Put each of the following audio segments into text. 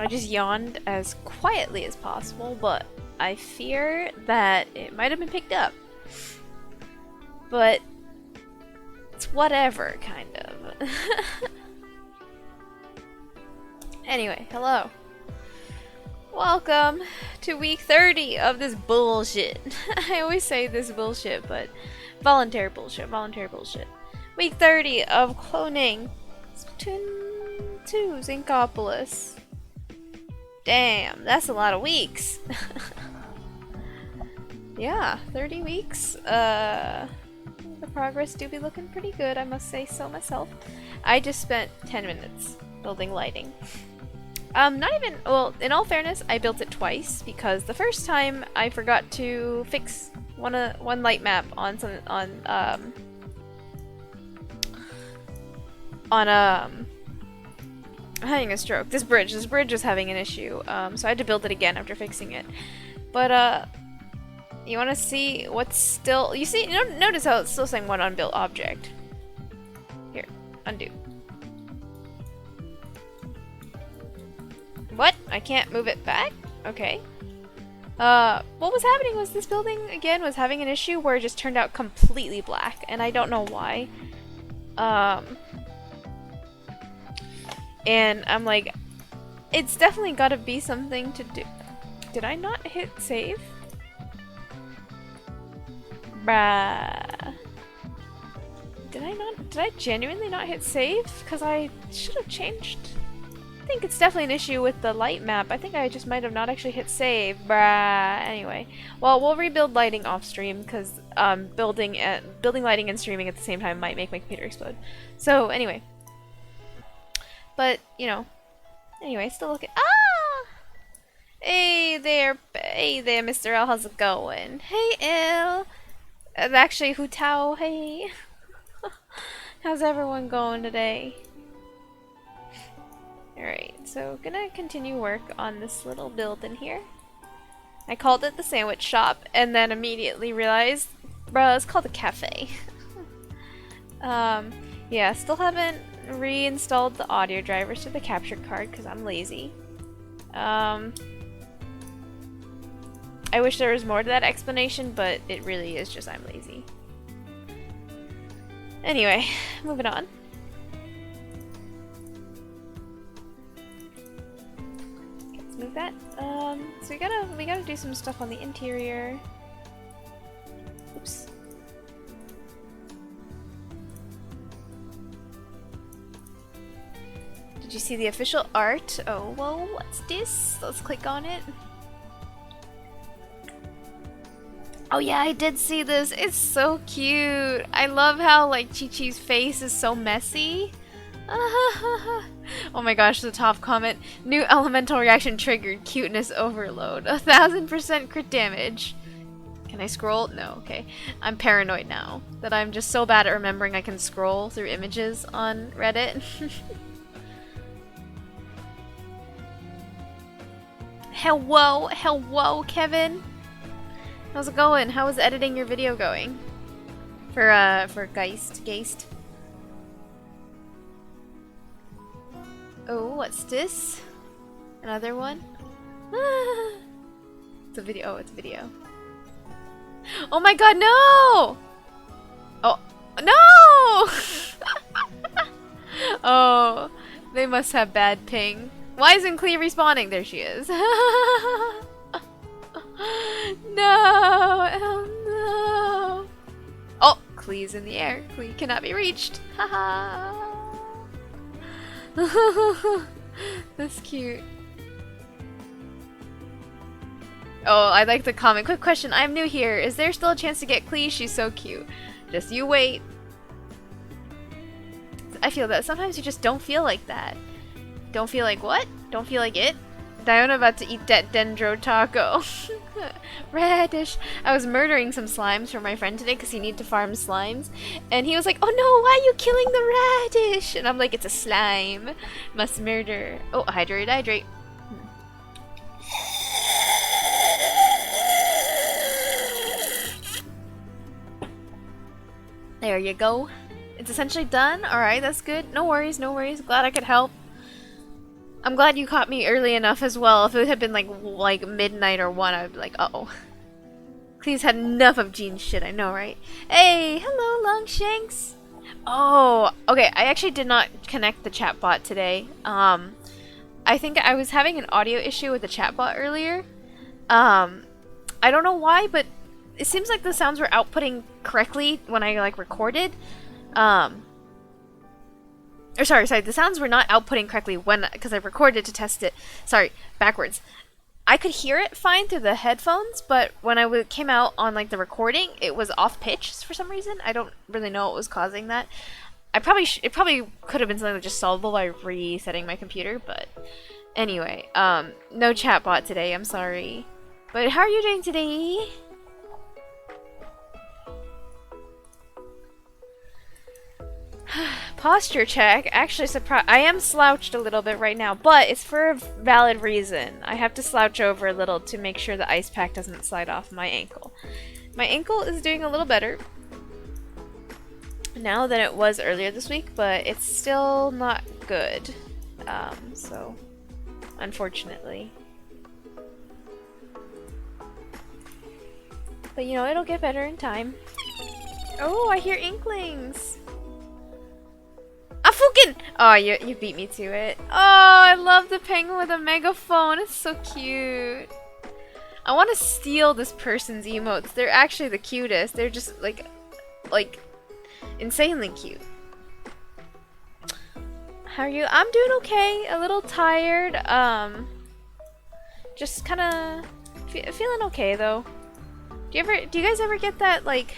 I just yawned as quietly as possible, but I fear that it might have been picked up. But it's whatever, kind of. Anyway, hello. Welcome to week 30 of this bullshit. I always say this bullshit, but voluntary bullshit, voluntary bullshit. Week 30 of cloning Splatoon 2's Inkopolis. Damn, that's a lot of weeks. Yeah, 30 weeks. The progress do be looking pretty good, I must say so myself. I just spent 10 minutes building lighting. Not even, well, in all fairness, I built it twice because the first time I forgot to fix one light map on I'm having a stroke. This bridge was having an issue, so I had to build it again after fixing it. But, you want to see what's still... You see, notice how it's still saying one unbuilt object. Here, undo. What? I can't move it back? Okay. What was happening was this building, again, was having an issue where it just turned out completely black, and I don't know why. And I'm like, it's definitely gotta be something to do. Did I not hit save? Bruh. Did I genuinely not hit save? Because I should have changed. I think it's definitely an issue with the light map. I think I just might have not actually hit save. Bruh. Anyway. Well, we'll rebuild lighting off stream because building lighting and streaming at the same time might make my computer explode. So, anyway. But, you know. Anyway, still looking. Ah! Hey there, Mr. L. How's it going? Hey, L. Actually, Hu Tao, hey. How's everyone going today? Alright, so gonna continue work on this little build in here. I called it the sandwich shop and then immediately realized, bruh, it's called a cafe. Yeah, still haven't reinstalled the audio drivers to the capture card because I'm lazy. I wish there was more to that explanation, but it really is just I'm lazy. Anyway, moving on. Let's move that. So we gotta do some stuff on the interior. Oops. Did you see the official art? Oh, well, what's this? Let's click on it. Oh yeah, I did see this. It's so cute. I love how like Chi-Chi's face is so messy. Oh my gosh, the top comment. New elemental reaction triggered. Cuteness overload. 1000% crit damage. Can I scroll? No, okay. I'm paranoid now that I'm just so bad at remembering I can scroll through images on Reddit. Hello, Kevin. How's it going? How is editing your video going? For Geist. Oh, what's this? Another one? It's a video. Oh, it's a video. Oh my god, no! Oh, no! Oh, they must have bad ping. Why isn't Klee respawning? There she is. No! Oh no! Oh, Klee's in the air. Klee cannot be reached. Haha. That's cute. Oh, I like the comment. Quick question. I'm new here. Is there still a chance to get Klee? She's so cute. Just you wait. I feel that. Sometimes you just don't feel like that. Don't feel like what? Don't feel like it? Diona about to eat that dendro taco. Radish. I was murdering some slimes for my friend today because he needed to farm slimes. And he was like, oh no, why are you killing the radish? And I'm like, it's a slime. Must murder. Oh, hydrate. There you go. It's essentially done. Alright, that's good. No worries. Glad I could help. I'm glad you caught me early enough as well. If it had been like midnight or 1, I'd be like, uh-oh. Please had enough of Jean's shit, I know, right? Hey, hello, Longshanks. Oh, okay, I actually did not connect the chatbot today. I think I was having an audio issue with the chatbot earlier. I don't know why, but it seems like the sounds were outputting correctly when I like recorded. Or sorry, the sounds were not outputting correctly because I recorded to test it. Sorry, backwards. I could hear it fine through the headphones, but when I came out on like the recording, it was off pitch for some reason. I don't really know what was causing that. It probably could have been something just solvable by resetting my computer, but anyway, no chatbot today. I'm sorry. But how are you doing today? Posture check. Actually, I am slouched a little bit right now, but it's for a valid reason. I have to slouch over a little to make sure the ice pack doesn't slide off my ankle. My ankle is doing a little better now than it was earlier this week, but it's still not good. So, unfortunately. But you know, it'll get better in time. Oh, I hear inklings! Afukin! Oh, you beat me to it. Oh, I love the penguin with a megaphone. It's so cute. I want to steal this person's emotes. They're actually the cutest. They're just like insanely cute. How are you? I'm doing okay. A little tired. Just kind of feeling okay though. Do you guys ever get that like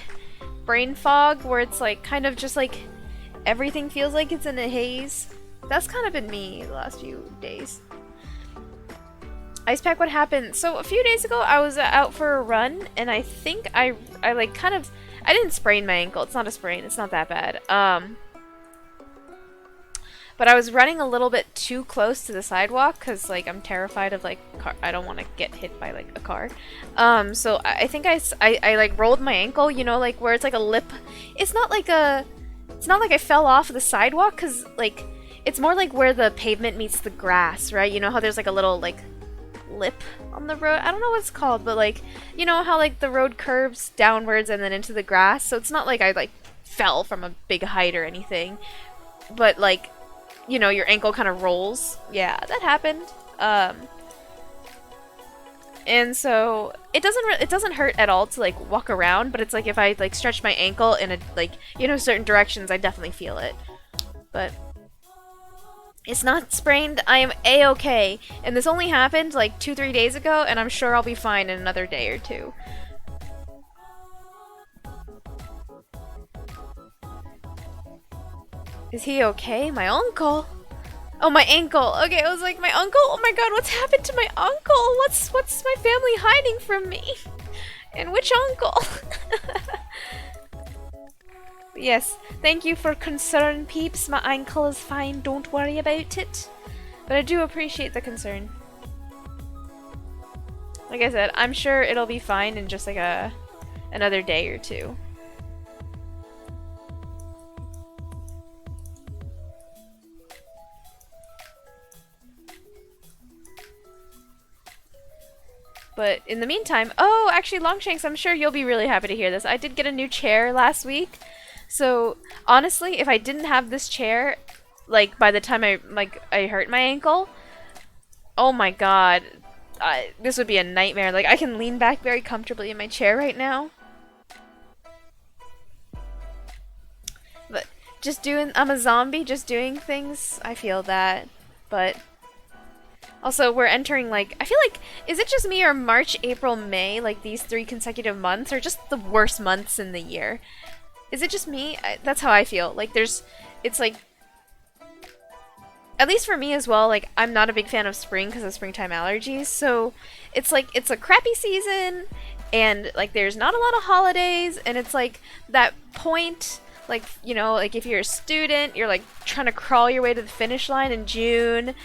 brain fog where it's like kind of just like everything feels like it's in a haze? That's kind of been me the last few days. Ice pack, what happened? So a few days ago I was out for a run and I think I like kind of, I didn't sprain my ankle. It's not a sprain. It's not that bad. But I was running a little bit too close to the sidewalk because like I'm terrified of like I don't want to get hit by like a car. So I think I like rolled my ankle, you know, like where it's like a lip. It's not like I fell off the sidewalk because like it's more like where the pavement meets the grass, right? You know how there's like a little like lip on the road? I don't know what it's called, but like, you know how like the road curves downwards and then into the grass? So it's not like I like fell from a big height or anything, but like, you know, your ankle kind of rolls. Yeah, that happened. And so it doesn't hurt at all to like walk around, but it's like if I like stretch my ankle in a like, you know, certain directions, I definitely feel it. But it's not sprained. I am a-okay. And this only happened like 2-3 days ago, and I'm sure I'll be fine in another day or two. Is he okay? My uncle? Oh, my ankle. Okay, I was like, my uncle? Oh my god, what's happened to my uncle? What's my family hiding from me? And which uncle? Yes, thank you for concern, peeps. My ankle is fine. Don't worry about it. But I do appreciate the concern. Like I said, I'm sure it'll be fine in just like another day or two. But in the meantime, oh, actually, Longshanks, I'm sure you'll be really happy to hear this. I did get a new chair last week. So, honestly, if I didn't have this chair, like, by the time I hurt my ankle, oh my god, this would be a nightmare. Like, I can lean back very comfortably in my chair right now. But I'm a zombie, just doing things, I feel that. But also, we're entering, like, I feel like, is it just me or March, April, May, like, these 3 consecutive months are just the worst months in the year? Is it just me? That's how I feel. Like, it's like, at least for me as well, like, I'm not a big fan of spring because of springtime allergies, so it's like, it's a crappy season, and, like, there's not a lot of holidays, and it's like, that point, like, you know, like, if you're a student, you're, like, trying to crawl your way to the finish line in June,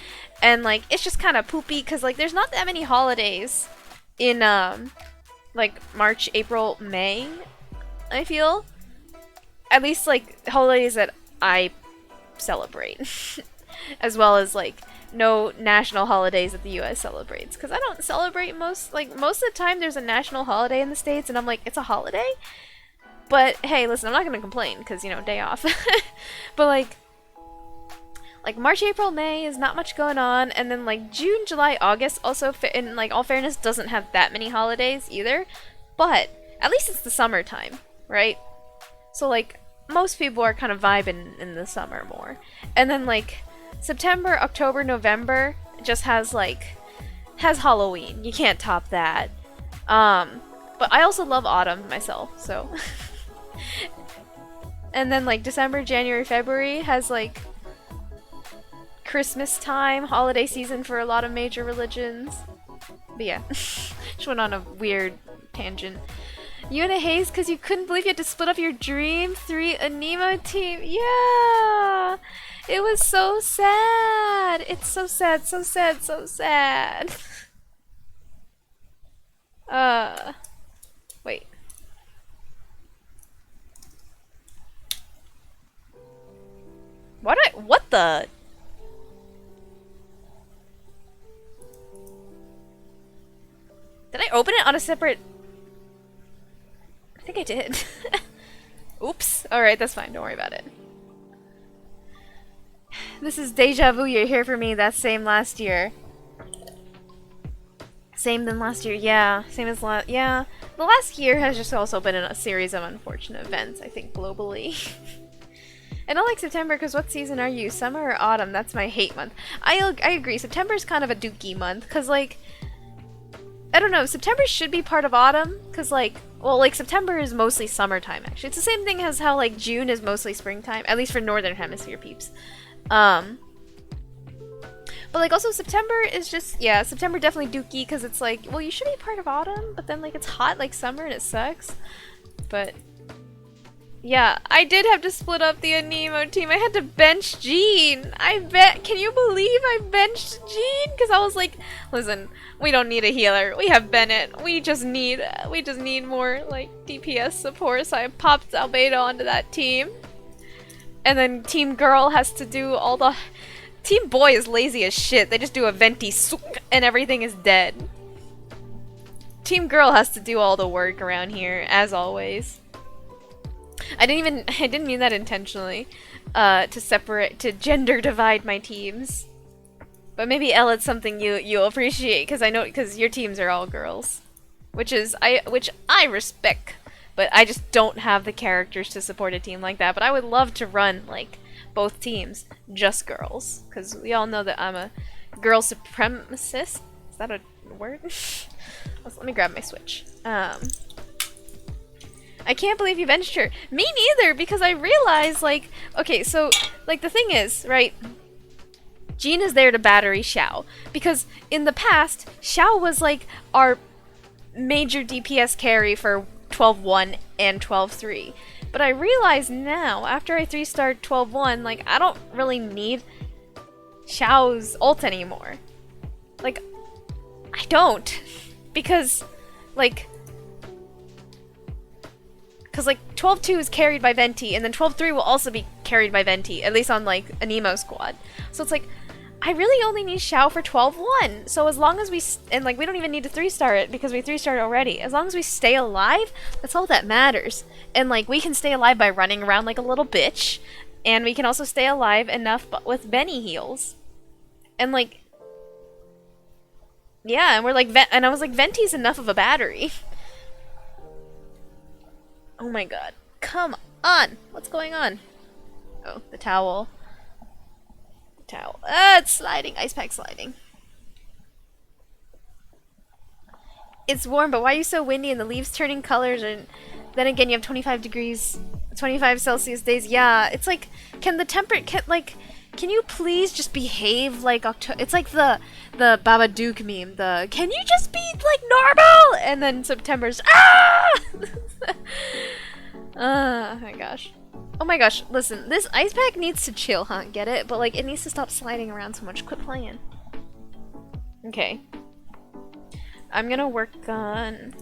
and, like, it's just kind of poopy, because, like, there's not that many holidays in, like, March, April, May, I feel. At least, like, holidays that I celebrate. As well as, like, no national holidays that the US celebrates. Because I don't celebrate most of the time there's a national holiday in the States and I'm like, it's a holiday? But hey, listen, I'm not gonna complain because, you know, day off. But like March, April, May is not much going on, and then like June, July, August also, in like all fairness, doesn't have that many holidays either. But at least it's the summertime, right? So like most people are kind of vibing in the summer more. And then like September, October, November just has Halloween. You can't top that. But I also love autumn myself, so. And then like December, January, February has like Christmas time, holiday season for a lot of major religions. But yeah, just went on a weird tangent. You in a haze because you couldn't believe you had to split up your Dream 3 Anemo team. Yeah! It was so sad. It's so sad, so sad, so sad. Wait. What the? Did I open it on a separate? I think I did. Oops. Alright, that's fine. Don't worry about it. This is deja vu. You're here for me. That's same last year. Same than last year. Yeah. Same as last. Yeah. The last year has just also been a series of unfortunate events, I think, globally. I don't like September because what season are you? Summer or autumn? That's my hate month. I agree. September's kind of a dookie month because, like, I don't know. September should be part of autumn because, like, well, like, September is mostly summertime, actually. It's the same thing as how, like, June is mostly springtime, at least for Northern Hemisphere peeps. But, like, also September is just, yeah, September definitely dookie because it's like, well, you should be part of autumn, but then, like, it's hot like summer and it sucks. But yeah, I did have to split up the Anemo team. I had to bench Jean. Can you believe I benched Jean? Because I was like, listen, we don't need a healer. We have Bennett. We just need more, like, DPS support. So I popped Albedo onto that team. And then Team Girl has to do all the... Team Boy is lazy as shit. They just do a venti and everything is dead. Team Girl has to do all the work around here, as always. I didn't mean that intentionally, to gender divide my teams. But maybe Elle, it's something you'll appreciate, because your teams are all girls. Which I respect, but I just don't have the characters to support a team like that. But I would love to run, like, both teams, just girls. Because we all know that I'm a girl supremacist. Is that a word? Let me grab my Switch. I can't believe you benched her. Me neither, because I realized, like, okay, so, like, the thing is, right, Jean is there to battery Xiao, because in the past, Xiao was, like, our major DPS carry for 12-1 and 12-3, but I realize now, after I 3-starred 12-1, like, I don't really need Xiao's ult anymore. Like, I don't, because, like, 12-2 is carried by Venti, and then 12-3 will also be carried by Venti, at least on, like, Anemo squad. So it's like, I really only need Xiao for 12-1, so as long as we, and, like, we don't even need to 3-star it, because we 3-starred already. As long as we stay alive, that's all that matters. And, like, we can stay alive by running around like a little bitch, and we can also stay alive enough with Benny heals. And, like, yeah, and we're like, and I was like, Venti's enough of a battery. Oh my god. Come on! What's going on? Oh, the towel. The towel. Ah, it's sliding. Ice pack sliding. It's warm, but why are you so windy and the leaves turning colors, and then again you have 25 degrees, 25 Celsius days? Yeah, it's like, can you please just behave like October? It's like the Babadook meme, can you just be like normal? And then September's oh my gosh. Oh my gosh, listen, this ice pack needs to chill, huh? Get it? But like, it needs to stop sliding around so much. Quit playing. Okay. I'm gonna work on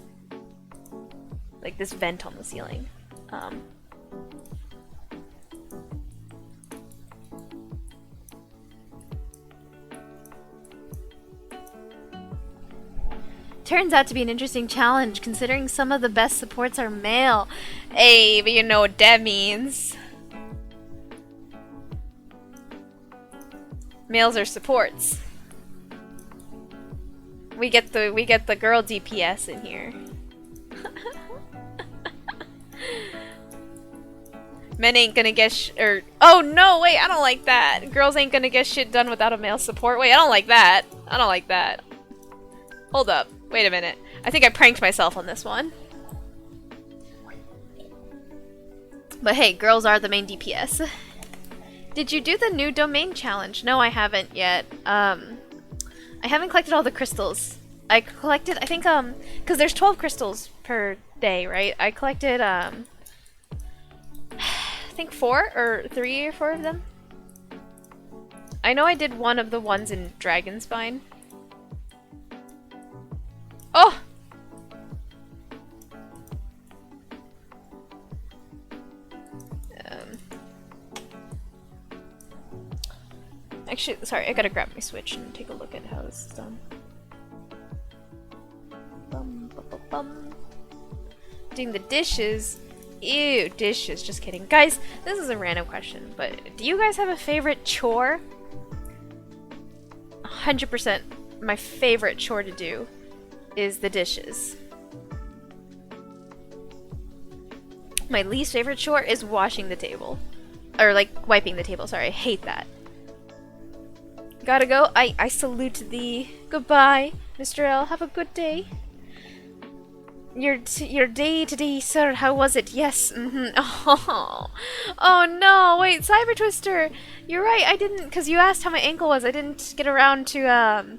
like this vent on the ceiling. Turns out to be an interesting challenge, considering some of the best supports are male. Hey, but you know what that means. Males are supports. We get the girl DPS in here. Men ain't gonna get oh no, wait, I don't like that. Girls ain't gonna get shit done without a male support. Wait, I don't like that. I don't like that. Hold up. Wait a minute. I think I pranked myself on this one. But hey, girls are the main DPS. Did you do the new domain challenge? No, I haven't yet. I haven't collected all the crystals. I collected, I think, because there's 12 crystals per day, right? I collected, I think 4 or 3 or 4 of them. I know I did one of the ones in Dragonspine. Oh! Actually, sorry, I gotta grab my Switch and take a look at how this is done. Bum, bum, bum, bum. Doing the dishes. Ew, dishes. Just kidding. Guys, this is a random question, but do you guys have a favorite chore? 100% my favorite chore to do is the dishes. My least favorite chore is washing the table. Or, like, wiping the table. Sorry, I hate that. Gotta go. I salute thee. Goodbye, Mr. L. Have a good day. Your day today, sir. How was it? Yes. Oh no. Wait, Cyber Twister. You're right. I didn't, because you asked how my ankle was. I didn't get around to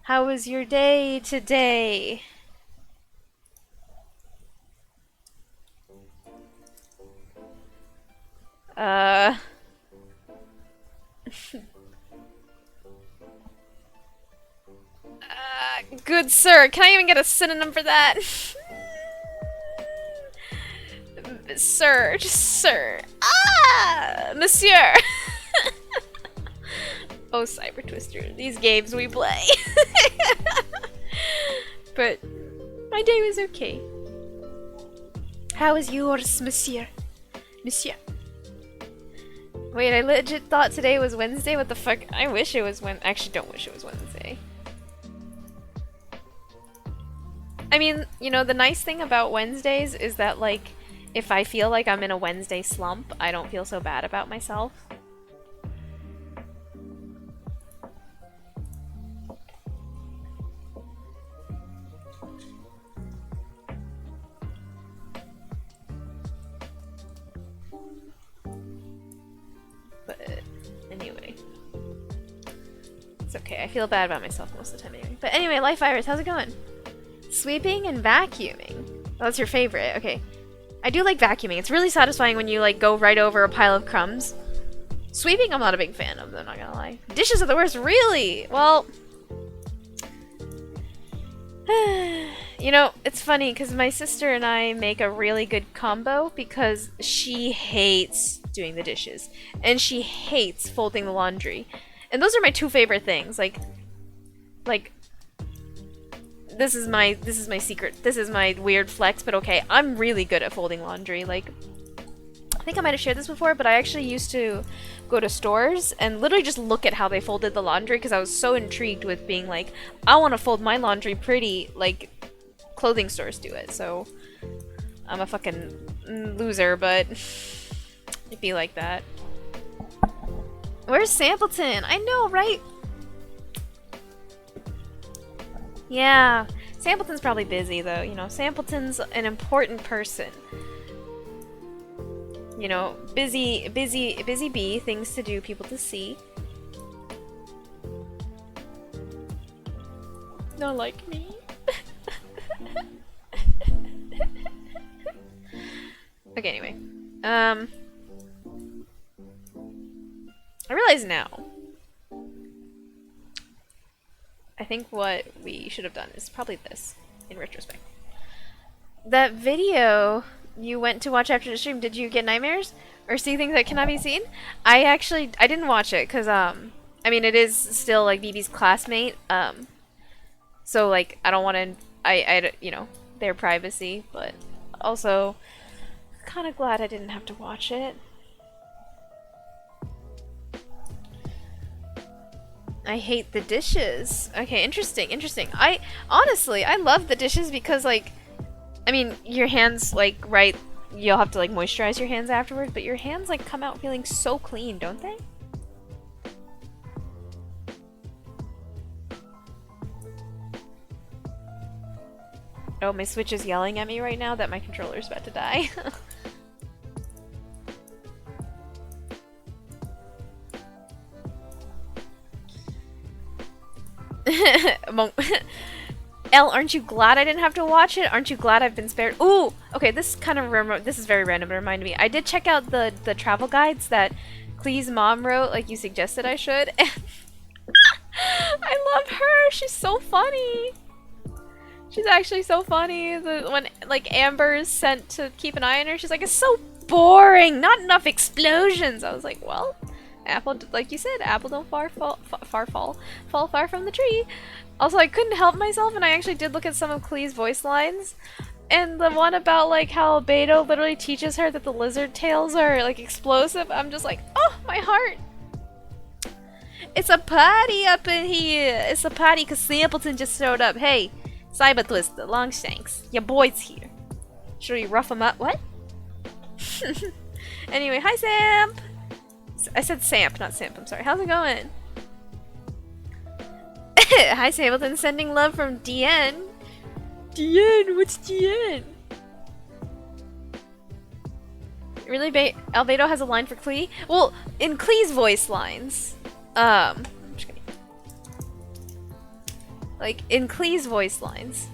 how was your day today? Good sir. Can I even get a synonym for that? Sir. Just sir. Ah! Monsieur! Oh, Cyber Twister. These games we play. But my day was okay. How was yours, monsieur? Monsieur. Wait, I legit thought today was Wednesday? What the fuck? I wish it was actually, don't wish it was Wednesday. I mean, you know, the nice thing about Wednesdays is that, like, if I feel like I'm in a Wednesday slump, I don't feel so bad about myself. But anyway. It's okay, I feel bad about myself most of the time anyway. But anyway, Life Virus, how's it going? Sweeping and vacuuming. Oh, that's your favorite. Okay. I do like vacuuming. It's really satisfying when you, like, go right over a pile of crumbs. Sweeping, I'm not a big fan of, I'm not gonna lie. Dishes are the worst, really? Well... you know, it's funny, because my sister and I make a really good combo, because she hates doing the dishes. And she hates folding the laundry. And those are my two favorite things. Like... This is my secret. This is my weird flex, but okay. I'm really good at folding laundry. Like, I think I might have shared this before, but I actually used to go to stores and literally just look at how they folded the laundry because I was so intrigued with being like, I want to fold my laundry pretty like clothing stores do it. So I'm a fucking loser, but it'd be like that. Where's Sampleton? I know, right? Yeah, Sampleton's probably busy though, you know, Sampleton's an important person. You know, busy bee, things to do, people to see. Not like me. Okay, anyway. I realize now. I think what we should have done is probably this, in retrospect. That video you went to watch after the stream, did you get nightmares? Or see things that cannot be seen? I didn't watch it, because, I mean, it is still, like, BB's classmate, So like I don't want to you know, their privacy, but also kind of glad I didn't have to watch it. I hate the dishes. Okay, interesting, interesting. Honestly, I love the dishes because like, I mean, your hands like, right, you'll have to like moisturize your hands afterwards, but your hands like come out feeling so clean, don't they? Oh, my Switch is yelling at me right now that my controller's about to die. Elle, aren't you glad I didn't have to watch it? Aren't you glad I've been spared? Ooh! Okay, this kind of this is very random, but it reminded me. I did check out the travel guides that Klee's mom wrote, like you suggested I should. I love her! She's so funny! She's actually so funny. When like Amber is sent to keep an eye on her, she's like, it's so boring! Not enough explosions! I was like, well, apple, like you said, apple don't fall far from the tree. Also, I couldn't help myself, and I actually did look at some of Klee's voice lines. And the one about like how Beto literally teaches her that the lizard tails are like explosive, I'm just like, oh, my heart! It's a party up in here! It's a party because Sampleton just showed up. Hey, Cyber Twister, Longshanks, your boy's here. Should we rough him up? What? Anyway, hi Samp! I said Samp, not Samp, I'm sorry. How's it going? Hi Sampleton, sending love from DN. DN, what's DN? Really, Albedo has a line for Klee? Well, in Klee's voice lines. I'm just kidding. Like, in Klee's voice lines.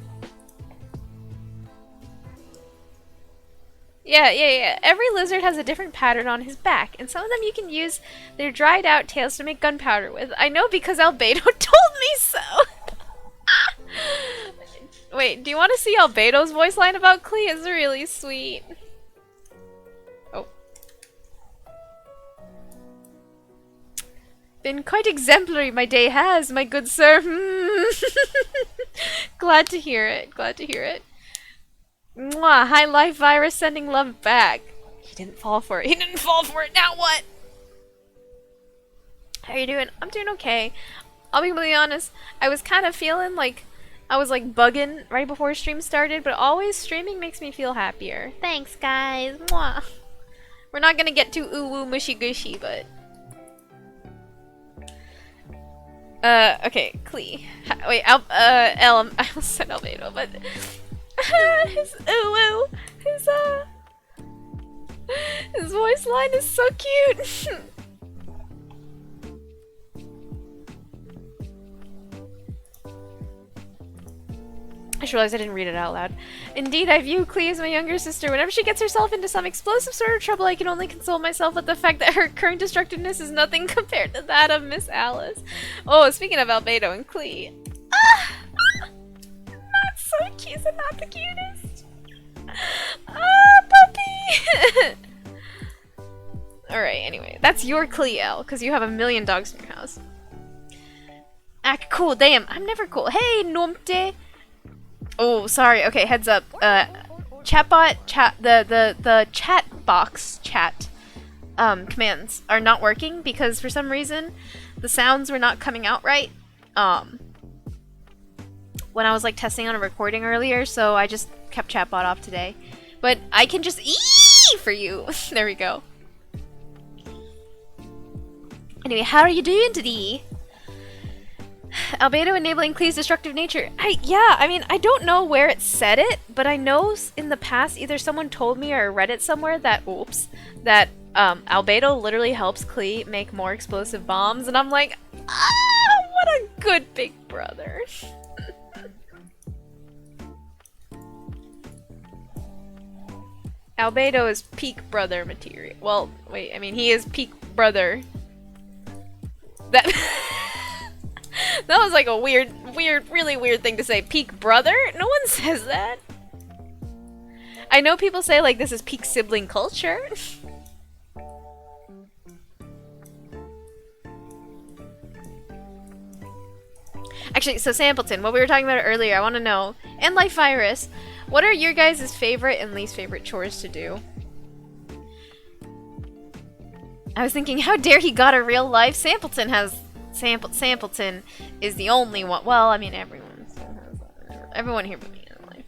Yeah. Every lizard has a different pattern on his back, and some of them you can use their dried out tails to make gunpowder with. I know because Albedo told me so! Wait, do you want to see Albedo's voice line about Klee? It's really sweet. Oh. Been quite exemplary my day has, my good sir. Glad to hear it, glad to hear it. Mwah, High Life Virus sending love back. He didn't fall for it. He didn't fall for it. Now what? How you doing? I'm doing okay. I'll be completely honest. I was kind of feeling like I was like bugging right before stream started, but always streaming makes me feel happier. Thanks, guys. Mwah. We're not gonna get too ooh-woo mushy-gushy, but... okay, Klee. Wait, Elle, I almost said Albedo, but... his ooh-woo! His voice line is so cute! I just realized I didn't read it out loud. Indeed, I view Klee as my younger sister. Whenever she gets herself into some explosive sort of trouble, I can only console myself with the fact that her current destructiveness is nothing compared to that of Miss Alice. Oh, speaking of Albedo and Klee. Not so cute and not the cutest. Puppy! Alright, anyway. That's your Klee, Elle, because you have a million dogs in your house. Act cool, damn. I'm never cool. Hey, Nomte! Oh, sorry. Okay, heads up. Chatbot, the chat box chat commands are not working because for some reason the sounds were not coming out right. When I was like testing on a recording earlier, so I just kept chatbot off today. But I can just eee for you. There we go. Anyway, how are you doing today? Albedo enabling Klee's destructive nature. I mean, I don't know where it said it, but I know in the past either someone told me or read it somewhere that, that Albedo literally helps Klee make more explosive bombs, and I'm like, what a good big brother. Albedo is peak brother material. Well, wait, I mean, he is peak brother. That... That was like a really weird thing to say. Peak brother? No one says that. I know people say like this is peak sibling culture. Actually, so Sampleton, what we were talking about earlier, I want to know, and Life Virus, what are your guys' favorite and least favorite chores to do? I was thinking, how dare he got a real life? Sampleton has... Sampleton is the only one. Well, I mean, everyone still has that. Everyone here but me in life.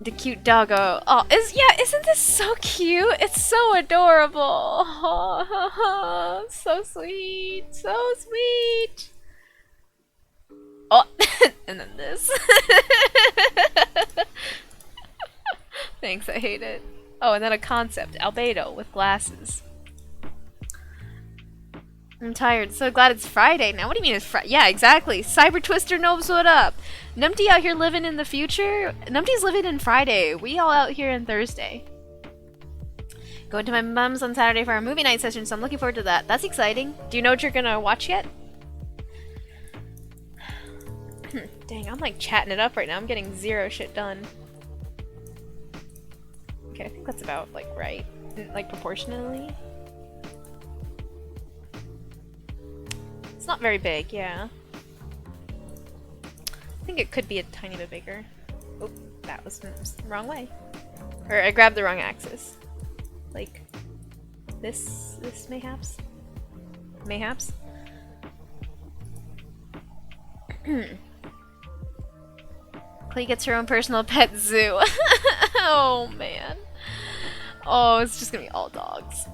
The cute doggo. Oh, isn't this so cute? It's so adorable. Oh, so sweet. So sweet. Oh, and then this. Thanks, I hate it. Oh, and then a concept. Albedo with glasses. I'm tired. So glad it's Friday now. What do you mean it's Friday? Yeah, exactly. Cyber Twister knows what up. Numpty out here living in the future. Numpty's living in Friday. We all out here in Thursday. Going to my mom's on Saturday for our movie night session, so I'm looking forward to that. That's exciting. Do you know what you're gonna watch yet? Dang, I'm like chatting it up right now. I'm getting zero shit done. Okay, I think that's about like right. Like proportionally. It's not very big, yeah. I think it could be a tiny bit bigger. Oh, that was the wrong way. Or I grabbed the wrong axis. Like this mayhaps? Mayhaps? Clay gets her own personal pet zoo. Oh man. Oh, it's just gonna be all dogs.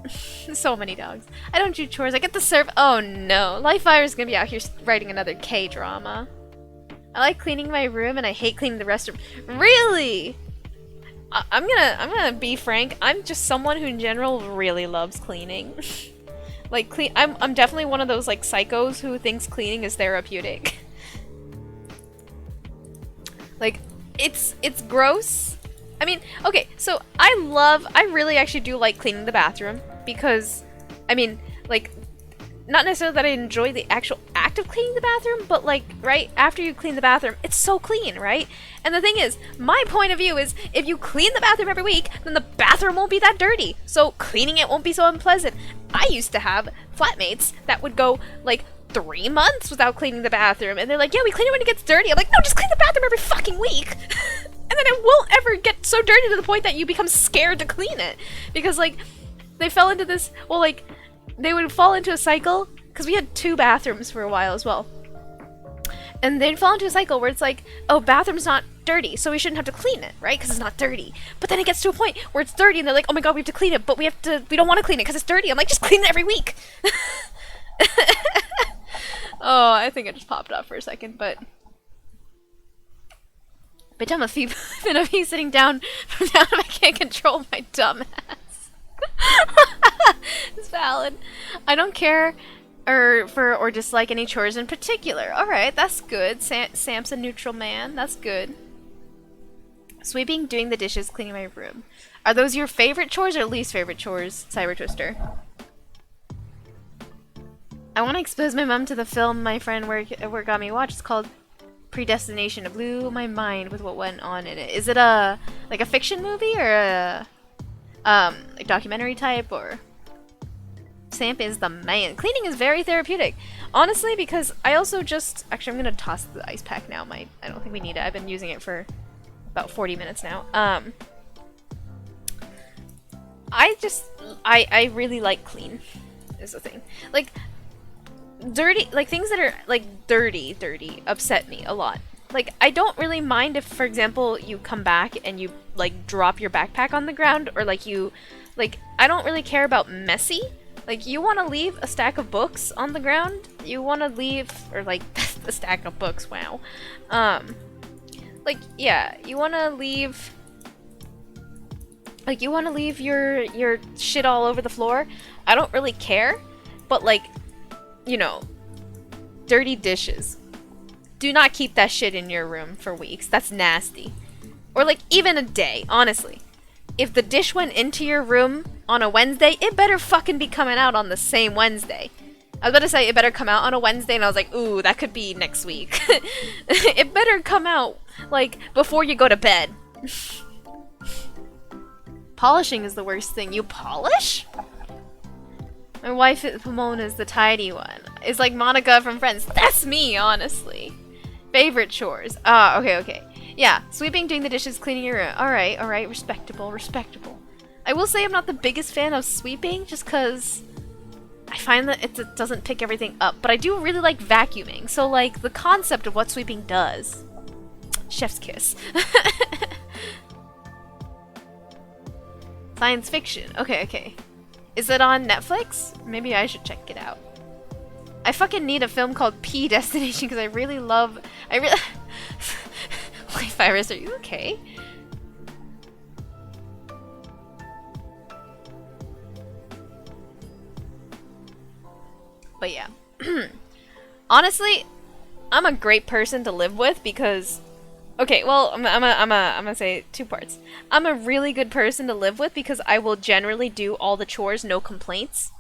So many dogs. I don't do chores. I get to serve. Oh no. Lifefire is gonna be out here writing another K-drama. I like cleaning my room and I hate cleaning the restroom. Really? I'm gonna be frank. I'm just someone who in general really loves cleaning. Like I'm definitely one of those like psychos who thinks cleaning is therapeutic. Like it's gross. I mean, okay, so I really actually do like cleaning the bathroom because, I mean, like, not necessarily that I enjoy the actual act of cleaning the bathroom, but like, right, after you clean the bathroom, it's so clean, right? And the thing is, my point of view is, if you clean the bathroom every week, then the bathroom won't be that dirty, so cleaning it won't be so unpleasant. I used to have flatmates that would go, like, 3 months without cleaning the bathroom, and they're like, yeah, we clean it when it gets dirty. I'm like, no, just clean the bathroom every fucking week! And then it won't ever get so dirty to the point that you become scared to clean it. Because, like, they fell into this, well, like, they would fall into a cycle, because we had 2 bathrooms for a while as well. And they'd fall into a cycle where it's like, oh, bathroom's not dirty, so we shouldn't have to clean it, right? Because it's not dirty. But then it gets to a point where it's dirty, and they're like, oh my god, we have to clean it, but we don't want to clean it because it's dirty. I'm like, just clean it every week. Oh, I think it just popped off for a second, but... Bitch, I'm a thief. And I'm sitting down from down if I can't control my dumb ass. It's valid. I don't care or dislike any chores in particular. Alright, that's good. Sam's a neutral man. That's good. Sweeping, doing the dishes, cleaning my room. Are those your favorite chores or least favorite chores, Cyber Twister? I want to expose my mom to the film my friend work got me watch. It's called Predestination. It blew my mind with what went on in it. Is it a like a fiction movie or a like documentary type or? Samp is the man. Cleaning is very therapeutic, honestly, because I also just actually I'm gonna toss the ice pack now. I don't think we need it. I've been using it for about 40 minutes now. I really like clean. Is the thing like. Dirty, like things that are like dirty upset me a lot. Like I don't really mind if, for example, you come back and you like drop your backpack on the ground, or like you like I don't really care about messy. Like you want to leave a stack of books on the ground, you want to leave, or like a stack of books, wow. Like yeah, you want to leave your shit all over the floor. I don't really care, but like, you know, dirty dishes. Do not keep that shit in your room for weeks. That's nasty. Or like even a day, honestly. If the dish went into your room on a Wednesday, it better fucking be coming out on the same Wednesday. I was about to say it better come out on a Wednesday, and I was like, ooh, that could be next week. It better come out like before you go to bed. Polishing is the worst thing. You polish? My wife, Pomona, is the tidy one. It's like Monica from Friends. That's me, honestly. Favorite chores. Ah, okay, okay. Yeah, sweeping, doing the dishes, cleaning your room. Alright, alright, respectable, respectable. I will say I'm not the biggest fan of sweeping, just because I find that it doesn't pick everything up. But I do really like vacuuming, so like the concept of what sweeping does. Chef's kiss. Science fiction. Okay, okay. Is it on Netflix? Maybe I should check it out. I fucking need a film called P Destination because I really love... Wait, Virus, are you okay? But yeah. Honestly, I'm a great person to live with because... Okay, well, I'm gonna say two parts. I'm a really good person to live with because I will generally do all the chores, no complaints.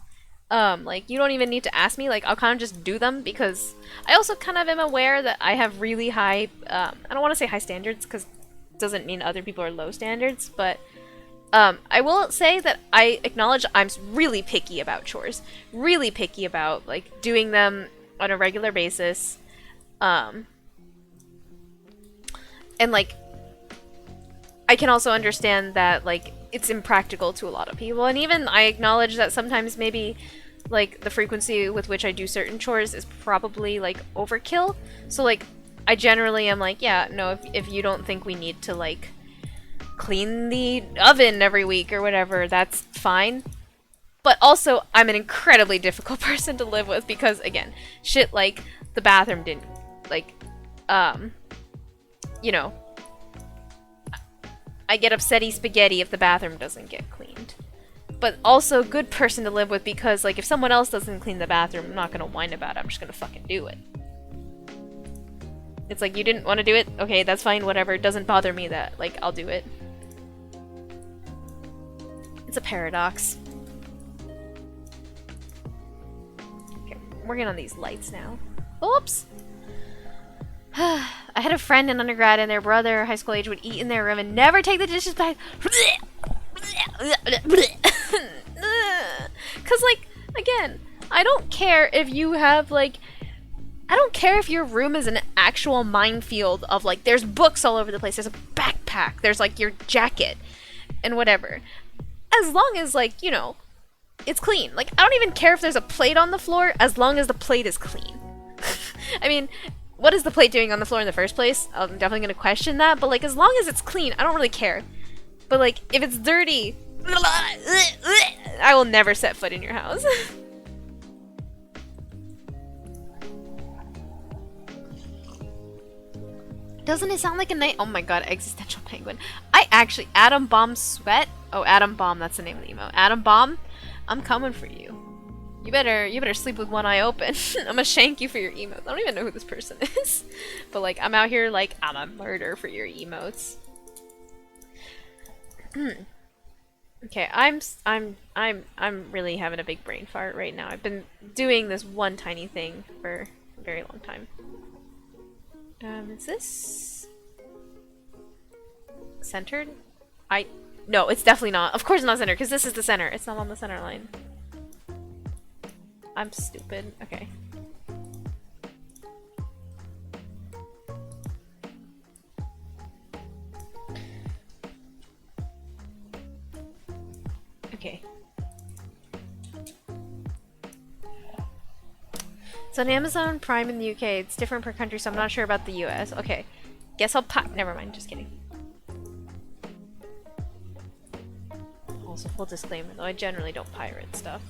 Like, you don't even need to ask me, like, I'll kind of just do them because I also kind of am aware that I have really high, I don't want to say high standards because it doesn't mean other people are low standards, but, I will say that I acknowledge I'm really picky about chores. Really picky about, like, doing them on a regular basis, and, like, I can also understand that, like, it's impractical to a lot of people. And even I acknowledge that sometimes maybe, like, the frequency with which I do certain chores is probably, like, overkill. So, like, I generally am like, yeah, no, if you don't think we need to, like, clean the oven every week or whatever, that's fine. But also, I'm an incredibly difficult person to live with because, again, shit like the bathroom didn't, like, you know, I get upsetty spaghetti if the bathroom doesn't get cleaned. But also good person to live with because, like, if someone else doesn't clean the bathroom, I'm not gonna whine about it, I'm just gonna fucking do it. It's like, you didn't want to do it? Okay, that's fine, whatever. It doesn't bother me that, like, I'll do it. It's a paradox. Okay, I'm working on these lights now. Oops! I had a friend in undergrad and their brother, high school age, would eat in their room and never take the dishes back. Cause, like, again, I don't care if you have, like, I don't care if your room is an actual minefield of, like, there's books all over the place, there's a backpack, there's, like, your jacket, and whatever. As long as, like, you know, it's clean. Like, I don't even care if there's a plate on the floor, as long as the plate is clean. I mean... What is the plate doing on the floor in the first place? I'm definitely gonna question that, but, like, as long as it's clean, I don't really care. But, like, if it's dirty, I will never set foot in your house. Doesn't it sound like a night? Oh my god, existential penguin. I actually, Atom Bomb Sweat? Oh, Atom Bomb, that's the name of the emo. Atom Bomb, I'm coming for you. You better sleep with one eye open. I'm gonna shank you for your emotes. I don't even know who this person is. But, like, I'm out here like, I'm a murder for your emotes. Okay, I'm really having a big brain fart right now. I've been doing this one tiny thing for a very long time. Is this centered? No, it's definitely not. Of course it's not centered, because this is the center. It's not on the center line. I'm stupid. Okay. Okay. It's on Amazon Prime in the UK. It's different per country, so I'm not sure about the US. Okay. Guess I'll never mind, just kidding. Also, full disclaimer, though, I generally don't pirate stuff.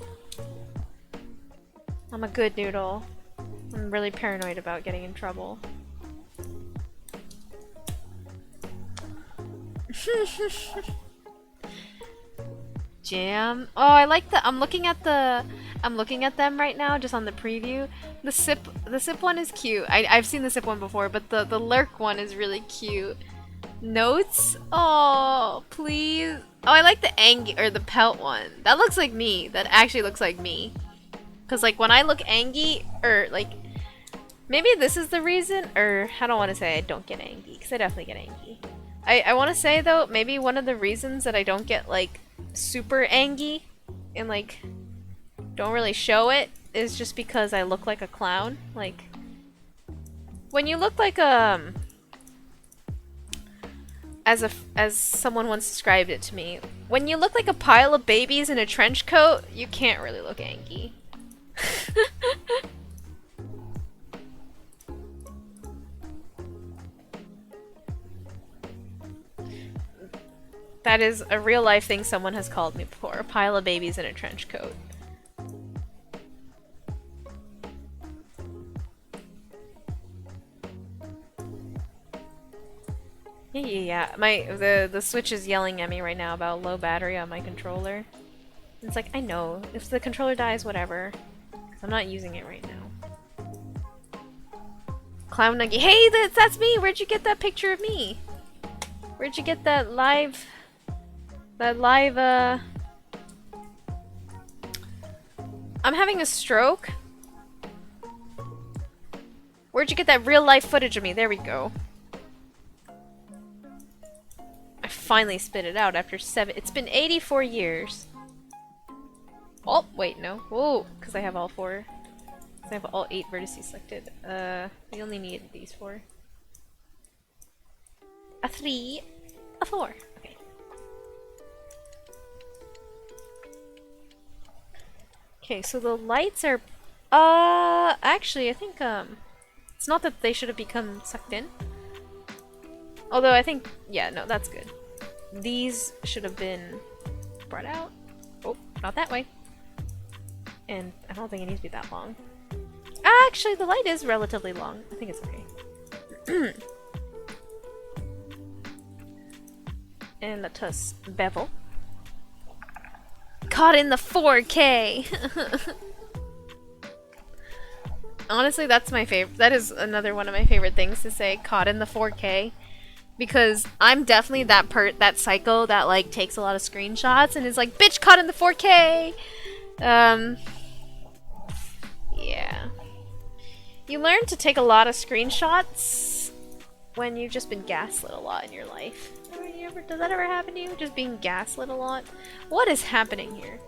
I'm a good noodle. I'm really paranoid about getting in trouble. Jam. Oh, I like the. I'm looking at them right now, just on the preview. The sip one is cute. I've seen the sip one before, but the lurk one is really cute. Notes. Oh, please. Oh, I like the the pelt one. That looks like me. That actually looks like me. Cause, like, when I look angry, or, like, maybe this is the reason, or I don't want to say I don't get angry, because I definitely get angry. I want to say, though, maybe one of the reasons that I don't get, like, super angry, and, like, don't really show it is just because I look like a clown. Like, when you look like as someone once described it to me, when you look like a pile of babies in a trench coat, you can't really look Anki. That is a real life thing someone has called me before. A pile of babies in a trench coat. Yeah. The Switch is yelling at me right now about low battery on my controller. It's like, I know. If the controller dies, whatever. 'Cause I'm not using it right now. Clown Nuggy. Hey, that's me! Where'd you get that picture of me? Where'd you get that live... I'm having a stroke? Where'd you get that real life footage of me? There we go. I finally spit it out after it's been 84 years. Oh, wait, no. Whoa, because I have all 4. I have all 8 vertices selected. We only need these 4. A 3, a 4. Okay. Okay, so the lights are... actually, I think, it's not that they should have become sucked in. Although I think... Yeah, no, that's good. These should have been brought out. Oh, not that way. And I don't think it needs to be that long. Actually, the light is relatively long. I think it's okay. And let us bevel. Caught in the 4K! Honestly, that's my favorite. That is another one of my favorite things to say. Caught in the 4K. Because I'm definitely that psycho that like takes a lot of screenshots and is like, bitch, caught in the 4K! Yeah. You learn to take a lot of screenshots when you've just been gaslit a lot in your life. Does that ever happen to you? Just being gaslit a lot? What is happening here?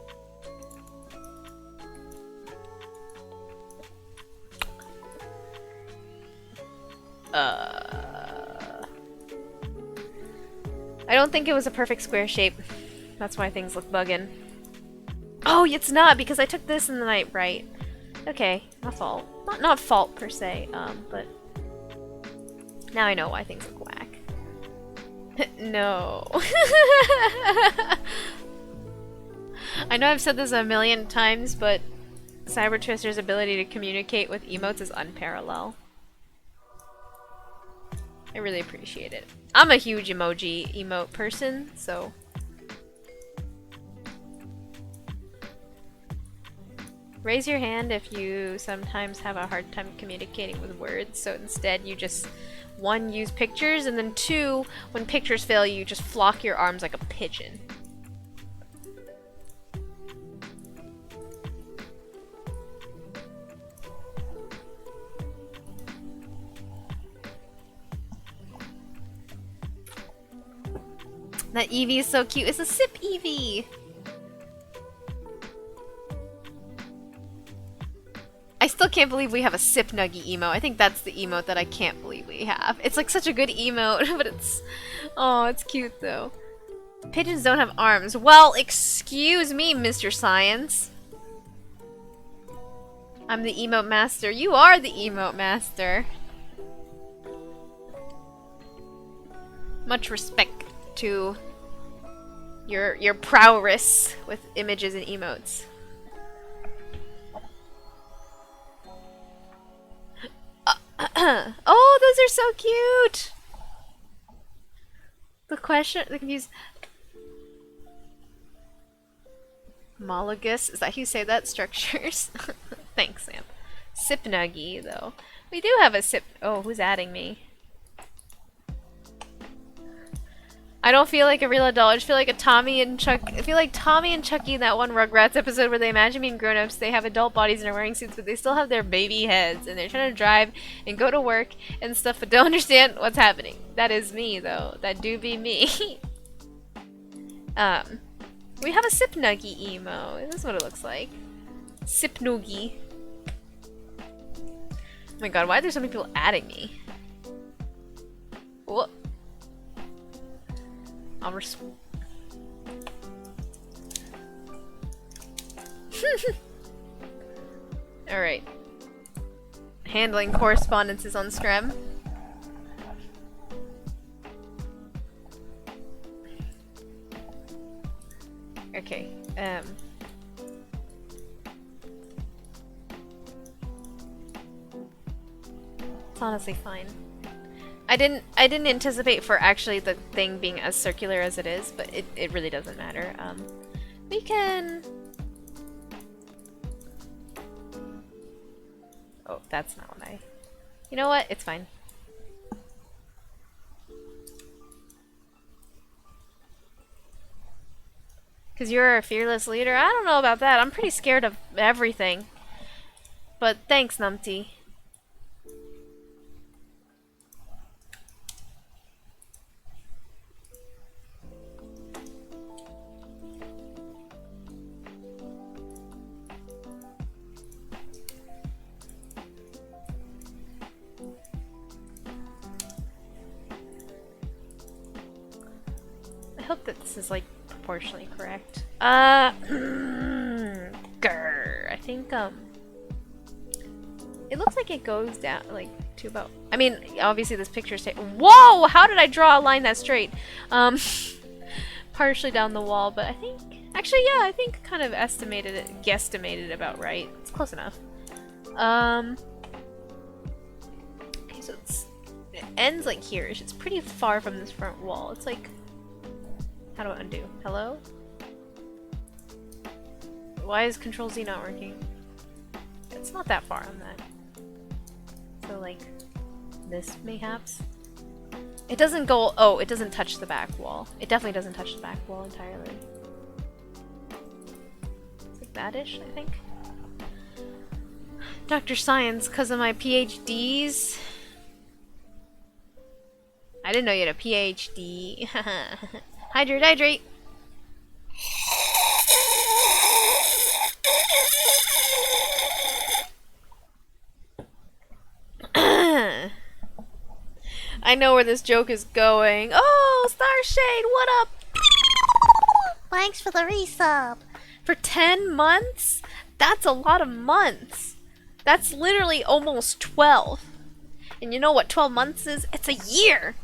I don't think it was a perfect square shape. That's why things look bugging. Oh, it's not, because I took this in the night right. Okay, not fault. Not fault per se, but now I know why things look whack. No. I know I've said this a million times, but Cyber Twister's ability to communicate with emotes is unparalleled. I really appreciate it. I'm a huge emote person, so... Raise your hand if you sometimes have a hard time communicating with words, so instead you just, 1, use pictures, and then 2, when pictures fail you just flock your arms like a pigeon. That Eevee is so cute. It's a sip Eevee! I still can't believe we have a Sip Nuggy emote. I think that's the emote that I can't believe we have. It's like such a good emote, but it's... Oh, it's cute though. Pigeons don't have arms. Well, excuse me, Mr. Science. I'm the emote master. You are the emote master. Much respect to your prowess with images and emotes. Oh, those are so cute! The confused... Homologous? Is that how you say that? Structures? Thanks, Sam. Sip Nuggy, though. We do have a sip... Oh, who's adding me? I don't feel like a real adult. I just feel like a Tommy and Chuck. I feel like Tommy and Chucky in that one Rugrats episode where they imagine being grown-ups. They have adult bodies and are wearing suits, but they still have their baby heads, and they're trying to drive and go to work and stuff, but don't understand what's happening. That is me, though. That do be me. We have a Sip Nuggy emo. This is what it looks like. Sip noogie. Oh my god, why are there so many people adding me? What? I'll Alright. Handling correspondences on Screm. Okay, it's honestly fine. I didn't anticipate for actually the thing being as circular as it is, but it really doesn't matter. We can... Oh, that's not what I... You know what? It's fine. Because you're a fearless leader? I don't know about that. I'm pretty scared of everything. But thanks, Numpty. I hope that this is like proportionally correct. Grr. I think it looks like it goes down like to about. I mean, obviously this picture's whoa! How did I draw a line that straight? Partially down the wall, but I think actually yeah, I think kind of guesstimated about right. It's close enough. Okay, so it ends like here. It's pretty far from this front wall. It's like. How do I undo? Hello? Why is Control Z not working? It's not that far on that. So like this mayhaps? It doesn't go- oh, it doesn't touch the back wall. It definitely doesn't touch the back wall entirely. It's like that-ish, I think. Dr. Science, because of my PhDs? I didn't know you had a PhD. Hydrate, hydrate! I know where this joke is going. Oh, Starshade, what up? Thanks for the resub. For 10 months? That's a lot of months. That's literally almost 12. And you know what 12 months is? It's a year!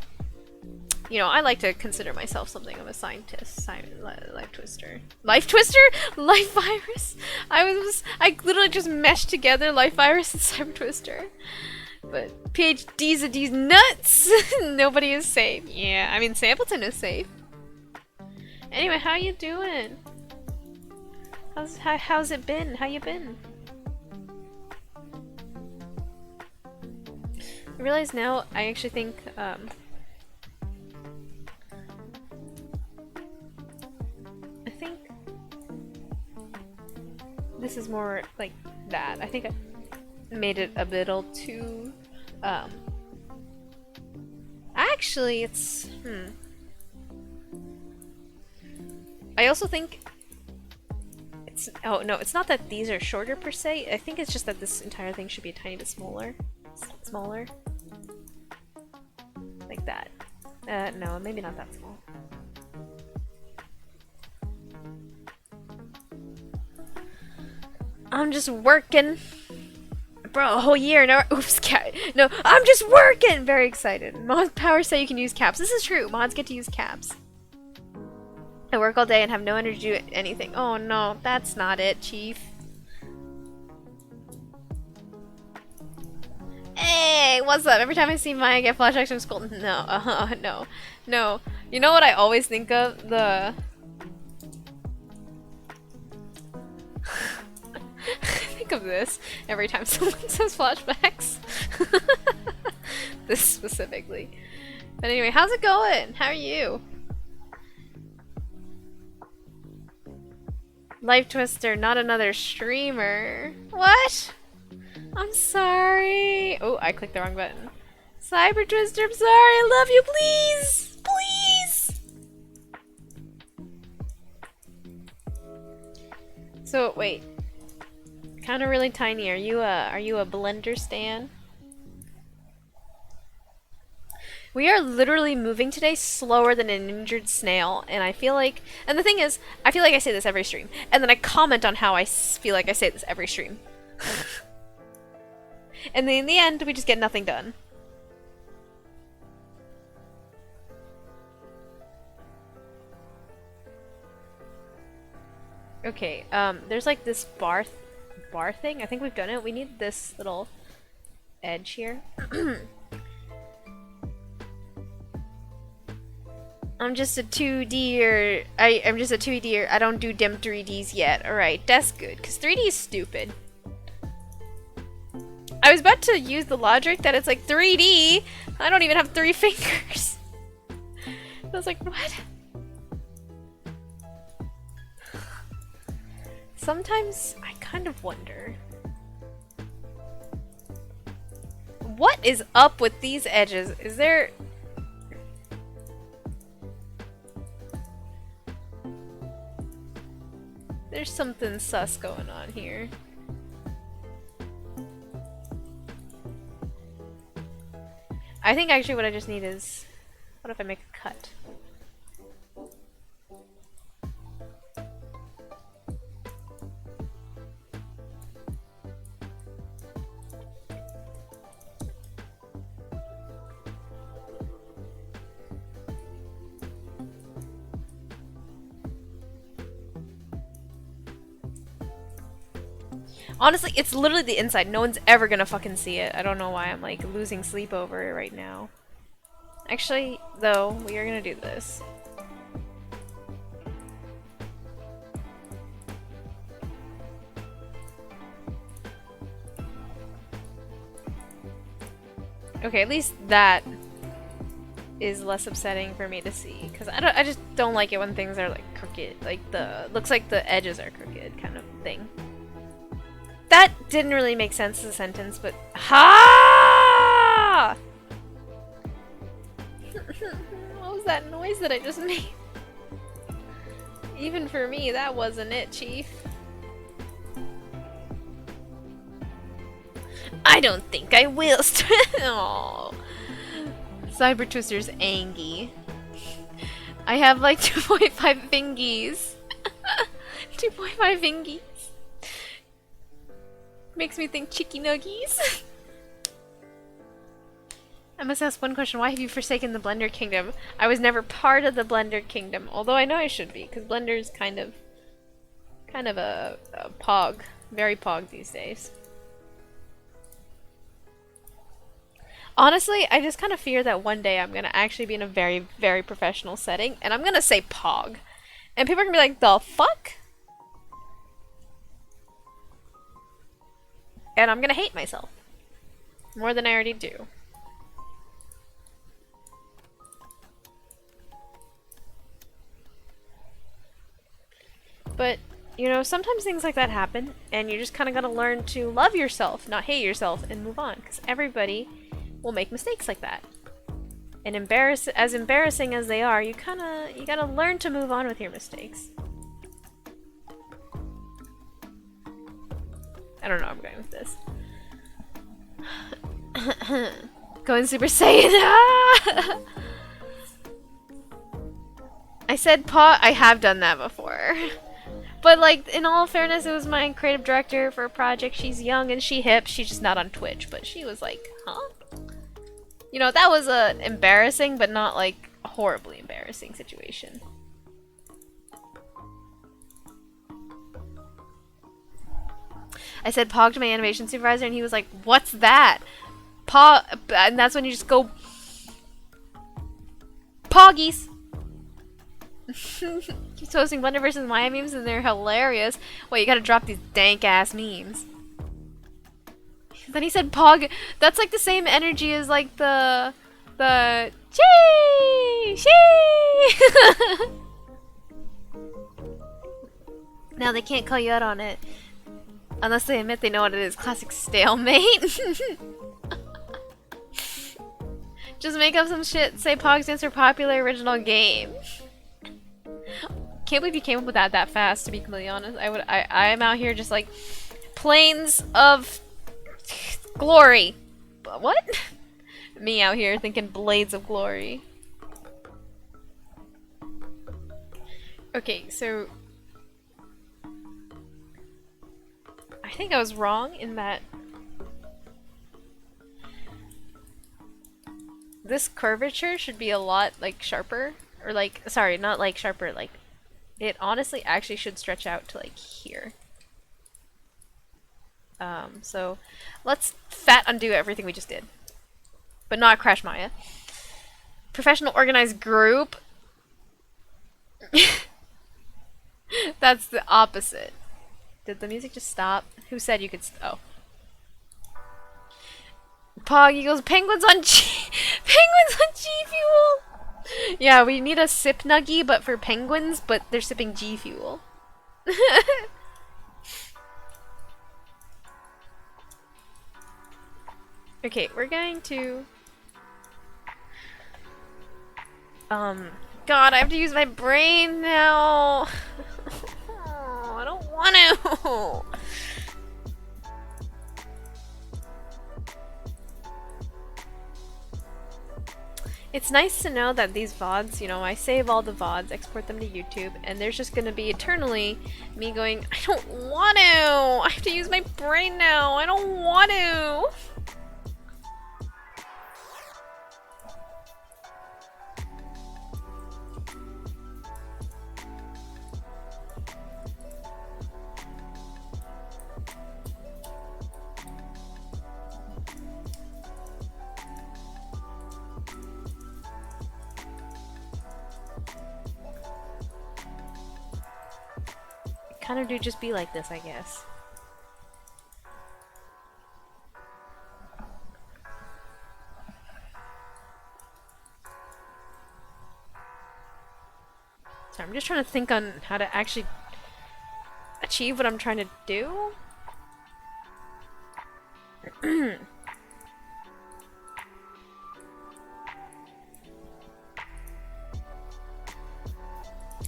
You know, I like to consider myself something of a scientist. Life twister. Life twister? Life virus? I literally just meshed together life virus and cyber twister. But PhDs of these nuts! Nobody is safe. Yeah, I mean, Sampleton is safe. Anyway, how you doing? How's it been? How you been? I realize now, I actually think, I think this is more like that. I think I made it a little too, actually, it's, I also think it's, oh no, it's not that these are shorter per se. I think it's just that this entire thing should be a tiny bit smaller. Smaller. Like that. No, maybe not that small. I'm just working. Bro, a whole year, no, oops, cat. No, I'm just working! Very excited. Mods Power say you can use caps. This is true. Mods get to use caps. I work all day and have no energy to do anything. Oh no, that's not it, Chief. Hey, what's up? Every time I see Maya get flashbacks from school, no, no, no. You know what I always think of? The... I think of this every time someone says flashbacks. This specifically. But anyway, how's it going? How are you? Life Twister, not another streamer. What? I'm sorry. Oh, I clicked the wrong button. Cyber Twister, I'm sorry. I love you. Please. Please. So, wait. Kind of really tiny. Are you a blender stan? We are literally moving today slower than an injured snail, and I feel like, and the thing is, I feel like I say this every stream, and then I comment on how I feel like I say this every stream. And then in the end, we just get nothing done. Okay, there's like this bar thing. I think we've done it. We need this little edge here. I'm just a 2D-er. I'm just a 2D-er. I don't do dim 3Ds yet. Alright, that's good, because 3D is stupid. I was about to use the logic that it's like 3D. I don't even have 3 fingers. I was like, what? Sometimes I kind of wonder. What is up with these edges? Is there... There's something sus going on here. I think actually what I just need is... What if I make a cut? Honestly, it's literally the inside. No one's ever gonna fucking see it. I don't know why I'm like losing sleep over it right now. Actually, though, we are gonna do this. Okay, at least that is less upsetting for me to see, because I just don't like it when things are like crooked, like looks like the edges are crooked kind of thing. That didn't really make sense as a sentence, but ha! What was that noise that I just made? Even for me, that wasn't it, Chief. I don't think I will. Aww. Cyber Twister's angy. I have like 2.5 fingies. 2.5 fingies. Makes me think chicky nuggies. I must ask one question. Why have you forsaken the Blender Kingdom? I was never part of the Blender Kingdom, although I know I should be, because Blender is kind of a pog. Very pog these days. Honestly, I just kind of fear that one day I'm going to actually be in a very, very professional setting, and I'm going to say pog. And people are going to be like, the fuck? And I'm gonna hate myself. More than I already do. But, you know, sometimes things like that happen, and you just kind of gotta learn to love yourself, not hate yourself, and move on. Because everybody will make mistakes like that. And as embarrassing as they are, you gotta learn to move on with your mistakes. I don't know where I'm going with this. Going Super Saiyan. I said I have done that before. But like, in all fairness, it was my creative director for a project. She's young and she hip. She's just not on Twitch. But she was like, huh? You know, that was a embarrassing, but not like a horribly embarrassing situation. I said Pog to my animation supervisor, and he was like, "What's that?" Pog, and that's when you just go, Poggies. Keeps posting Blender versus Maya memes, and they're hilarious. Wait, you gotta drop these dank ass memes. Then he said Pog. That's like the same energy as like the chee chee. Now they can't call you out on it. Unless they admit they know what it is. Classic stalemate. Just make up some shit. Say Pog stands for popular original game. Can't believe you came up with that fast, to be completely honest. I'm out here just like Plains of Glory. What? Me out here thinking Blades of Glory. Okay, so I think I was wrong in that this curvature should be a lot like sharper, or like, sorry, not like sharper, like it honestly actually should stretch out to like here. So let's fat undo everything we just did, but not crash Maya. Professional organized group. That's the opposite. Did the music just stop? Who said you could oh. Pog equals penguins on penguins on G Fuel! Yeah, we need a sip nuggie, but for penguins, but they're sipping G Fuel. Okay, we're going to... God, I have to use my brain now! Oh, I don't want to! It's nice to know that these VODs, you know, I save all the VODs, export them to YouTube, and there's just gonna be eternally me going, I don't want to! I have to use my brain now! I don't want to! Kind of do just be like this, I guess. So I'm just trying to think on how to actually achieve what I'm trying to do.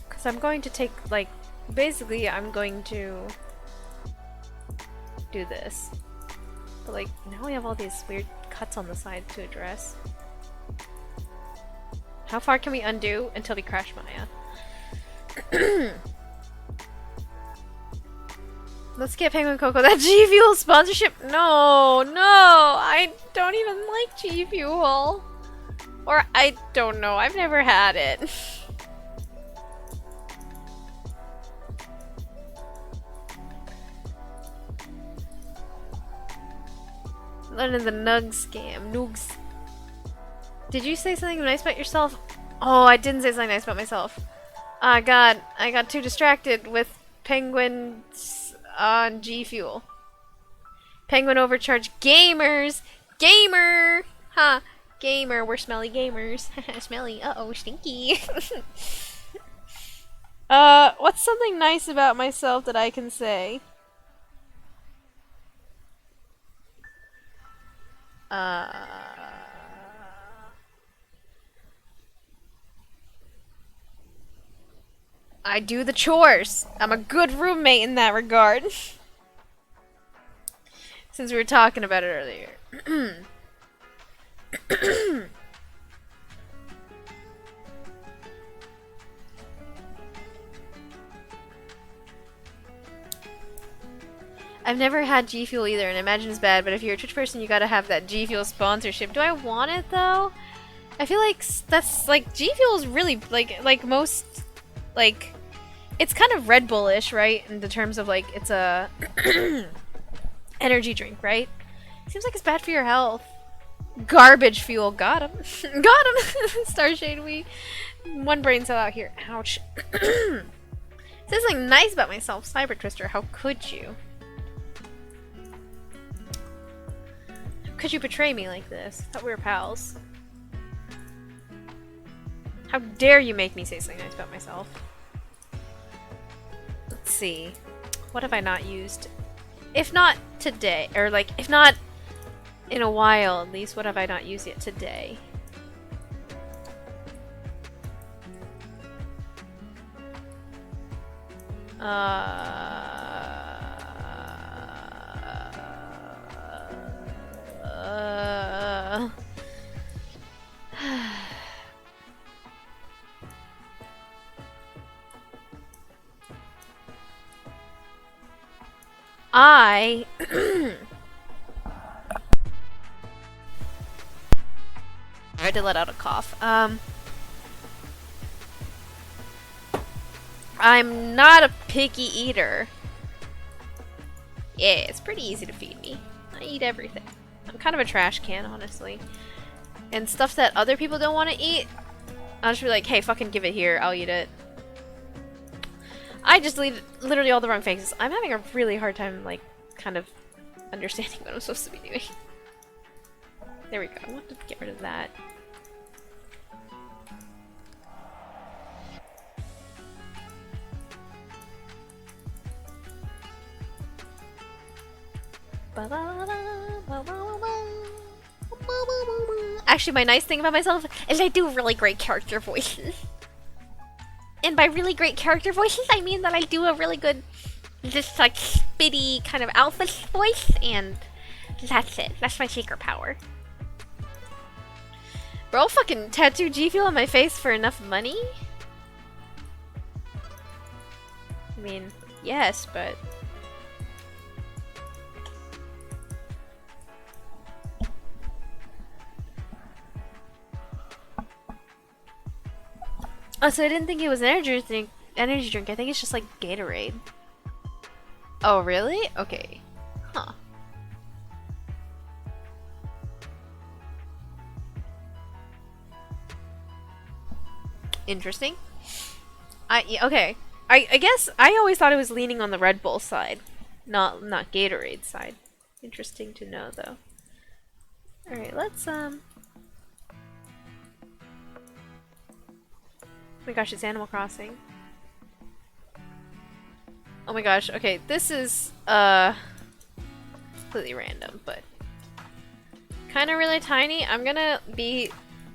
Because I'm going to take, like, basically I'm going to do this. But, like, now we have all these weird cuts on the side to address. How far can we undo until we crash Maya? Let's get Penguin Cocoa that G Fuel sponsorship. No, no, I don't even like G Fuel. Or I don't know, I've never had it. Learning the Nug scam. Nugs. Did you say something nice about yourself? Oh, I didn't say something nice about myself. Ah, God, I got too distracted with penguins on G Fuel. Penguin overcharged gamers! Gamer! Ha! Huh. Gamer, we're smelly gamers. Smelly, uh-oh, stinky. What's something nice about myself that I can say? I do the chores. I'm a good roommate in that regard. Since we were talking about it earlier. I've never had G Fuel either, and I imagine it's bad, but if you're a Twitch person, you gotta have that G Fuel sponsorship. Do I want it, though? I feel like that's, like, G Fuel is really, like most, like, it's kind of Red Bull-ish, right? In the terms of, like, it's a energy drink, right? Seems like it's bad for your health. Garbage fuel. Got him. Got him! Starshade, we... One brain cell out here. Ouch. Says something nice about myself, Cyber Twister. How could you? How could you betray me like this? I thought we were pals. How dare you make me say something nice about myself? Let's see. What have I not used? If not today, or like, if not in a while at least, what have I not used yet today? I I had to let out a cough. I'm not a picky eater. Yeah, it's pretty easy to feed me. I eat everything. I'm kind of a trash can, honestly. And stuff that other people don't want to eat, I'll just be like, hey, fucking give it here, I'll eat it. I just leave literally all the wrong faces. I'm having a really hard time, like, kind of understanding what I'm supposed to be doing. There we go. I want to get rid of that. Actually, my nice thing about myself is I do really great character voices. And by really great character voices, I mean that I do a really good, just like spitty kind of alpha voice, and that's it. That's my secret power. Bro, I'll fucking tattoo G Fuel on my face for enough money? I mean, yes, but... Oh, so I didn't think it was an energy drink. Energy drink. I think it's just like Gatorade. Oh, really? Okay. Huh. Interesting. Yeah, okay. I guess I always thought it was leaning on the Red Bull side, not Gatorade side. Interesting to know, though. All right, let's Oh my gosh, it's Animal Crossing. Oh my gosh, okay, this is, completely random, but kind of really tiny. I'm gonna be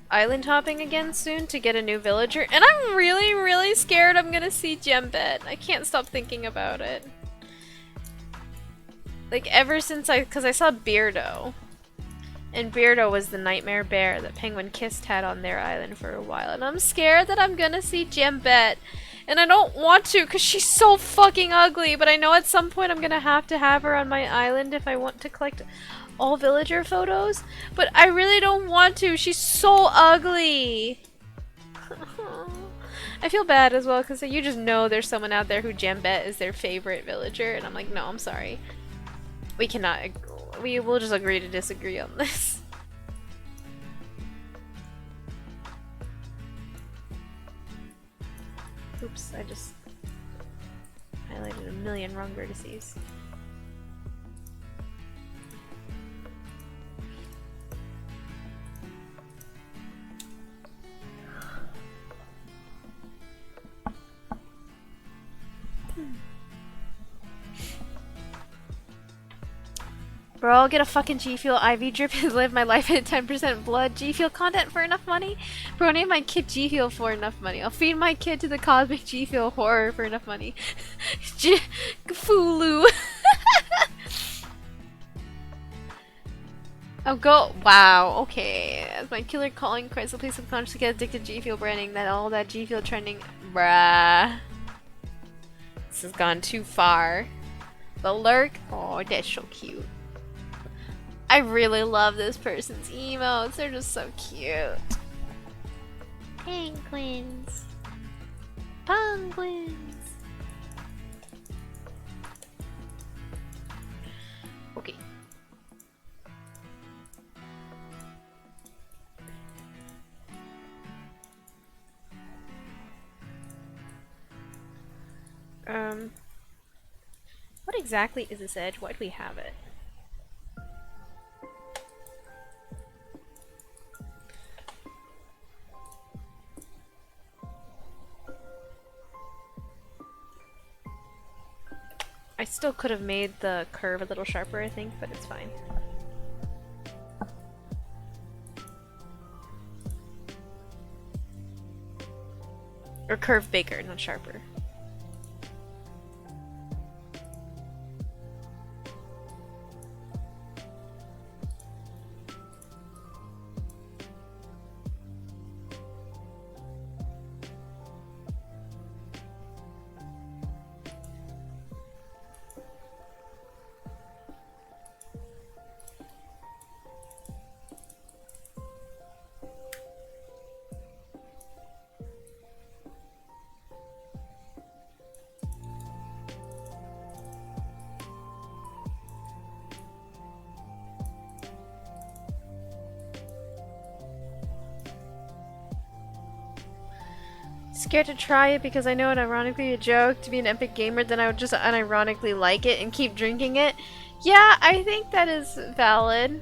island hopping again soon to get a new villager, and I'm really, really scared I'm gonna see Gembet. I can't stop thinking about it. Like, ever since cause I saw Beardo. And Beardo was the nightmare bear that Penguin Kissed had on their island for a while. And I'm scared that I'm gonna see Gembet. And I don't want to because she's so fucking ugly. But I know at some point I'm gonna have to have her on my island if I want to collect all villager photos. But I really don't want to. She's so ugly. I feel bad as well because you just know there's someone out there who Gembet is their favorite villager. And I'm like, no, I'm sorry. We cannot... We will just agree to disagree on this. Oops, I just highlighted a million wrong vertices. Bro, I'll get a fucking G Fuel IV drip and live my life at 10% blood. G Fuel content for enough money? Bro, name my kid G Fuel for enough money. I'll feed my kid to the cosmic G Fuel horror for enough money. Fulu. Oh, go. Wow, okay. As my killer calling cries, please subconsciously get addicted to G Fuel branding. That all that G Fuel trending. Bruh. This has gone too far. The lurk. Oh, that's so cute. I really love this person's emotes. They're just so cute. Penguins. Penguins. Okay. What exactly is this edge? Why do we have it? I still could have made the curve a little sharper, I think, but it's fine. Or curve bigger, not sharper. Scared to try it because I know it ironically a joke to be an epic gamer, then I would just unironically like it and keep drinking it. Yeah, I think that is valid.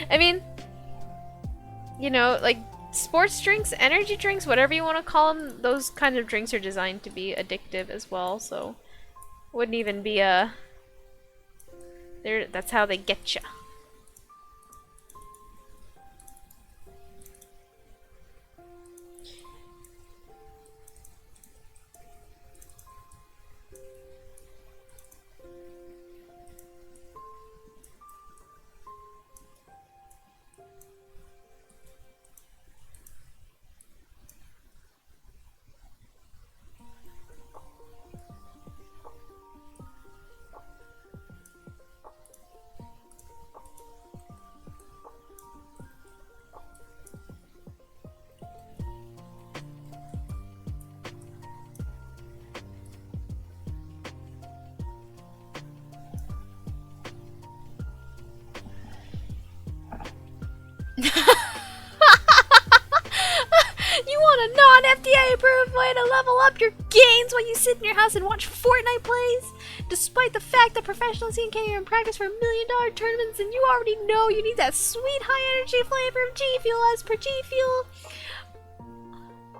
I mean, you know, like sports drinks, energy drinks, whatever you want to call them, those kind of drinks are designed to be addictive as well, so wouldn't even be a... that's how they get ya. You want a non-FDA approved way to level up your gains while you sit in your house and watch Fortnite plays? Despite the fact that professional scene can't even practice for $1 million tournaments, and you already know you need that sweet high energy flavor of G Fuel as per G Fuel.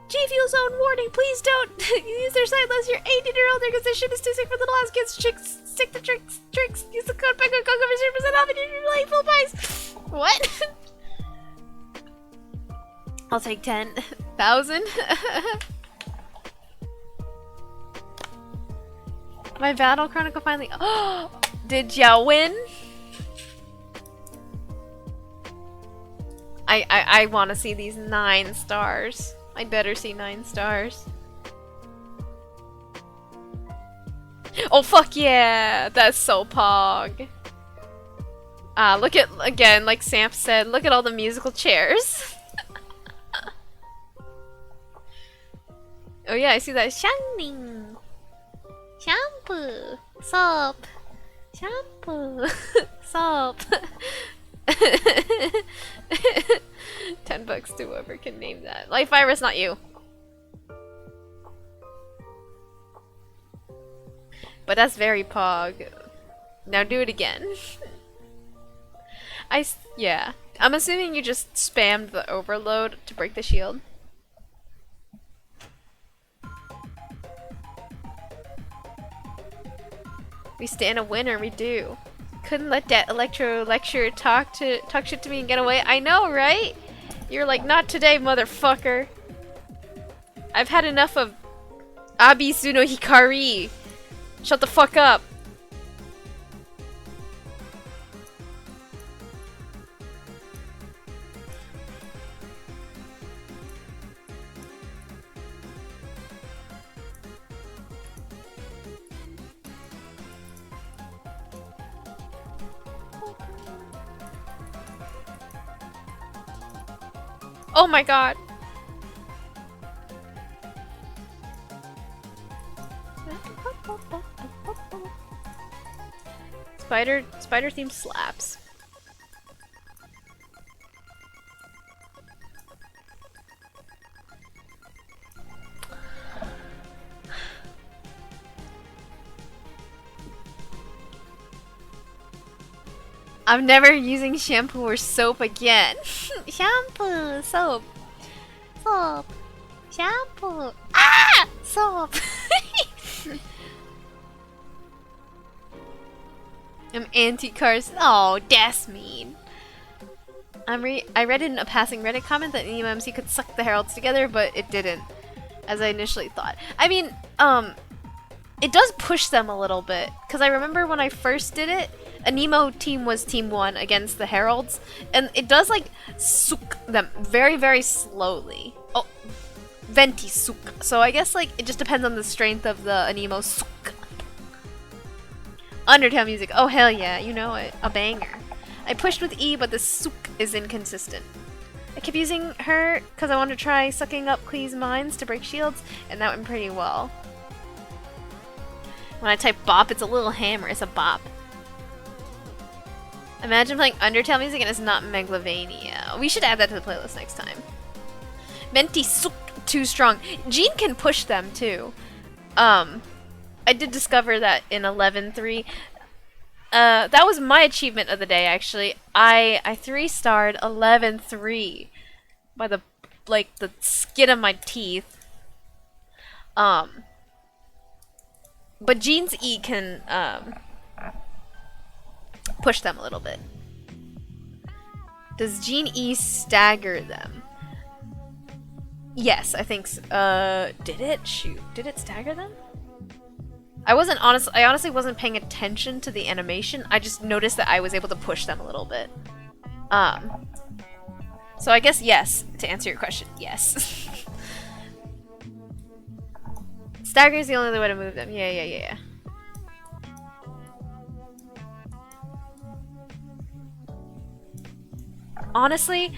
G Fuel's own warning, please don't use their site unless you're 18 or older because this shit is too sick for little ass kids. Stick to tricks. Use the code PECO for 0% off and you're like full price. What? I'll take 10,000. My Battle Chronicle finally. Oh, did ya win? I want to see these 9 stars. I'd better see 9 stars. Oh fuck yeah! That's so pog. Look at, again, like Sam said, look at all the musical chairs. Oh yeah, I see that. Shining! Shampoo! Soap! Shampoo! Soap! $10 to whoever can name that. Life Virus, not you. But that's very pog. Now do it again. Yeah. I'm assuming you just spammed the overload to break the shield. We stand a winner, we do. Couldn't let that electro lecturer talk shit to me and get away. I know, right? You're like, not today, motherfucker. I've had enough of Abisu no Hikari. Shut the fuck up. Oh my god. Spider theme slaps. I'm never using shampoo or soap again. Shampoo, soap, soap, shampoo. Ah, soap. I'm anti-cars. Oh, that's mean. I read in a passing Reddit comment that EMMC could suck the heralds together, but it didn't, as I initially thought. I mean, it does push them a little bit, because I remember when I first did it, a Nemo team was team 1 against the heralds, and it does like sook them very, very slowly. Oh, venti sook. So I guess like it just depends on the strength of the Anemo sook. Undertale music. Oh hell yeah, you know it. A banger. I pushed with E, but the sook is inconsistent. I kept using her because I wanted to try sucking up Klee's mines to break shields, and that went pretty well. When I type bop, it's a little hammer. It's a bop. Imagine playing Undertale music and it's not Megalovania. We should add that to the playlist next time. Menti sook too strong. Jean can push them too. I did discover that in 11.3. That was my achievement of the day, actually. I 3-starred 11.3 by the skin of my teeth. But Jean's E can push them a little bit. Does Jean E stagger them? Yes, I think so. Did it? Shoot. Did it stagger them? I honestly wasn't paying attention to the animation. I just noticed that I was able to push them a little bit. So I guess yes, to answer your question, yes. Stagger is the only way to move them. Yeah. Honestly,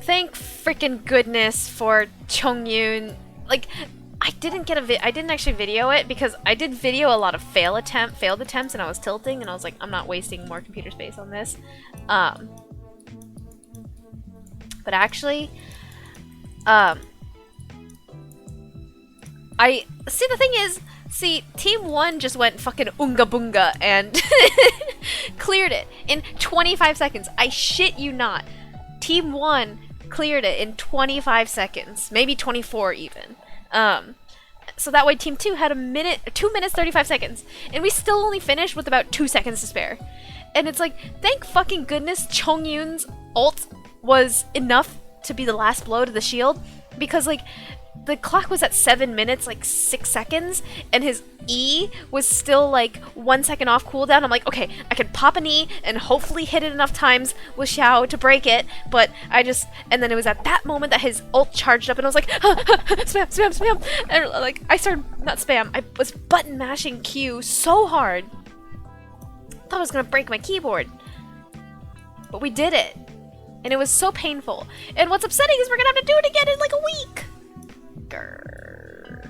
thank freaking goodness for Chongyun. Like, I didn't actually video it because I did video a lot of failed attempts, and I was tilting, and I was like, I'm not wasting more computer space on this. But actually, the thing is, Team 1 just went fucking unga bunga and cleared it in 25 seconds. I shit you not. Team 1 cleared it in 25 seconds. Maybe 24 even. So that way Team 2 had 2 minutes 35 seconds. And we still only finished with about 2 seconds to spare. And it's like, thank fucking goodness Chongyun's ult was enough to be the last blow to the shield. Because, like, the clock was at 7 minutes, like 6 seconds, and his E was still like 1 second off cooldown. I'm like, okay, I can pop an E and hopefully hit it enough times with Xiao to break it, but and then it was at that moment that his ult charged up, and I was like, spam, and like, I started, not spam, I was button mashing Q so hard. I thought I was gonna break my keyboard. But we did it. And it was so painful. And what's upsetting is we're gonna have to do it again in like a week. Grr.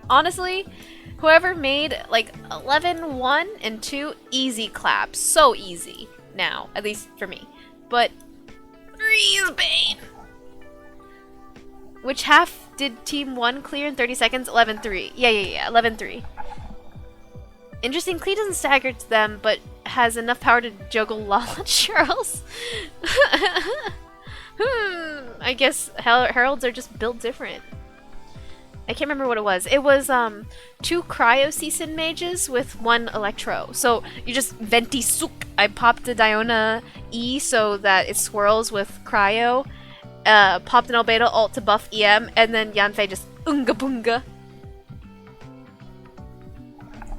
Honestly, whoever made like 11-1 and 2, easy clap. So easy now, at least for me. But 3 is pain. Which half did Team 1 clear in 30 seconds? 11-3. Yeah, 11-3. Interesting, Klee doesn't stagger to them, but has enough power to juggle Lala Charles. I guess Heralds are just built different. I can't remember what it was. It was 2 Cryo Season mages with 1 Electro. So you just Venti Sook. I popped the Diona E so that it swirls with Cryo. Popped an Albedo ult to buff EM, and then Yanfei just Unga Bunga.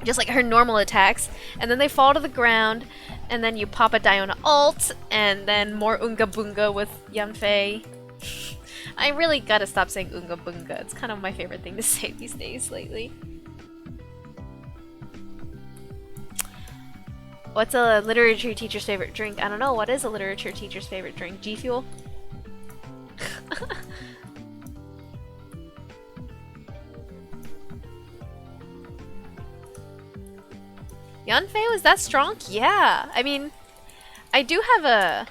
Just like her normal attacks, and then they fall to the ground, and then you pop a Diona ult, and then more Unga Bunga with Yanfei. I really gotta stop saying Unga Bunga. It's kind of my favorite thing to say these days lately. What's a literature teacher's favorite drink? I don't know. What is a literature teacher's favorite drink? G Fuel? Yanfei was that strong? Yeah. I mean, I do have a...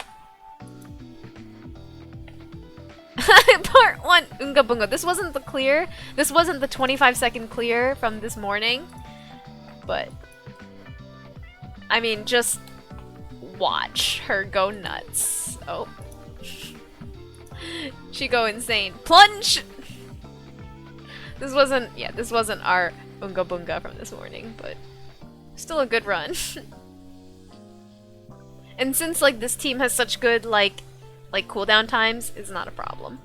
Part 1, Unga Bunga. This wasn't the clear. This wasn't the 25-second clear from this morning. But... I mean, just... watch her go nuts. Oh. She go insane. Plunge! This wasn't our Unga Bunga from this morning, but... still a good run. And since like this team has such good like cooldown times, it's not a problem.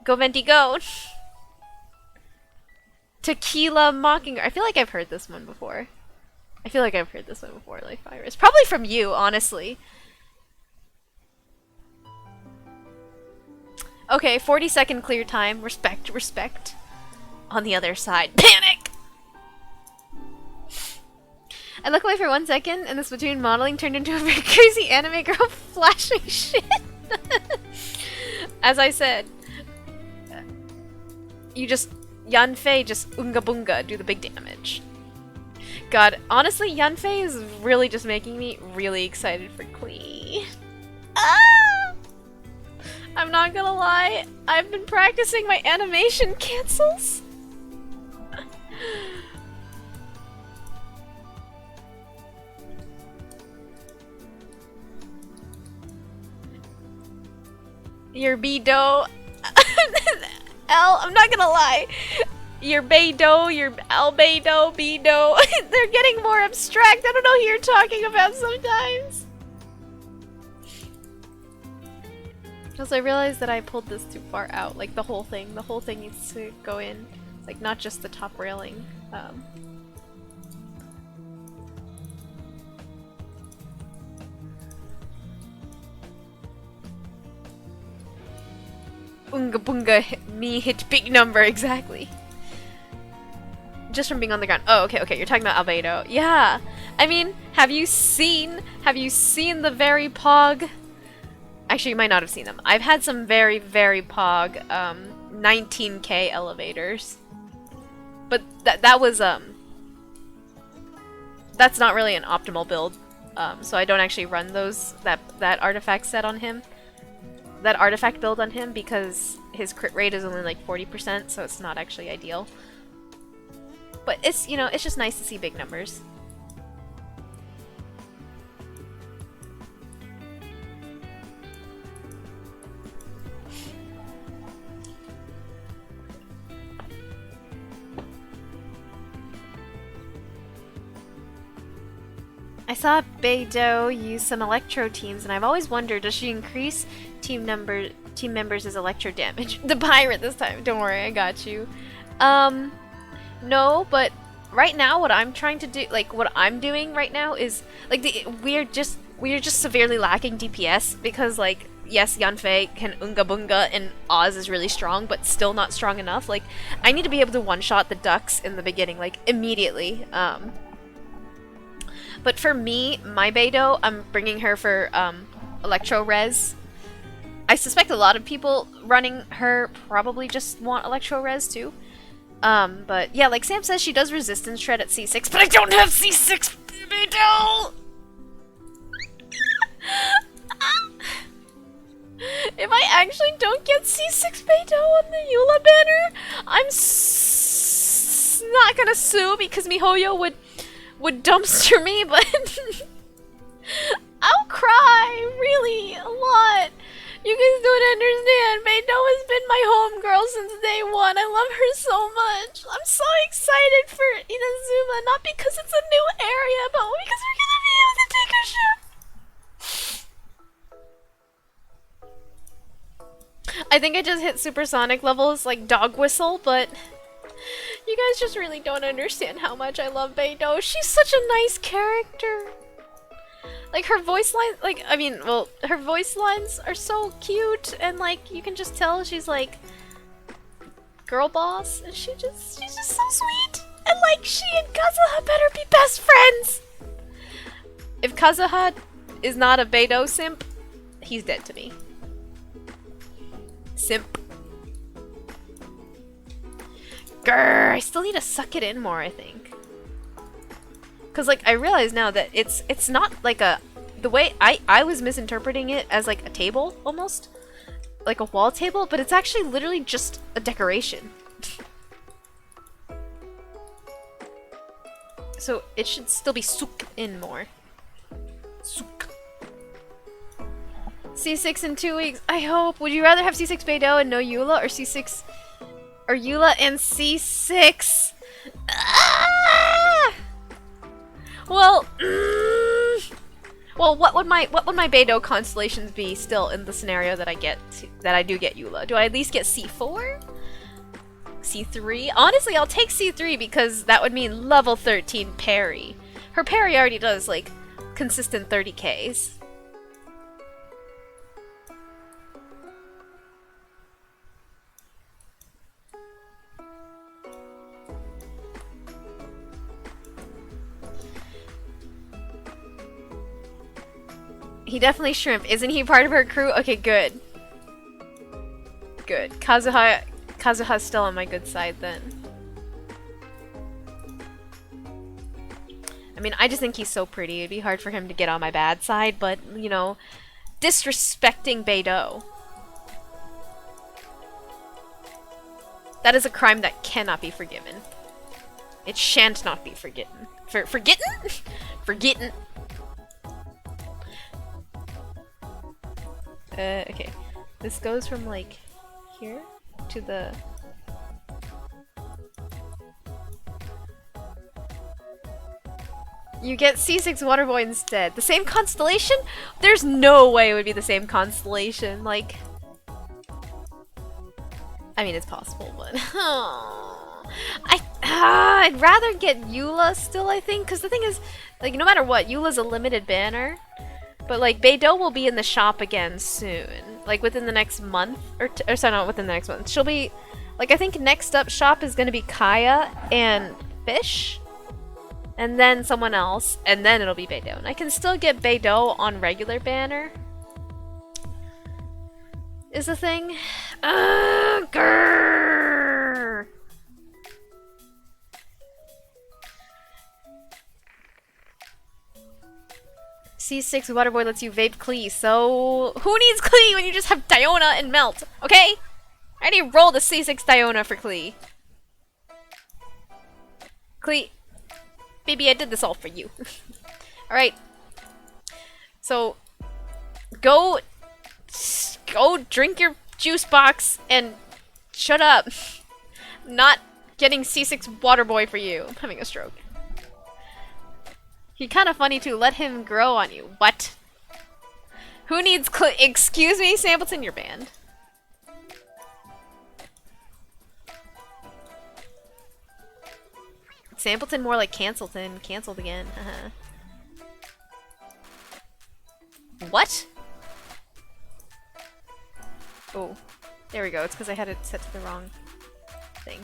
Go Venti go! Tequila Mockingbird. I feel like I've heard this one before. Like Virus. Probably from you, honestly. Okay, 40-second clear time. Respect. On the other side. Panic! I looked away for 1 second, and the Splatoon modeling turned into a very crazy anime girl flashing shit. As I said, Yanfei just Unga Bunga, do the big damage. God, honestly, Yanfei is really just making me really excited for Klee. Ah! I'm not gonna lie, I've been practicing my animation cancels. Your B-do. I'm not gonna lie. Your Beidou, your Albedo, Beidou, they're getting more abstract. I don't know who you're talking about sometimes. Because I realized that I pulled this too far out. Like the whole thing needs to go in. It's like not just the top railing. Unga bunga, me hit big number, exactly. Just from being on the ground. Oh, okay, you're talking about Albedo. Yeah! I mean, have you seen the very pog? Actually, you might not have seen them. I've had some very, very pog, 19k elevators. But that was, that's not really an optimal build. So I don't actually run that artifact set on him. That artifact build on him because his crit rate is only like 40%, so it's not actually ideal. But it's, you know, it's just nice to see big numbers. I saw Beidou use some electro teams, and I've always wondered, does she increase team members' electro damage? The pirate this time. Don't worry, I got you. No, but right now what I'm trying to do, like what I'm doing right now is like we're just severely lacking DPS because like yes, Yanfei can Unga Bunga and Oz is really strong, but still not strong enough. Like I need to be able to one-shot the ducks in the beginning, like immediately. But for me, my Beidou, I'm bringing her for Electro Res. I suspect a lot of people running her probably just want Electro Res too. But yeah, like Sam says, she does resistance shred at C6, but I don't have C6 Beidou! If I actually don't get C6 Beidou on the Eula banner, I'm not gonna sue because miHoYo would dumpster me, but I'll cry, really, a lot. You guys don't understand. Beidou has been my homegirl since day one. I love her so much. I'm so excited for Inazuma, not because it's a new area, but because we're gonna be able to take a ship. I think I just hit supersonic levels like dog whistle, but you guys just really don't understand how much I love Beidou. She's such a nice character. Like her voice line, like I mean, well, her voice lines are so cute, and like you can just tell she's like girl boss, and she's just so sweet. And like she and Kazuha better be best friends. If Kazuha is not a Beidou simp, he's dead to me. Simp. Grrr, I still need to suck it in more, I think. Cause like I realize now that it's not like the way I was misinterpreting it as like a table almost, like a wall table, but it's actually literally just a decoration. So it should still be souk in more. Souk. C6 in 2 weeks. I hope. Would you rather have C6 Beidou and no Eula, or C6 or Eula and C6? Ah! Well, well, what would my Beidou constellations be still in the scenario that I do get Eula? Do I at least get C4? C3? Honestly, I'll take C3 because that would mean level 13 parry. Her parry already does like consistent 30Ks. He definitely shrimp. Isn't he part of her crew? Okay, good. Good. Kazuha's still on my good side then. I mean, I just think he's so pretty. It'd be hard for him to get on my bad side, but, you know, disrespecting Beidou. That is a crime that cannot be forgiven. It shan't not be forgotten. Forgotten? Forgotten. Okay. This goes from, like, here to the... You get C6 Waterboy instead. The same constellation? There's no way it would be the same constellation. Like... I mean, it's possible, but... I'd rather get Eula still, I think, because the thing is, like, no matter what, Eula's a limited banner. But, like, Beidou will be in the shop again soon. Like, within the next month. Or sorry, not within the next month. She'll be... Like, I think next up shop is gonna be Kaya and Fish. And then someone else. And then it'll be Beidou. And I can still get Beidou on regular banner. Is the thing. Grrr. C6 Waterboy lets you vape Klee, so who needs Klee when you just have Diona and Melt, okay? I already rolled a C6 Diona for Klee. Klee, baby, I did this all for you. Alright. So, go drink your juice box and shut up. I'm not getting C6 Waterboy for you. I'm having a stroke. He's kind of funny too. Let him grow on you. What? Who needs excuse me, Sampleton, you're banned. Sampleton more like Cancelton. Cancelled again. What? Oh. There we go. It's because I had it set to the wrong thing.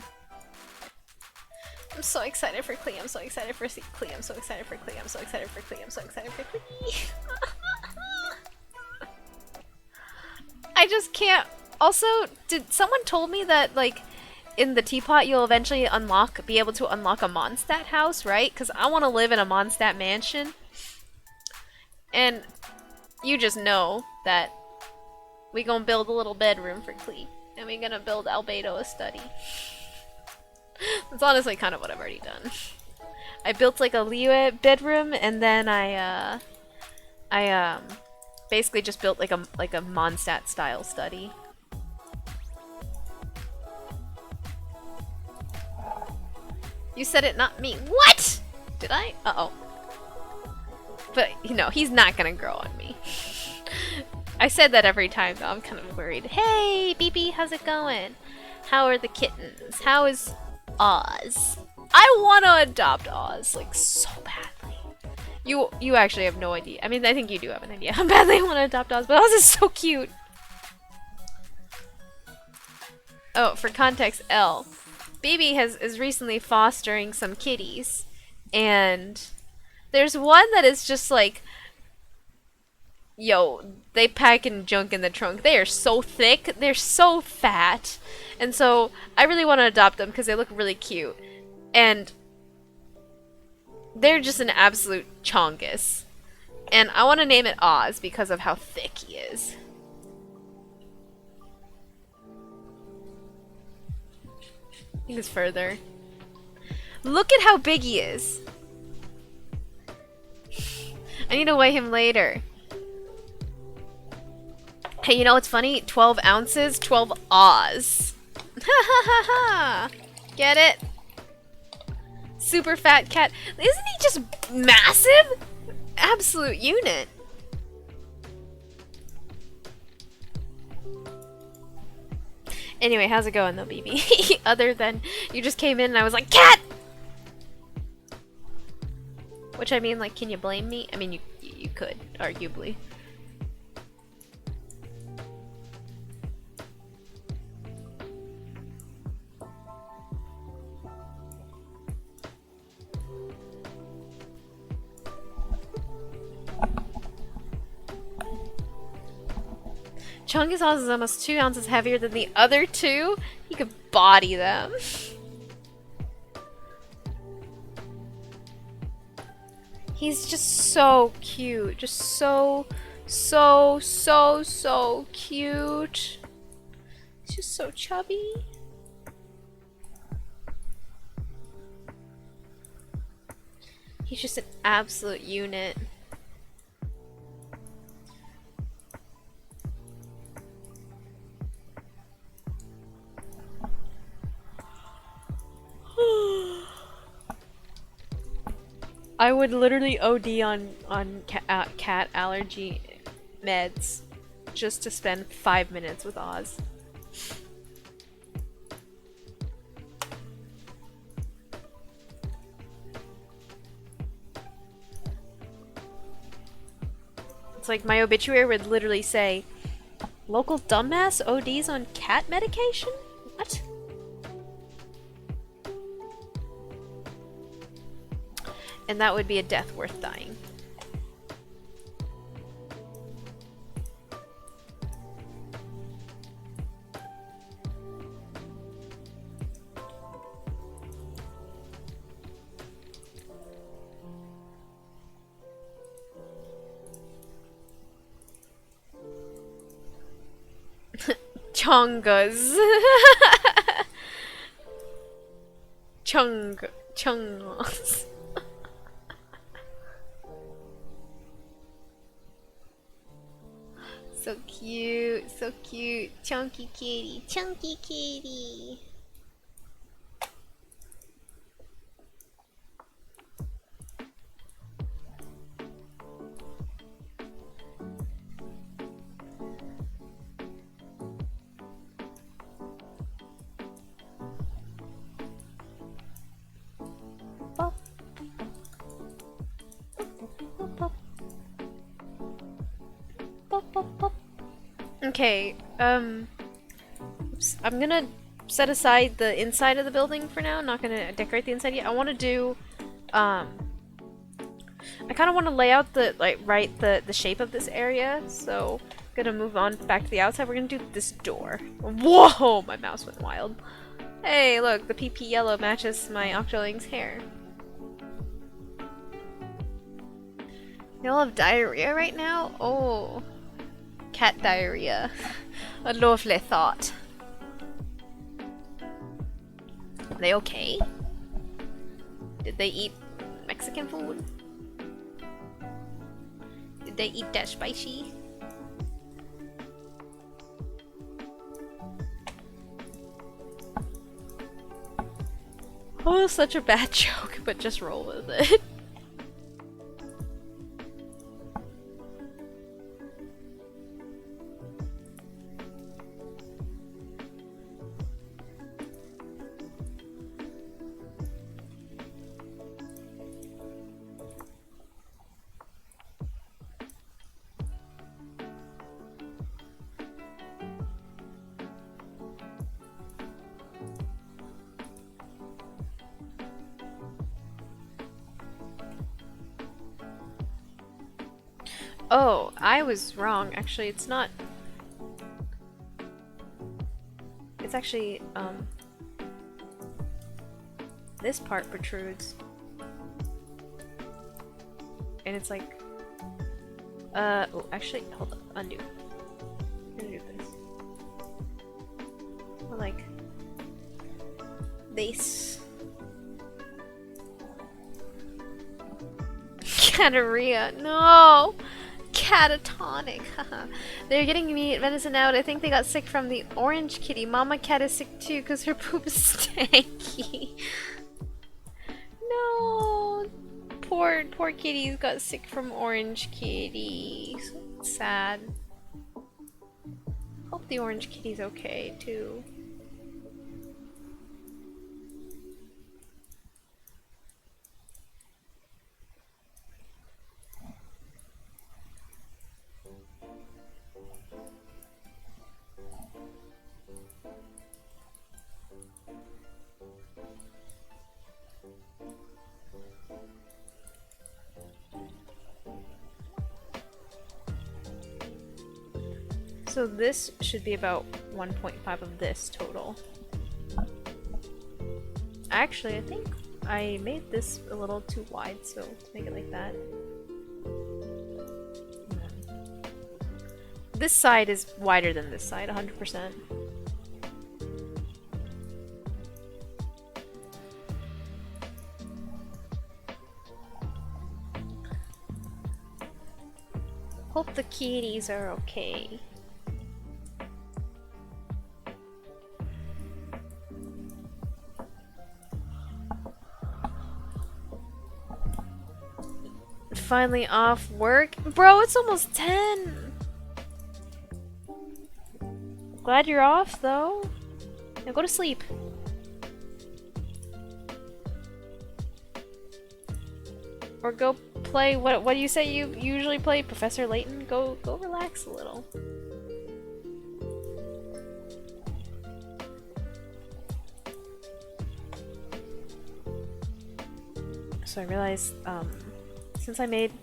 I'm so excited for Klee. I'm so excited for Klee. I'm so excited for Klee. I'm so excited for Klee. I'm so excited for Klee. I just can't. Also, did someone told me that, like, in the teapot you'll eventually be able to unlock a Mondstadt house, right? Because I want to live in a Mondstadt mansion. And you just know that we gonna build a little bedroom for Klee. And we gonna build Albedo a study. That's honestly kind of what I've already done. I built like a Liyue bedroom, and then I basically just built like a Mondstadt style study. You said it, not me. What? Did I? Uh-oh. But, you know, he's not gonna grow on me. I said that every time, though. I'm kind of worried. Hey, BB, how's it going? How are the kittens? How is Oz? I want to adopt Oz, like, so badly. You actually have no idea. I mean, I think you do have an idea how badly I want to adopt Oz, but Oz is so cute. Oh, for context, L. BB is recently fostering some kitties, and there's one that is just like, yo, they pack in junk in the trunk. They are so thick, they're so fat, and so I really want to adopt them because they look really cute, and they're just an absolute chongus, and I want to name it Oz because of how thick he is. I think it's further. Look at how big he is. I need to weigh him later. Hey, you know what's funny? 12 ounces, 12 Oz. Ha ha ha ha! Get it? Super fat cat. Isn't he just massive? Absolute unit. Anyway, how's it going though, BB? Other than you just came in and I was like, cat! Which I mean, like, can you blame me? I mean, you could, arguably. Chungus Oz is almost 2 ounces heavier than the other two. He could body them. He's just so cute. Just so cute. He's just so chubby. He's just an absolute unit. I would literally OD on cat allergy meds just to spend 5 minutes with Oz. It's like my obituary would literally say, local dumbass ODs on cat medication? What? And that would be a death worth dying. Chongas. Chongos. So cute, so cute. Chunky kitty, chunky kitty. Okay, oops. I'm gonna set aside the inside of the building for now. I'm not gonna decorate the inside yet. I want to do, I kind of want to lay out the, the shape of this area, so I'm gonna move on back to the outside. We're gonna do this door. Whoa, my mouse went wild. Hey, look, the PP yellow matches my Octoling's hair. They all have diarrhea right now? Oh. Cat diarrhea. A lovely thought. Are they okay? Did they eat Mexican food? Did they eat that spicy? Oh, such a bad joke, but just roll with it. Oh, I was wrong. Actually, it's not. It's actually, this part protrudes. And it's like, oh, actually, hold up, undo. I'm gonna do this. Or like, this. Catarrhea, no! Catatonic, haha. They're getting meat medicine out. I think they got sick from the orange kitty. Mama cat is sick too because her poop is stanky. No! Poor kitties got sick from orange kitty. So sad. Hope the orange kitty's okay too. So this should be about 1.5 of this total. Actually, I think I made this a little too wide, so let's make it like that. This side is wider than this side, 100%. the kitties are okay. Finally off work? Bro, it's almost 10! Glad you're off, though. Now go to sleep. Or go play, what do you say you usually play? Professor Layton? Go relax a little. So I realized, since I made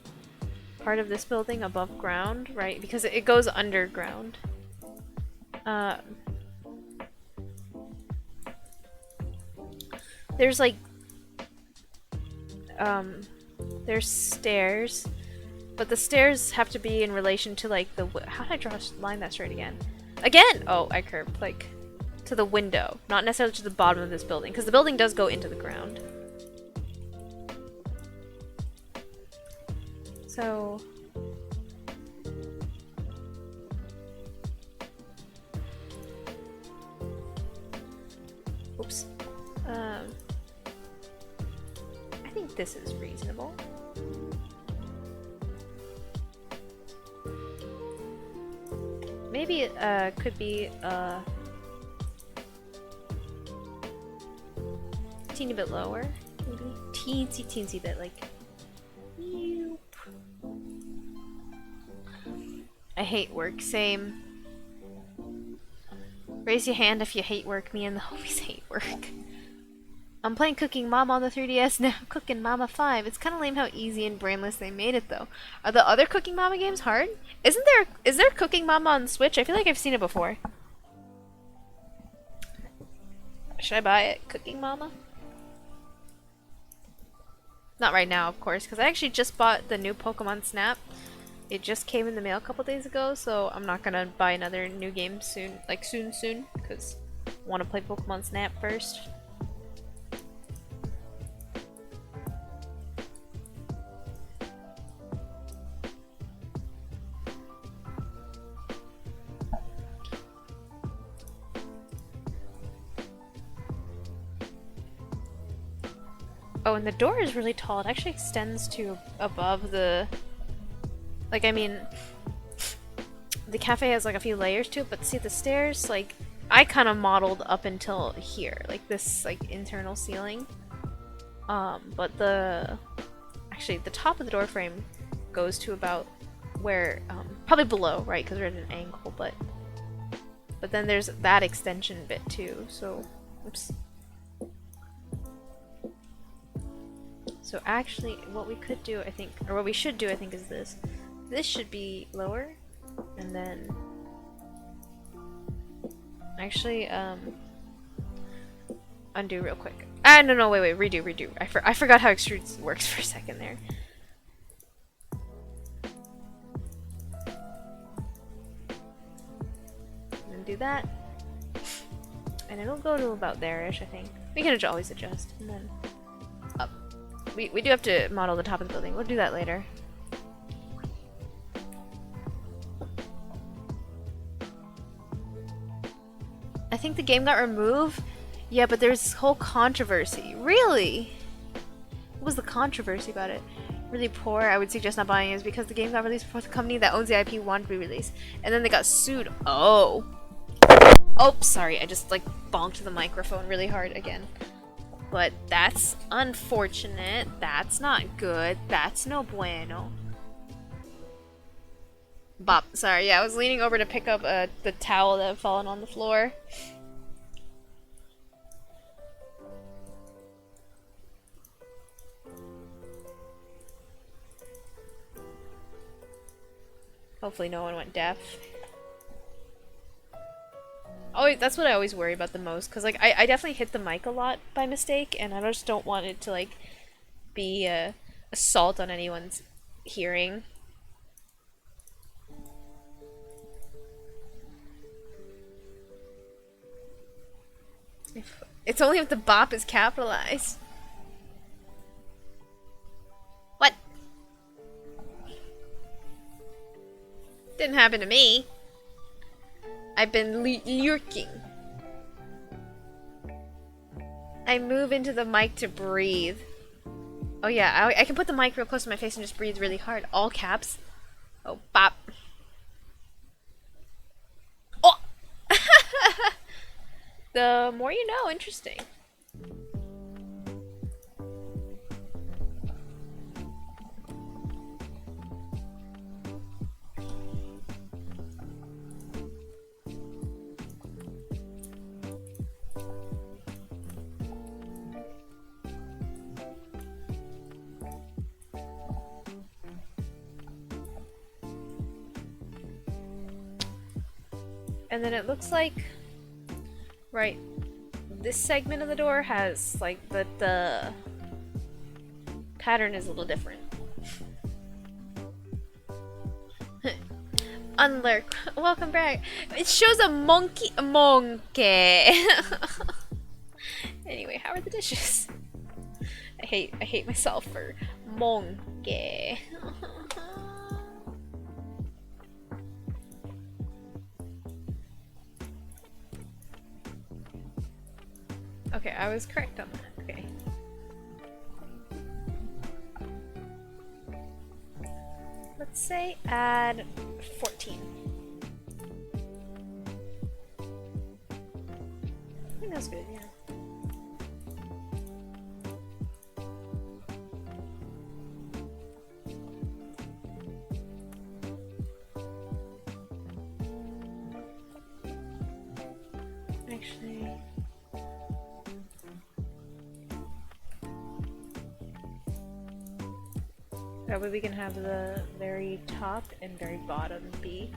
part of this building above ground, right? Because it goes underground. There's like, there's stairs, but the stairs have to be in relation to like the, how did I draw a line that straight again? Again! Oh, I curved, like, to the window, not necessarily to the bottom of this building, because the building does go into the ground. So... oops. I think this is reasonable. Maybe it could be a teeny bit lower. Maybe teensy bit, like. I hate work. Same. Raise your hand if you hate work. Me and the homies hate work. I'm playing Cooking Mama on the 3DS now. Cooking Mama 5. It's kind of lame how easy and brainless they made it, though. Are the other Cooking Mama games hard? Is there Cooking Mama on Switch? I feel like I've seen it before. Should I buy it? Cooking Mama? Not right now, of course, because I actually just bought the new Pokemon Snap. It just came in the mail a couple days ago, so I'm not gonna buy another new game soon, like soon, because I want to play Pokemon Snap first. Oh, and the door is really tall. It actually extends to above the... like, I mean... the cafe has, like, a few layers to it, but see the stairs? Like, I kind of modeled up until here. Like, this, like, internal ceiling. But the... actually, the top of the door frame goes to about where... probably below, right? Because we're at an angle, but... but then there's that extension bit, too, so... oops. So actually, what we could do, I think, or what we should do, I think, is this. This should be lower, and then... actually, undo real quick. Ah, no, wait, redo. I forgot how extrude works for a second there. And do that. And it'll go to about there-ish, I think. We can always adjust, and then up. We do have to model the top of the building. We'll do that later. I think the game got removed. Yeah, but there's this whole controversy. Really? What was the controversy about it? Really poor. I would suggest not buying it, is because the game got released before the company that owns the IP wanted to be released. And then they got sued. Oh. Oh, sorry. I just, like, bonked the microphone really hard again. But that's unfortunate. That's not good. That's no bueno. Bop. Sorry, yeah, I was leaning over to pick up the towel that had fallen on the floor. Hopefully no one went deaf. Oh, that's what I always worry about the most, because like I definitely hit the mic a lot by mistake, and I just don't want it to like be a assault on anyone's hearing. It's only if the bop is capitalized. What? Didn't happen to me. I've been lurking. I move into the mic to breathe. Oh yeah, I can put the mic real close to my face and just breathe really hard. All caps. Oh, bop. Oh! The more you know, interesting. And then it looks like, right, this segment of the door has, like, the pattern is a little different. Unlurk, welcome back. It shows a monkey. Anyway, how are the dishes? I hate myself for monkey. Okay, I was correct on that. Okay. Let's say add 14. I think that's good, yeah. Actually... That way we can have the very top and very bottom be.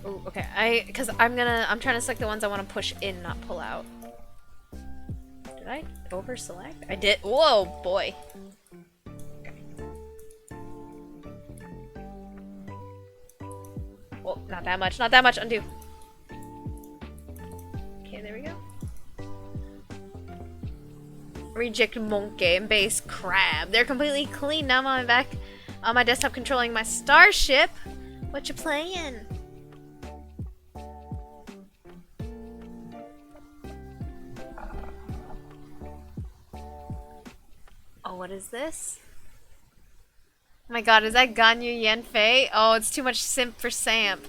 Ooh, okay, because I'm trying to select the ones I want to push in, not pull out. Did I over select? I did. Whoa, boy. Okay. Well, not that much, undo. Okay, there we go. Reject monkey and base crab. They're completely clean. Now I'm back on my desktop controlling my starship. What you playing? Oh, what is this? Oh my god, is that Ganyu Yanfei? Oh, it's too much simp for Samp.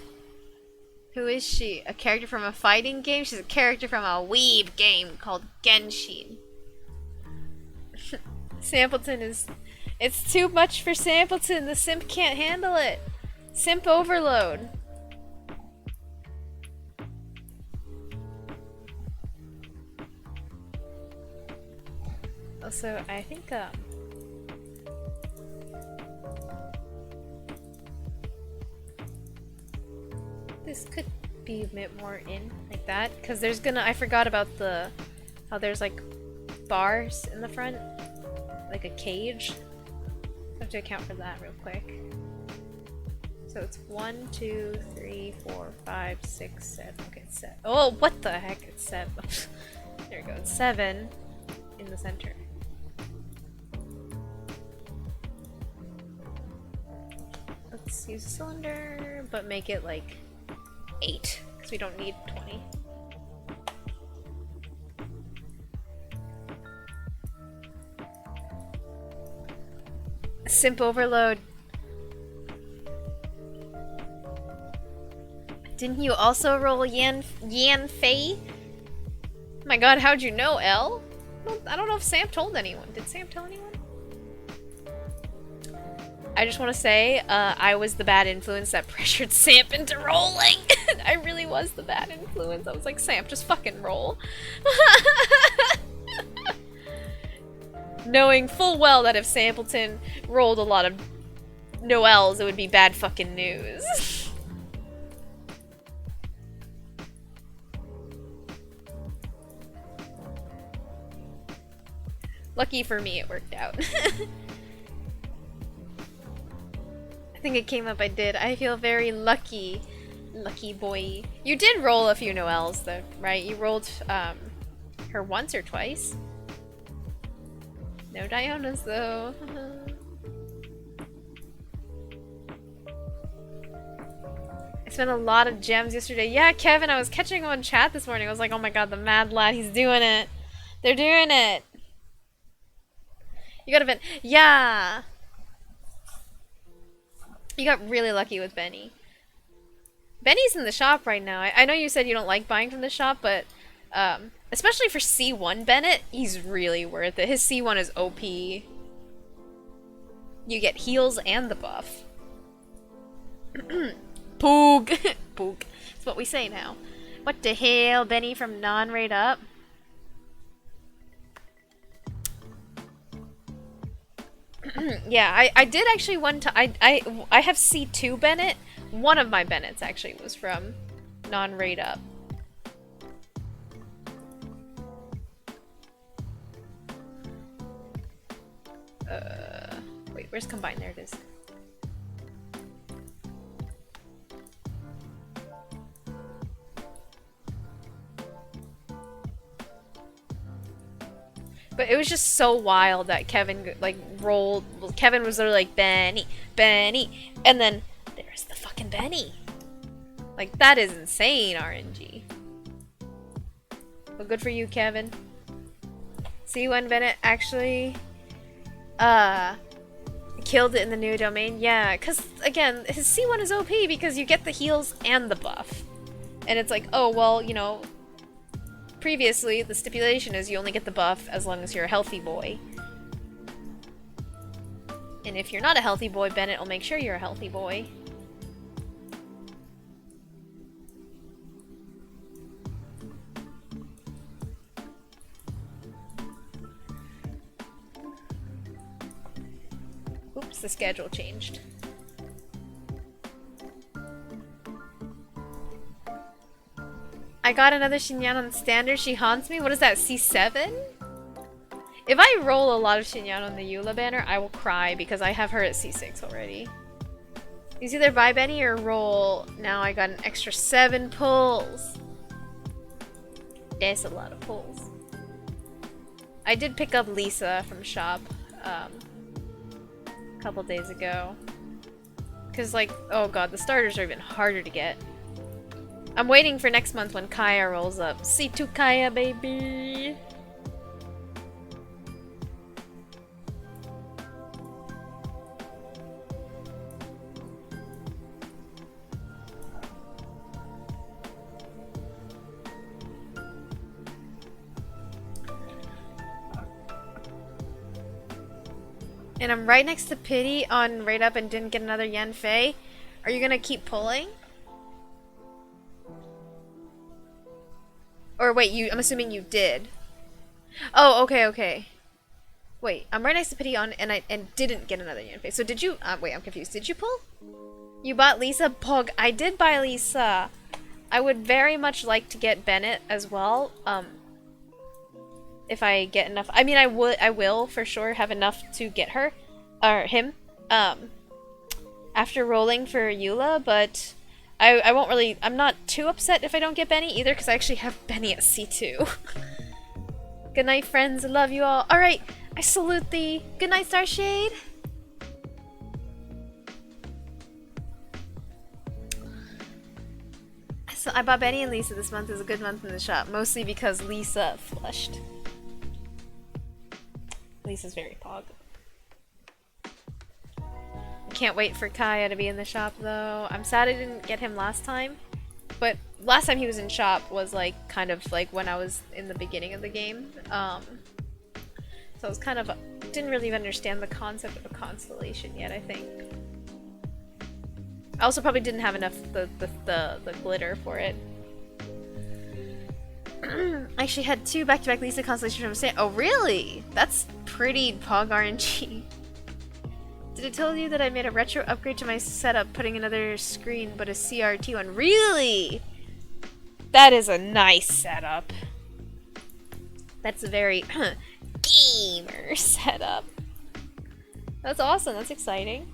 Who is she? A character from a fighting game? She's a character from a weeb game called Genshin. Sampleton is... It's too much for Sampleton. The simp can't handle it. Simp overload. Also, I think, this could be a bit more in, like that. Because there's gonna... I forgot about the... How there's, like, bars in the front. Like a cage. I have to account for that real quick. So it's 1, 2, 3, 4, 5, 6, 7. Okay, it's 7. Oh, what the heck? It's 7. There we go. It's 7 in the center. Let's use a cylinder, but make it like 8, because we don't need 20. Simp overload. Didn't you also roll Yanfei? Oh my god, how'd you know, L? I don't know if Sam told anyone. Did Sam tell anyone? I just want to say, I was the bad influence that pressured Samp into rolling. I really was the bad influence. I was like, Samp, just fucking roll. Knowing full well that if Sampleton rolled a lot of Noels, it would be bad fucking news. Lucky for me, it worked out. I think it came up I did. I feel very lucky. Lucky boy. You did roll a few Noels though, right? You rolled her once or twice. No Dionas though. spent a lot of gems yesterday. Yeah, Kevin, I was catching him on chat this morning. I was like, oh my god, the mad lad, he's doing it. They're doing it. You got a vent. Yeah. You got really lucky with Benny. Benny's in the shop right now. I know you said you don't like buying from the shop, but especially for C1 Bennett, he's really worth it. His C1 is OP. You get heals and the buff. Poog! Poog. That's what we say now. What the hell, Benny from non-raid up? Yeah, I did actually one time. I have C2 Bennett. One of my Bennetts actually was from non-raid up. Wait, where's combined? There it is. But it was just so wild that Kevin like rolled. Well, Kevin was literally like Benny, Benny, and then there's the fucking Benny. Like that is insane RNG. Well, good for you, Kevin. See when Bennett actually killed it in the new domain. Yeah, because again, his C1 is OP because you get the heals and the buff, and it's like, oh well, you know. Previously, the stipulation is you only get the buff as long as you're a healthy boy. And if you're not a healthy boy, Bennett will make sure you're a healthy boy. Oops, the schedule changed. I got another Xinyan on standard. She haunts me. What is that, C7? If I roll a lot of Xinyan on the Eula banner, I will cry because I have her at C6 already. It's either buy Benny or roll. Now I got an extra 7 pulls. That's a lot of pulls. I did pick up Lisa from shop a couple days ago. Because, like, oh god, the starters are even harder to get. I'm waiting for next month when Kaya rolls up. C2 Kaya, baby! And I'm right next to Pity on Raid Up and didn't get another Yen Fei. Are you gonna keep pulling? Or wait, I'm assuming you did. Oh, okay, okay. Wait, I'm right next to Pity on and didn't get another Yen Fei. So did you wait, I'm confused. Did you pull? You bought Lisa? Pog. I did buy Lisa. I would very much like to get Bennett as well. If I get enough. I mean, I will for sure have enough to get her or him. After rolling for Eula, but I won't really. I'm not too upset if I don't get Benny either, because I actually have Benny at C2. Good night, friends. I love you all. All right, I salute thee. Good night, Starshade. So I bought Benny and Lisa this month. Is a good month in the shop, mostly because Lisa flushed. Lisa's very pog. Can't wait for Kaya to be in the shop though. I'm sad I didn't get him last time. But last time he was in shop was like kind of like when I was in the beginning of the game. So I was kind of didn't really understand the concept of a constellation yet, I think. I also probably didn't have enough the glitter for it. I actually had 2 back-to-back Lisa constellations from Sam. Oh really? That's pretty pog RNG. Did I tell you that I made a retro upgrade to my setup, putting another screen but a CRT one? Really? That is a nice setup. That's a very gamer setup. That's awesome. That's exciting.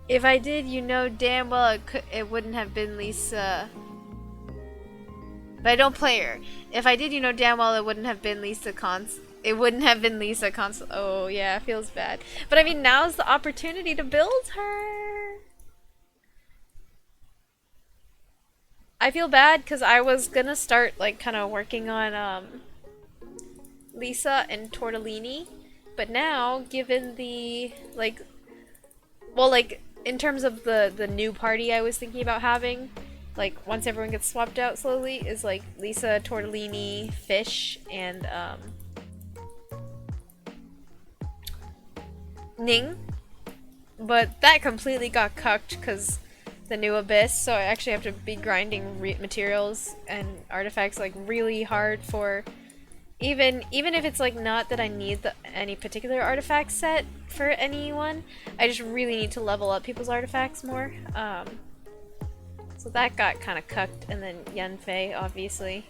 If I did, you know damn well it wouldn't have been Lisa. But I don't play her. If I did, you know damn well it wouldn't have been Lisa Cons. It wouldn't have been Lisa Cons. Oh yeah, it feels bad. But I mean, now's the opportunity to build her. I feel bad because I was gonna start like kind of working on Lisa and Tortellini, but now given the like, well, like in terms of the new party I was thinking about having, like once everyone gets swapped out slowly, is like Lisa, Tortellini, Fish, and Ning. But that completely got cucked because the new Abyss, so I actually have to be grinding materials and artifacts like really hard for even if it's like not that I need any particular artifact set for anyone, I just really need to level up people's artifacts more. So that got kind of cucked, and then Yanfei, obviously.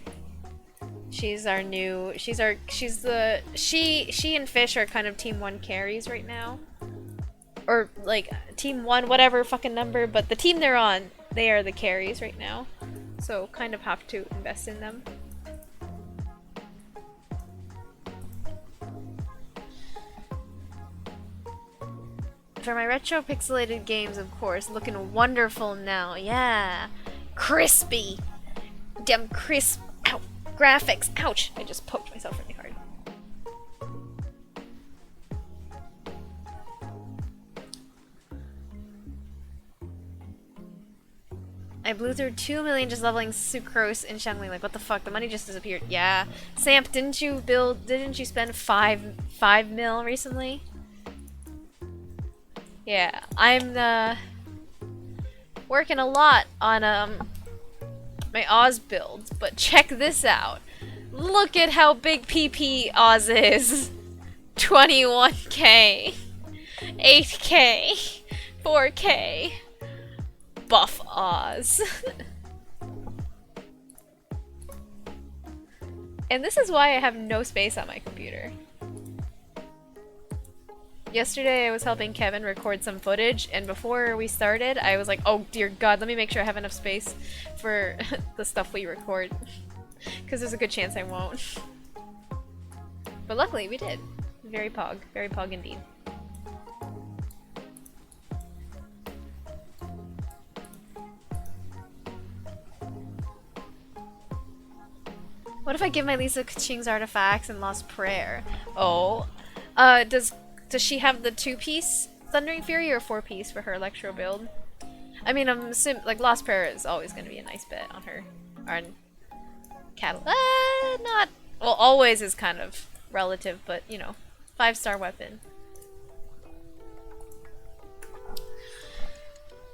She's our new, she and Fish are kind of Team 1 carries right now. Or like Team 1, whatever fucking number, but the team they're on, they are the carries right now. So kind of have to invest in them. For my retro pixelated games, of course, looking wonderful now. Yeah. Crispy. Damn crisp. Ow. Graphics. Ouch. I just poked myself really hard. I blew through 2 million just leveling Sucrose and Shangling. Like, what the fuck? The money just disappeared. Yeah. Samp, didn't you spend 5 mil recently? Yeah, I'm working a lot on my Oz builds, but check this out. Look at how big PP Oz is. 21k, 8k, 4k. Buff Oz. And this is why I have no space on my computer. Yesterday I was helping Kevin record some footage, and before we started I was like, oh dear god, let me make sure I have enough space for the stuff we record. Because there's a good chance I won't. But luckily we did. Very pog indeed. What if I give my Lisa Kaching's artifacts and Lost Prayer? Oh. Does she have the 2-piece Thundering Fury or 4-piece for her Electro build? I mean, I'm assuming, like, Lost Prayer is always going to be a nice bet on her. Or cattle. Not. Well, always is kind of relative, but, you know, 5-star weapon.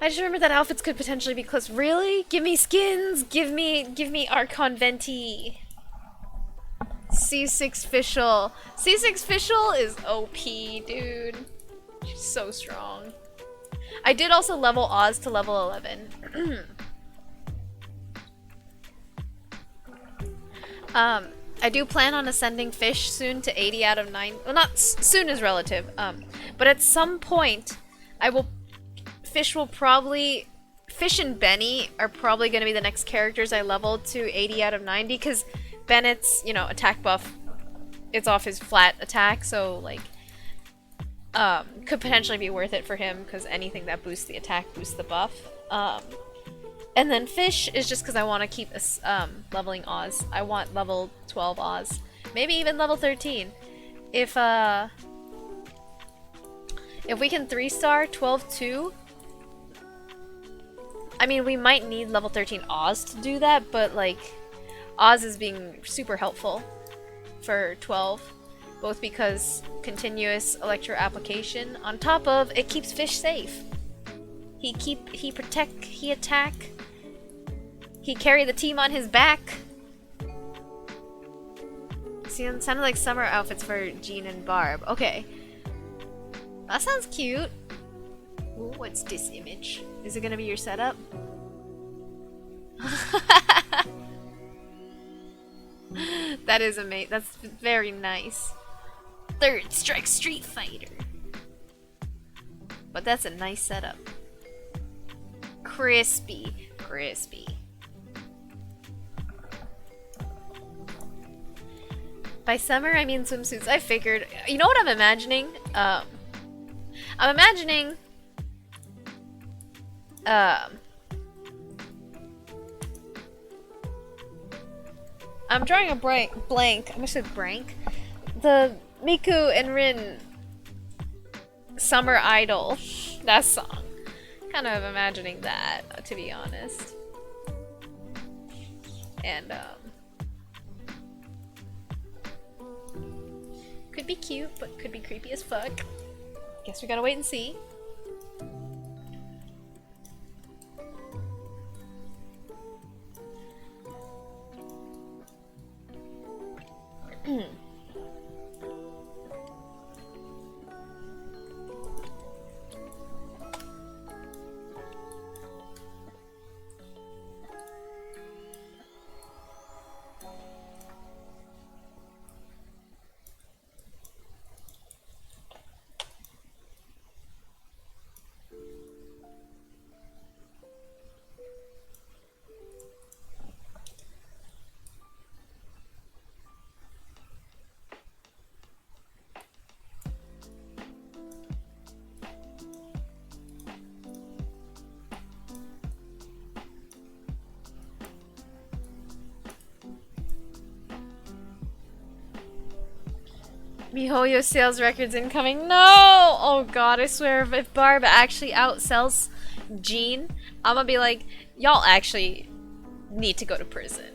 I just remember that outfits could potentially be close. Really? Give me skins! Give me Archon Venti! C6 Fischl. C6 Fischl is OP, dude. She's so strong. I did also level Oz to level 11. I do plan on ascending Fish soon to 80 out of 9. Well, not soon is relative. But at some point, Fish and Benny are probably going to be the next characters I level to 80 out of 90, because Bennett's, you know, attack buff, it's off his flat attack, so, like, could potentially be worth it for him, because anything that boosts the attack boosts the buff. And then Fish is just because I want to keep leveling Oz. I want level 12 Oz. Maybe even level 13. If we can 3-star 12-2, I mean, we might need level 13 Oz to do that, but, like, Oz is being super helpful for 12, both because continuous electro application, on top of it keeps Fish safe. He protect, he attack, he carry the team on his back. See, it sounded like summer outfits for Jean and Barb. Okay. That sounds cute. Ooh, what's this image? Is it gonna be your setup? That is amazing. That's very nice. Third Strike Street Fighter. But that's a nice setup. crispy. Crispy. By summer, I mean swimsuits. I figured. You know what I'm imagining? I'm imagining. I'm drawing a blank. I almost said blank. The Miku and Rin Summer Idol. That song. Kind of imagining that, to be honest. And, could be cute, but could be creepy as fuck. Guess we gotta wait and see. MiHoYo sales records incoming. No! Oh god, I swear if Barb actually outsells Jean, I'm gonna be like, y'all actually need to go to prison.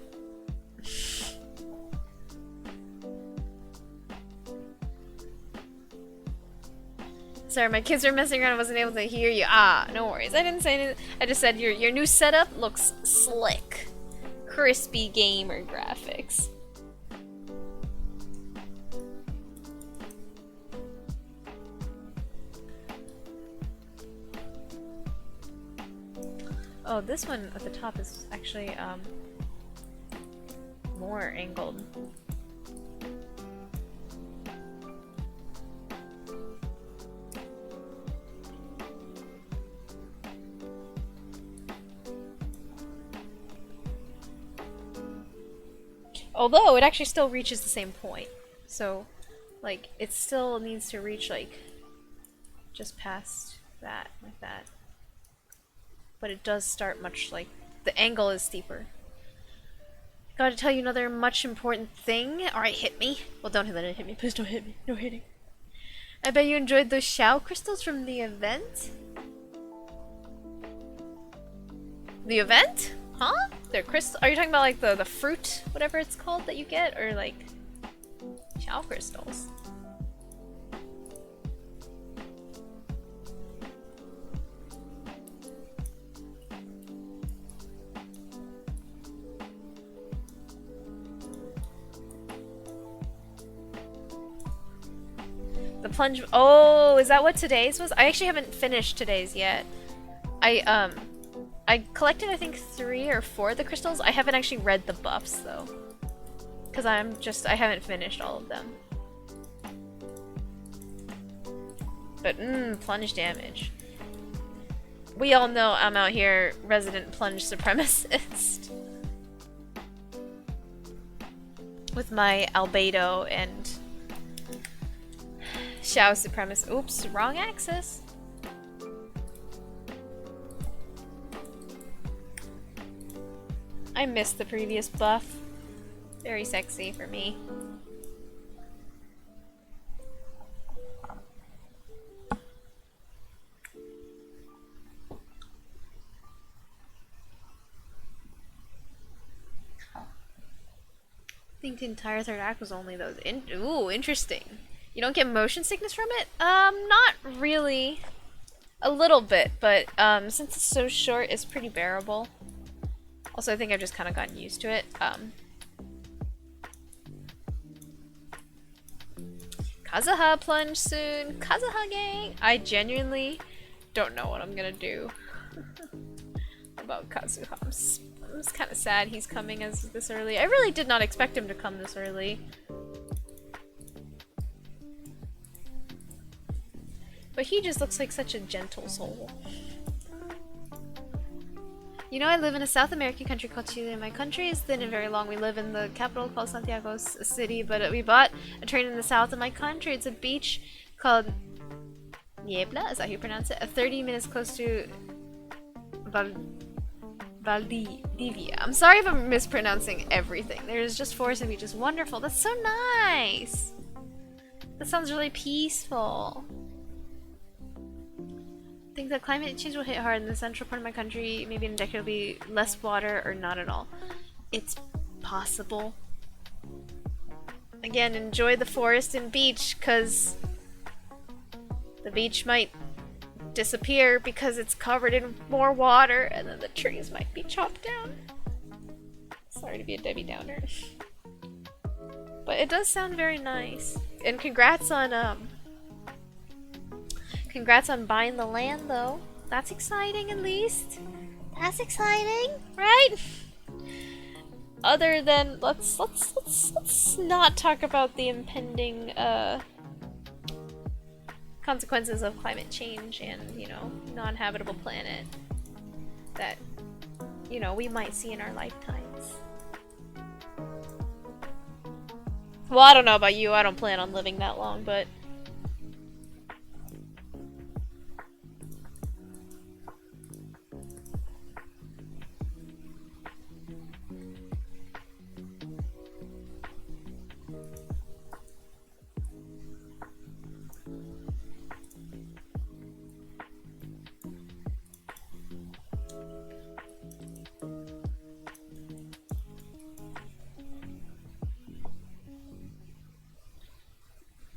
Sorry, my kids were messing around and wasn't able to hear you. Ah, no worries. I didn't say anything. I just said your new setup looks slick. Crispy gamer graphics. Oh, this one at the top is actually, more angled. Although, it actually still reaches the same point. So, like, it still needs to reach, like, just past that, like that. But it does start much, like, the angle is steeper. Gotta tell you another much important thing. Alright, hit me. Well, don't let it hit me. Please don't hit me. No hitting. I bet you enjoyed those Shao crystals from the event? The event? Huh? They're crystal. Are you talking about, like, the fruit, whatever it's called, that you get? Or, like, Shao crystals? The plunge. Oh, is that what today's was? I actually haven't finished today's yet. I collected, I think, 3 or 4 of the crystals. I haven't actually read the buffs, though. Because I haven't finished all of them. But, plunge damage. We all know I'm out here, resident plunge supremacist. With my albedo and Shao supremacist. Oops, wrong axis. I missed the previous buff. Very sexy for me. I think the entire third act was only those. Ooh, interesting. You don't get motion sickness from it? Not really. A little bit, but since it's so short, it's pretty bearable. Also, I think I've just kind of gotten used to it. Kazuha plunge soon. Kazuha gang! I genuinely don't know what I'm gonna do about Kazuha. I'm just kind of sad he's coming as this early. I really did not expect him to come this early. But he just looks like such a gentle soul. You know, I live in a South American country called Chile. My country is thin and very long. We live in the capital called Santiago City, but we bought a train in the south of my country. It's a beach called Niebla, is that how you pronounce it? 30 minutes close to Valdivia. I'm sorry if I'm mispronouncing everything. There's just forests and beaches. Wonderful. That's so nice. That sounds really peaceful. I think that climate change will hit hard in the central part of my country. Maybe in a decade will be less water or not at all. It's possible. Again, enjoy the forest and beach, because the beach might disappear because it's covered in more water, and then the trees might be chopped down. Sorry to be a Debbie Downer. But it does sound very nice. And congrats on buying the land, though. That's exciting, at least. That's exciting. Right? Other than let's not talk about the impending consequences of climate change and, you know, non-habitable planet that, you know, we might see in our lifetimes. Well, I don't know about you. I don't plan on living that long, but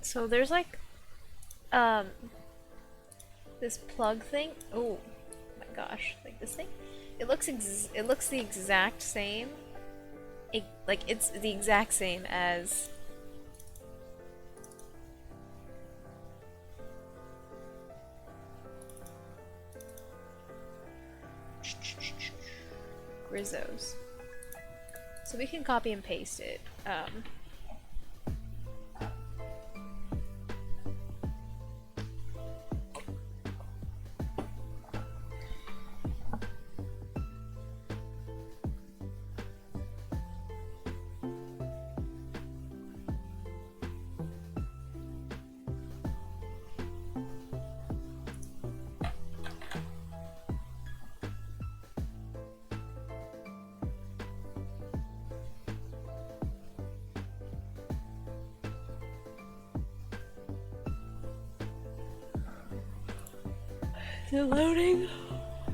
so there's like this plug thing. Oh my gosh, like this thing. It looks the exact same. It's the exact same as Rizzo's. So we can copy and paste it. Is it loading?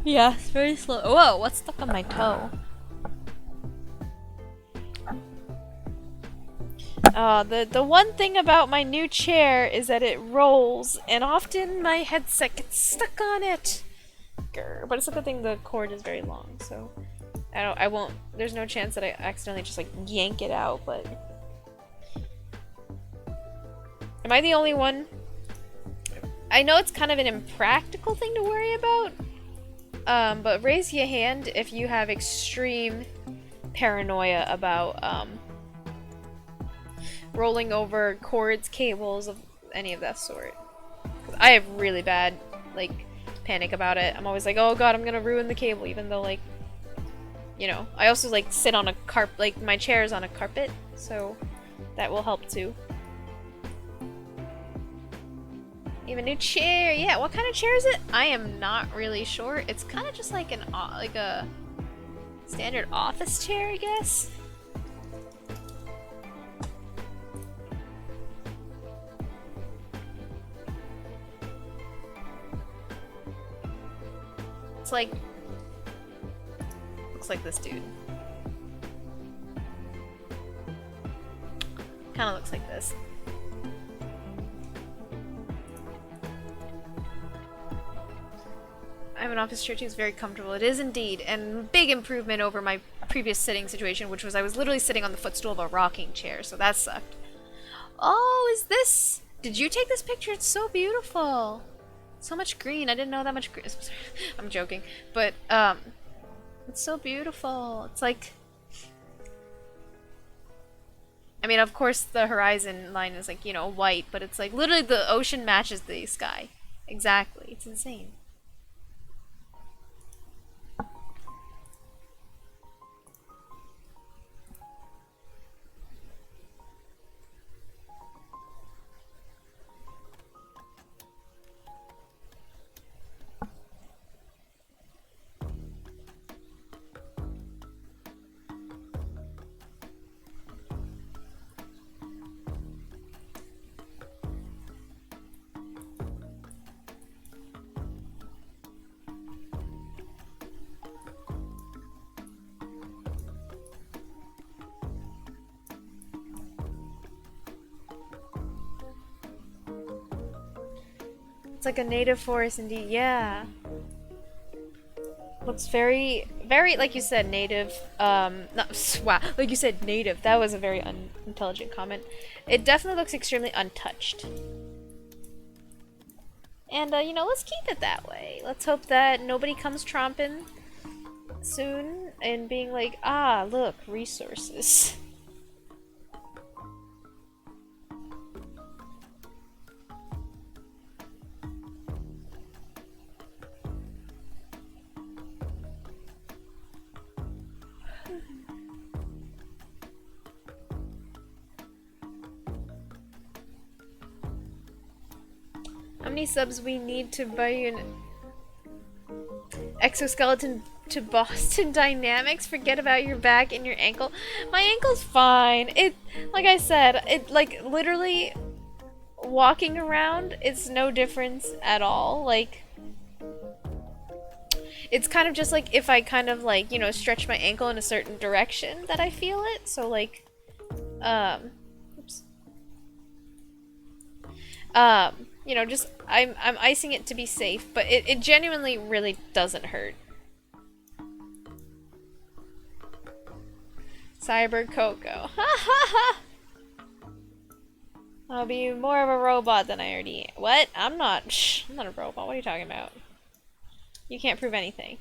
Yeah, it's very slow. Whoa, what's stuck on my toe? The one thing about my new chair is that it rolls, and often my headset gets stuck on it. Grr. But it's a good thing the cord is very long, so I won't. There's no chance that I accidentally just like yank it out. But am I the only one? I know it's kind of an impractical thing to worry about, but raise your hand if you have extreme paranoia about rolling over cords, cables, of any of that sort. 'Cause I have really bad, like, panic about it. I'm always like, oh god, I'm gonna ruin the cable, even though, like, you know. I also, like, sit on a like, my chair is on a carpet, so that will help too. You have a new chair. Yeah, what kind of chair is it? I am not really sure. It's kind of just like a standard office chair, I guess. It's like, looks like this dude. Kind of looks like this. I have an office chair too, it's very comfortable. It is indeed, and big improvement over my previous sitting situation, which was I was literally sitting on the footstool of a rocking chair, so that sucked. Oh, is this? Did you take this picture? It's so beautiful. So much green. I didn't know that much green. I'm joking, but it's so beautiful. It's like, I mean, of course the horizon line is like, you know, white, but it's like literally the ocean matches the sky. Exactly. It's insane. It's like a native forest indeed, yeah. Looks very, very, like you said, native. Not, wow, like you said, native. That was a very unintelligent comment. It definitely looks extremely untouched. And, you know, let's keep it that way. Let's hope that nobody comes tromping soon and being like, ah, look, resources. How many subs we need to buy an exoskeleton to Boston Dynamics? Forget about your back and your ankle. My ankle's fine. It, like I said, it, like, literally walking around, it's no difference at all. Like, it's kind of just like if I kind of like, you know, stretch my ankle in a certain direction that I feel it. So like, oops. You know, just I'm icing it to be safe, but it genuinely really doesn't hurt. Cyber Coco. Ha ha ha! I'll be more of a robot than I already am. What? I'm not a robot. What are you talking about? You can't prove anything.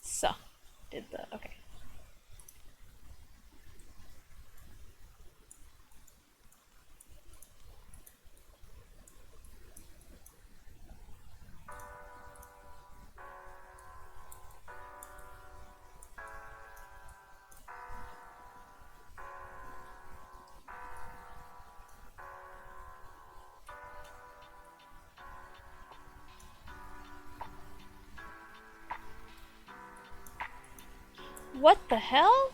So, did the, okay. What the hell?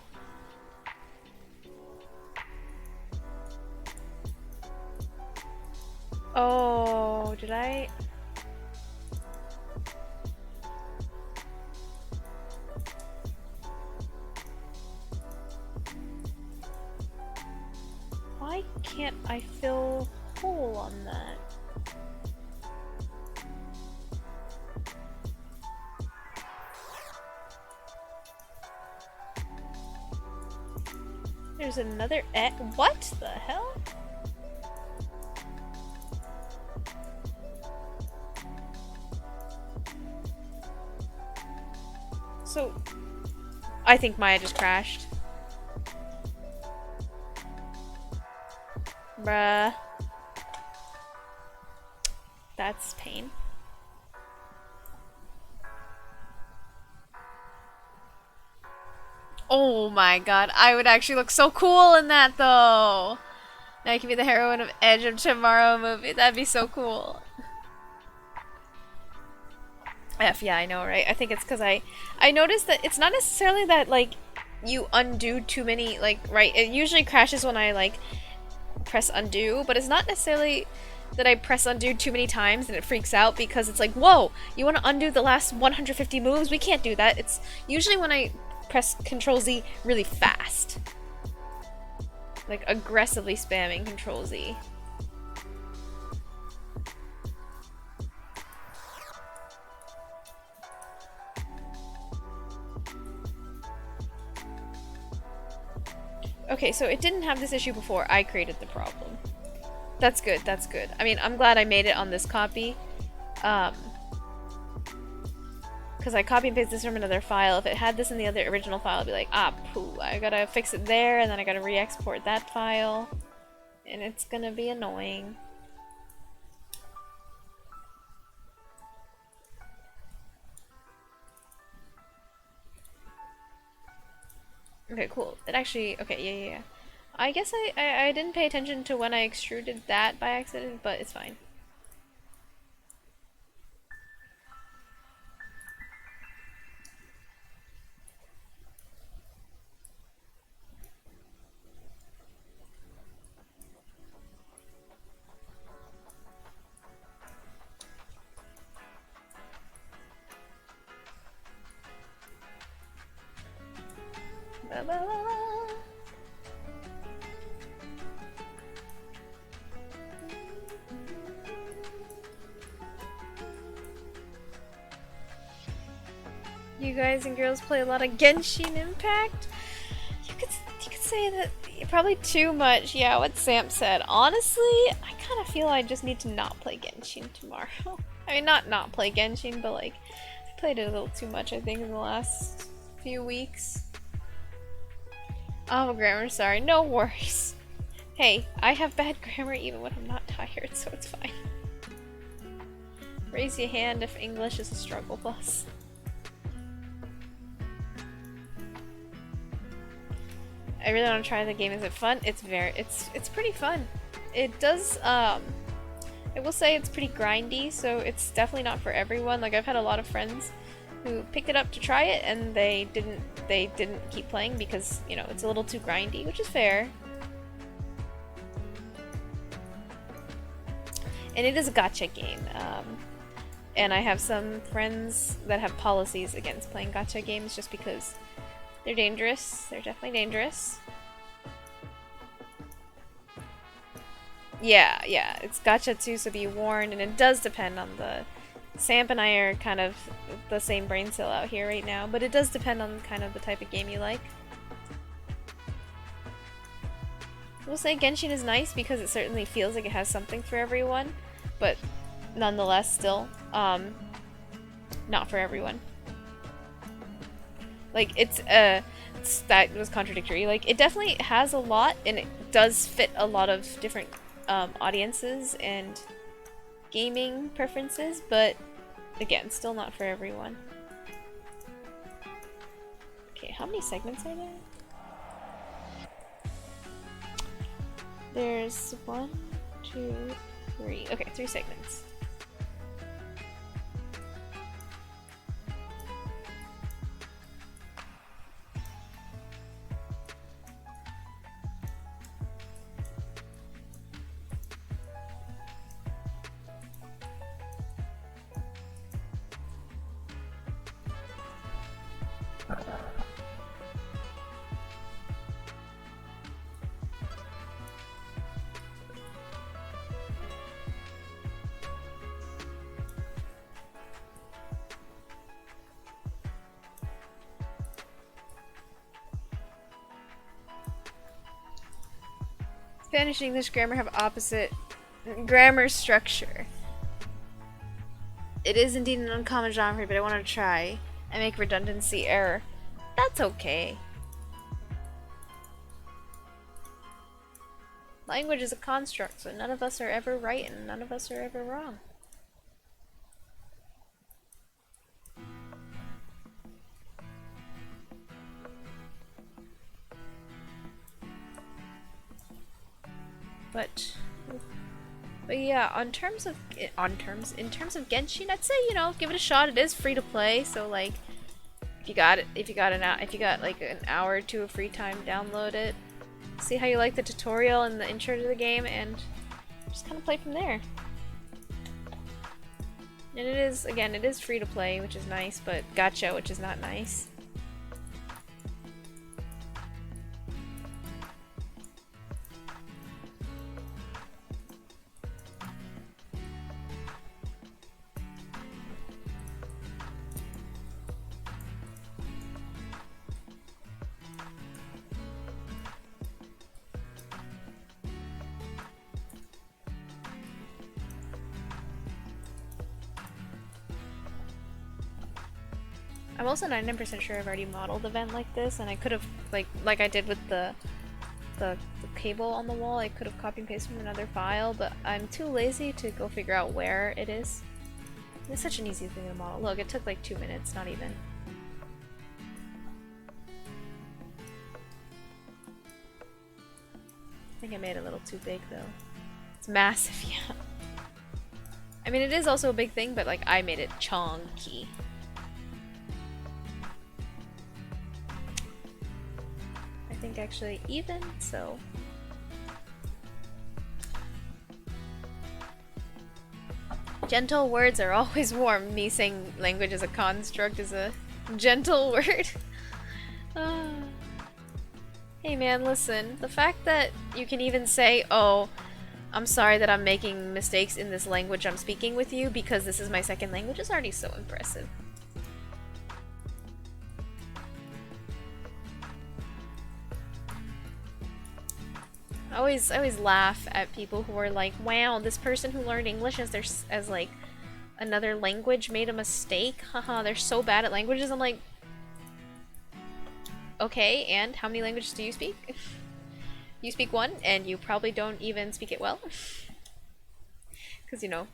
Oh, did I? Why can't I fill hole on that? There's another what the hell? So, I think Maya just crashed. Bruh. That's pain. Oh my god, I would actually look so cool in that though! Now I can be the heroine of Edge of Tomorrow movie. That'd be so cool. Yeah, I know, right? I think it's because I noticed that it's not necessarily that, like, you undo too many, like, right? It usually crashes when I, like, press undo, but it's not necessarily that I press undo too many times and it freaks out because it's like, whoa, you want to undo the last 150 moves? We can't do that. It's usually when I press Control Z really fast. Like, aggressively spamming Control Z. Okay, so it didn't have this issue before I created the problem. That's good, that's good. I mean, I'm glad I made it on this copy. Because I copy and paste this from another file. If it had this in the other original file, I'd be like, ah, poo, I gotta fix it there, and then I gotta re-export that file. And it's gonna be annoying. Okay, cool. It actually, okay, yeah. I guess I didn't pay attention to when I extruded that by accident, but it's fine. ba, la, la. You guys and girls play a lot of Genshin Impact? You could say that probably too much. Yeah, what Sam said. Honestly, I kind of feel I just need to not play Genshin tomorrow. I mean, not play Genshin, but like, I played it a little too much, I think, in the last few weeks. Oh, grammar, sorry. No worries. Hey, I have bad grammar even when I'm not tired, so it's fine. Raise your hand if English is a struggle plus. I really want to try the game. Is it fun? It's pretty fun. It does, I will say it's pretty grindy, so it's definitely not for everyone. Like, I've had a lot of friends who picked it up to try it, and they didn't keep playing because, you know, it's a little too grindy, which is fair. And it is a gacha game. And I have some friends that have policies against playing gacha games just because they're dangerous. They're definitely dangerous. Yeah, it's gacha too, so be warned, and it does depend on the... Samp and I are kind of the same brain cell out here right now, but it does depend on kind of the type of game you like. I will say Genshin is nice because it certainly feels like it has something for everyone, but nonetheless still, not for everyone. Like, that was contradictory. Like, it definitely has a lot, and it does fit a lot of different audiences and gaming preferences, but again, still not for everyone. Okay, how many segments are there? There's 1, 2, 3. Okay, 3 segments. Spanish and English grammar have opposite grammar structure. It is indeed an uncommon genre, but I want to try. I make redundancy error. That's okay. Language is a construct, so none of us are ever right and none of us are ever wrong. But yeah, in terms of Genshin, I'd say, you know, give it a shot. It is free to play, so like, if you got like an hour or two of free time, download it. See how you like the tutorial and the intro to the game, and just kind of play from there. And it is, again, it is free to play, which is nice, but gacha, which is not nice. I'm also 99% sure I've already modeled the vent like this, and I could have, like I did with the cable on the wall, I could have copy and pasted from another file, but I'm too lazy to go figure out where it is. It's such an easy thing to model. Look, it took like 2 minutes, not even. I think I made it a little too big though. It's massive, yeah. I mean, it is also a big thing, but like, I made it chunky. I think actually even, so. Gentle words are always warm. Me saying language as a construct is a gentle word. Hey man, listen. The fact that you can even say, oh, I'm sorry that I'm making mistakes in this language I'm speaking with you because this is my second language is already so impressive. I always laugh at people who are like, wow, this person who learned English as like another language made a mistake. Haha, they're so bad at languages. I'm like, okay, and how many languages do you speak? You speak one, and you probably don't even speak it well. Because, you know,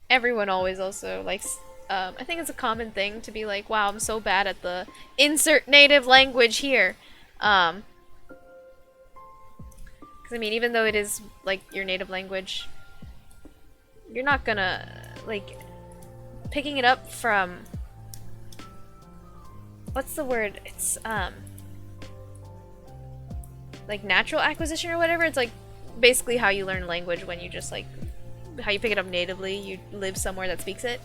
everyone always also likes, I think it's a common thing to be like, wow, I'm so bad at the insert native language here. Because, I mean, even though it is, like, your native language, you're not gonna, like, picking it up from, what's the word? It's, like, natural acquisition or whatever. It's, like, basically how you learn language when you just, like, how you pick it up natively, you live somewhere that speaks it.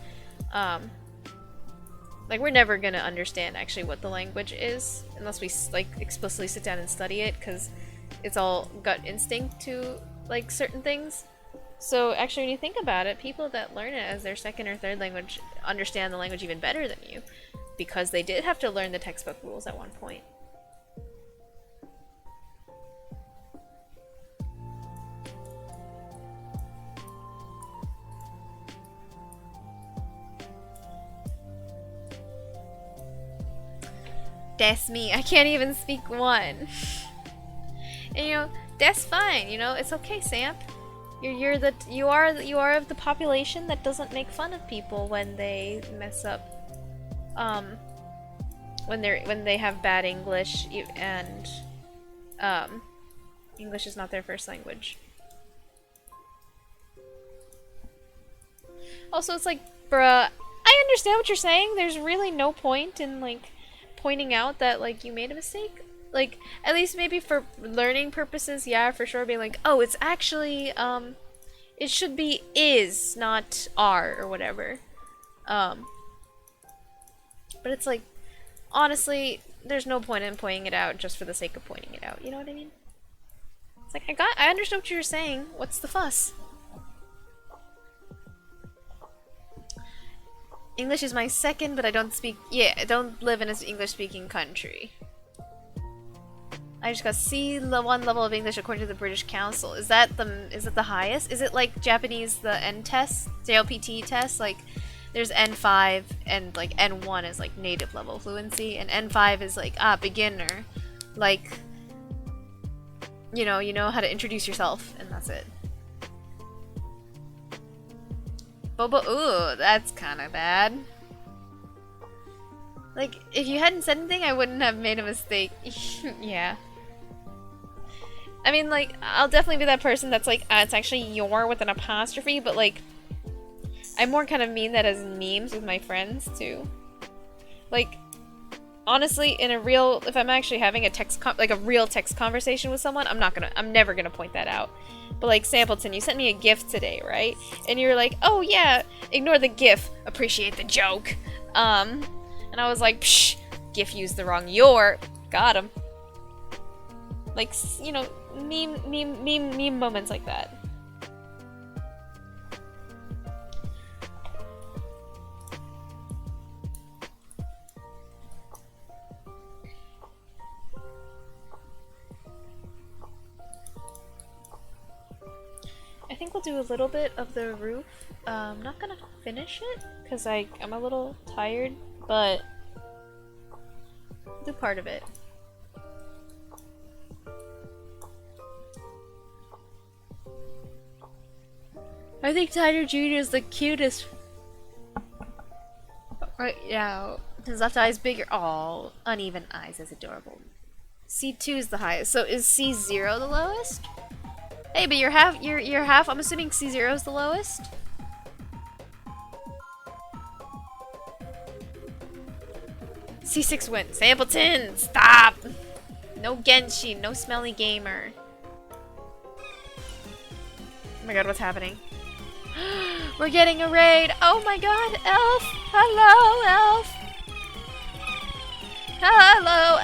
Like, we're never gonna understand actually what the language is unless we like explicitly sit down and study it, because it's all gut instinct to like certain things. So actually, when you think about it, people that learn it as their second or third language understand the language even better than you, because they did have to learn the textbook rules at one point. That's me. I can't even speak one. And you know, that's fine. You know, it's okay, Samp. You are of the population that doesn't make fun of people when they mess up. When they have bad English and English is not their first language. Also, it's like, bruh, I understand what you're saying. There's really no point in like pointing out that like you made a mistake. Like, at least maybe for learning purposes, yeah, for sure, being like, oh, it's actually it should be is, not are, or whatever. But it's like, honestly, there's no point in pointing it out just for the sake of pointing it out, you know what I mean? It's like, I understand what you're saying, what's the fuss? English is my second, but I don't don't live in an English-speaking country. I just got C1 level of English according to the British Council. Is it the highest? Is it like Japanese, the N test, JLPT test? Like, there's N5 and like N1 is like native level fluency, and N5 is like beginner. Like, you know how to introduce yourself, and that's it. Bobo, ooh, that's kind of bad. Like, if you hadn't said anything, I wouldn't have made a mistake. Yeah. I mean, like, I'll definitely be that person that's like, it's actually your with an apostrophe, but like, I more kind of mean that as memes with my friends, too. Like, honestly, if I'm actually having a real text conversation with someone, I'm never gonna point that out. But like, Sampleton, you sent me a GIF today, right? And you're like, oh yeah, ignore the GIF, appreciate the joke. And I was like, psh, GIF used the wrong your, got him. Like, you know, meme moments like that. I think we'll do a little bit of the roof. I'm not gonna finish it because I'm a little tired, but I'll do part of it. I think Tyler Jr. is the cutest. Right now, his left eye is bigger. Oh, uneven eyes is adorable. C2 is the highest. So is C0 the lowest? Hey, but you're half. I'm assuming C0 is the lowest. C6 wins. Sampleton, stop! No Genshin, no smelly gamer. Oh my god, what's happening? We're getting a raid! Oh my god, Elf! Hello, Elf! Hello,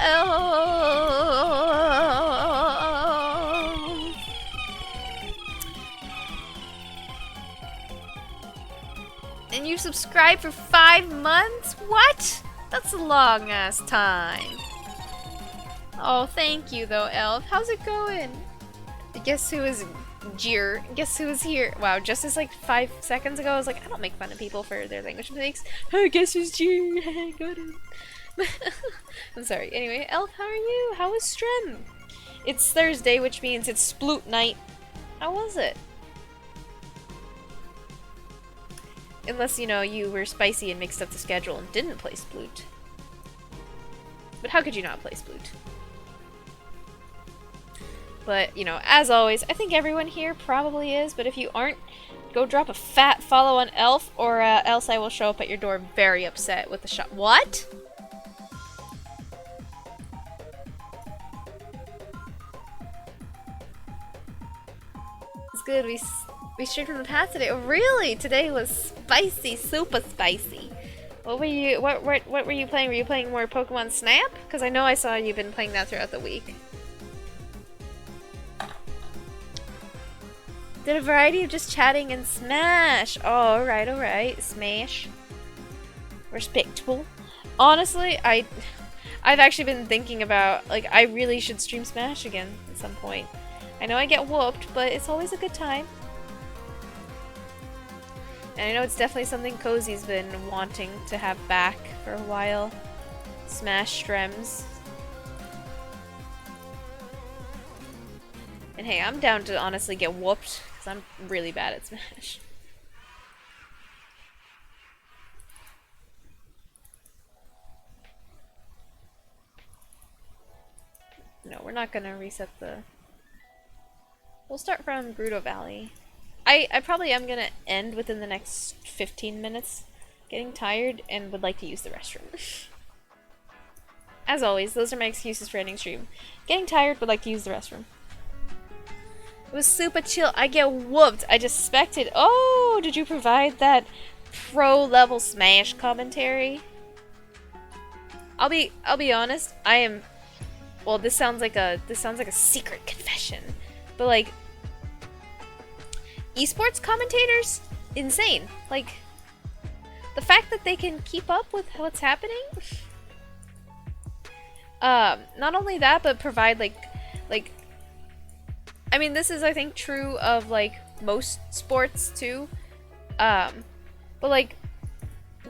And you subscribed for 5 months? What? That's a long ass time. Oh, thank you though, Elf. How's it going? Guess who is Jeer? Guess who is here? Wow, just as like 5 seconds ago, I was like, I don't make fun of people for their language mistakes. Oh, guess who's Jeer? Got it. I'm sorry. Anyway, Elf, how are you? How was Strem? It's Thursday, which means it's Sploot night. How was it? Unless, you know, you were spicy and mixed up the schedule and didn't play Sploot. But how could you not play Sploot? But, you know, as always, I think everyone here probably is, but if you aren't, go drop a fat follow on Elf, or else I will show up at your door very upset with the shot. What? It's good, we streamed from the past today. Oh, really? Today was spicy, super spicy. What were you, what were you playing? Were you playing more Pokemon Snap? Because I know I saw you've been playing that throughout the week. Did a variety of just chatting and Smash. Oh, alright. Smash. Respectable. Honestly, I've actually been thinking about, like, I really should stream Smash again at some point. I know I get whooped, but it's always a good time. And I know it's definitely something Cozy's been wanting to have back for a while. Smash Strems. And hey, I'm down to honestly get whooped, because I'm really bad at Smash. No, we're not gonna reset the... We'll start from Gerudo Valley. I probably am gonna end within the next 15 minutes. Getting tired and would like to use the restroom. As always, those are my excuses for ending stream. Getting tired, would like to use the restroom. It was super chill. I get whooped. I just expected. Oh, did you provide that pro level Smash commentary? I'll be honest. I am. Well, this sounds like a secret confession, but like esports commentators, insane. Like the fact that they can keep up with what's happening. Not only that, but provide like. I mean, this is, I think, true of, like, most sports, too. But, like,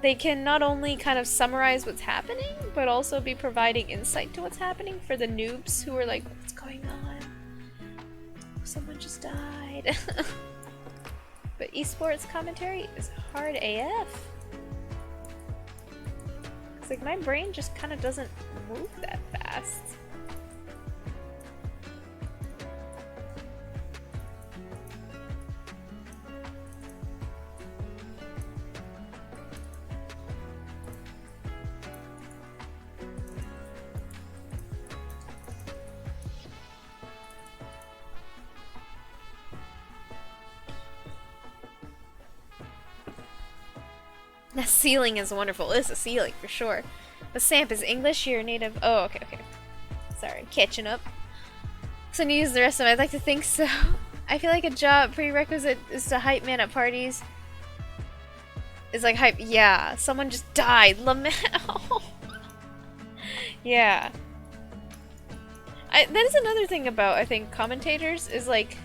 they can not only kind of summarize what's happening, but also be providing insight to what's happening for the noobs who are like, what's going on? Someone just died. But esports commentary is hard AF. It's like, my brain just kind of doesn't move that fast. That ceiling is wonderful. It's a ceiling for sure. But Samp is English, you're native. Oh, okay. Sorry, catching up. So I need to use the rest of them. I'd like to think so. I feel like a job prerequisite is to hype man at parties. It's like hype. Yeah, someone just died. Lamau. Yeah. That is another thing about, I think, commentators is like,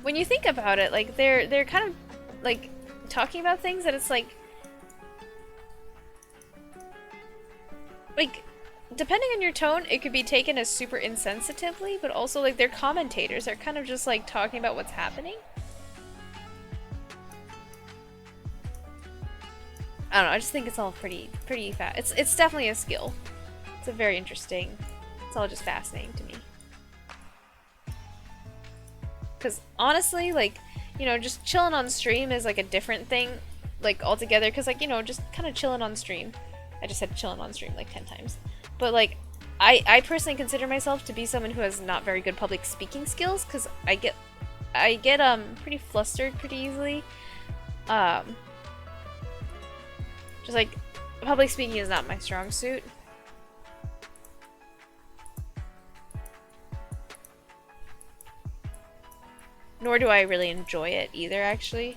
when you think about it, like they're kind of like talking about things that it's like depending on your tone, it could be taken as super insensitively, but also like they're commentators. They're kind of just like talking about what's happening. I don't know. I just think it's all pretty fast. It's definitely a skill. It's a very interesting. It's all just fascinating to me. Because honestly, like, you know, just chilling on stream is like a different thing, like altogether. Because like, you know, just kind of chilling on stream. I just said chilling on stream like 10 times. But like, I personally consider myself to be someone who has not very good public speaking skills. Because I get pretty flustered pretty easily. Just like, public speaking is not my strong suit. Nor do I really enjoy it either, actually.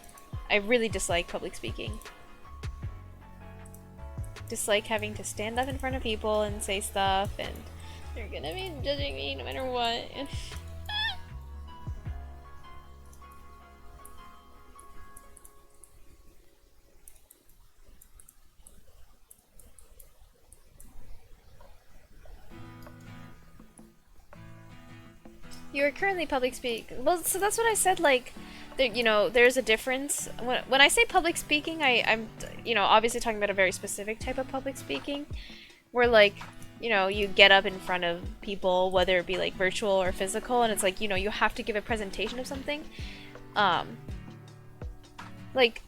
I really dislike public speaking. Dislike having to stand up in front of people and say stuff, and they're gonna be judging me no matter what. You are currently public speaking. Well, so that's what I said, like, there, you know, there's a difference. When I say public speaking, I'm, you know, obviously talking about a very specific type of public speaking, where, like, you know, you get up in front of people, whether it be, like, virtual or physical, and it's like, you know, you have to give a presentation of something. Like,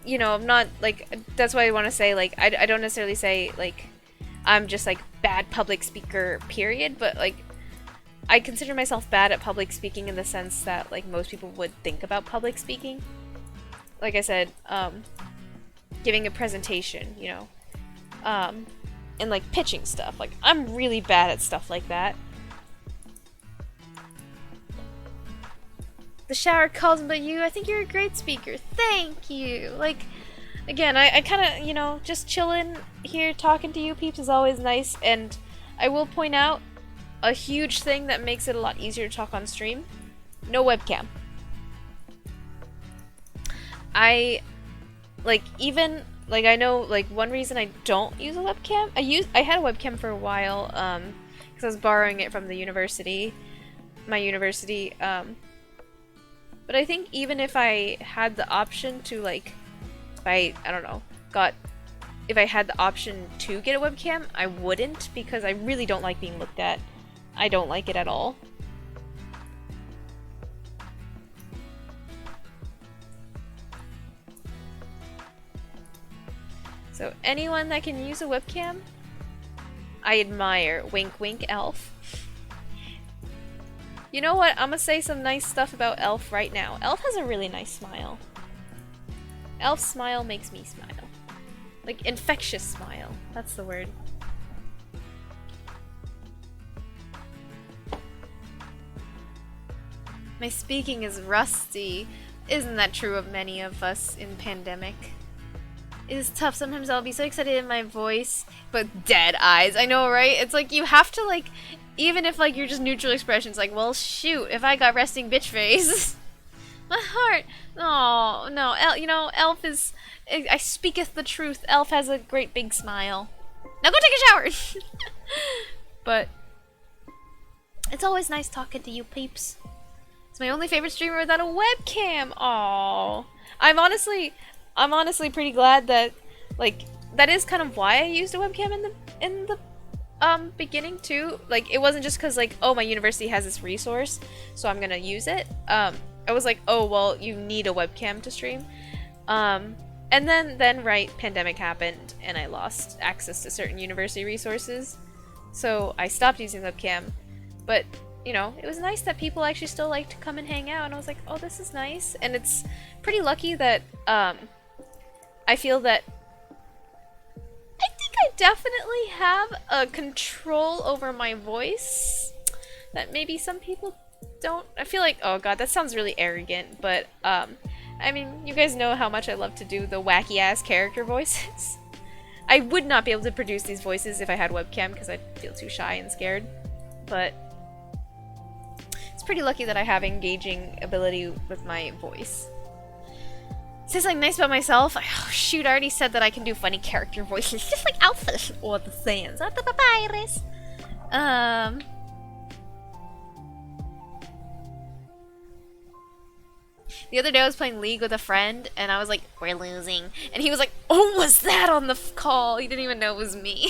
you know, I'm not, like, that's why I want to say, like, I don't necessarily say, like, I'm just, like, bad public speaker, period, but, like, I consider myself bad at public speaking in the sense that, like, most people would think about public speaking. Like I said, giving a presentation, you know, and, like, pitching stuff. Like, I'm really bad at stuff like that. The shower calls but you. I think you're a great speaker. Thank you. Like, again, I kind of, you know, just chilling here talking to you peeps is always nice, and I will point out a huge thing that makes it a lot easier to talk on stream. No webcam. I, like, even, like, I know, like, one reason I don't use a webcam, I had a webcam for a while, because I was borrowing it from the university, my university, but I think even if I had the option to, like, if I don't know, if I had the option to get a webcam, I wouldn't, because I really don't like being looked at. I don't like it at all. So anyone that can use a webcam, I admire. Wink wink, Elf. You know what? I'm gonna say some nice stuff about Elf right now. Elf has a really nice smile. Elf's smile makes me smile. Like, infectious smile. That's the word. My speaking is rusty. Isn't that true of many of us in pandemic? It is tough. Sometimes I'll be so excited in my voice, but dead eyes. I know, right? It's like you have to, like, even if, like, you're just neutral expressions, like, well, shoot, if I got resting bitch face. My heart. Oh, no. You know, Elf is... I speaketh the truth. Elf has a great big smile. Now go take a shower! But it's always nice talking to you peeps. It's my only favorite streamer without a webcam. Aww. I'm honestly pretty glad that, like, that is kind of why I used a webcam in the beginning too. Like, it wasn't just because, like, oh, my university has this resource, so I'm gonna use it. I was like, oh, well, you need a webcam to stream. And then right, pandemic happened, and I lost access to certain university resources, so I stopped using webcam. But, you know, it was nice that people actually still like to come and hang out, and I was like, oh, this is nice. And it's pretty lucky that, I feel that I think I definitely have a control over my voice that maybe some people don't. I feel like, oh god, that sounds really arrogant, but, I mean, you guys know how much I love to do the wacky-ass character voices. I would not be able to produce these voices if I had webcam, because I'd feel too shy and scared, but it's pretty lucky that I have engaging ability with my voice. Say something nice about myself. Oh shoot, I already said that I can do funny character voices, just like Alpha or the Saiyans. What the papyrus? The other day I was playing League with a friend, and I was like, we're losing. And he was like, oh, was that on the call? He didn't even know it was me.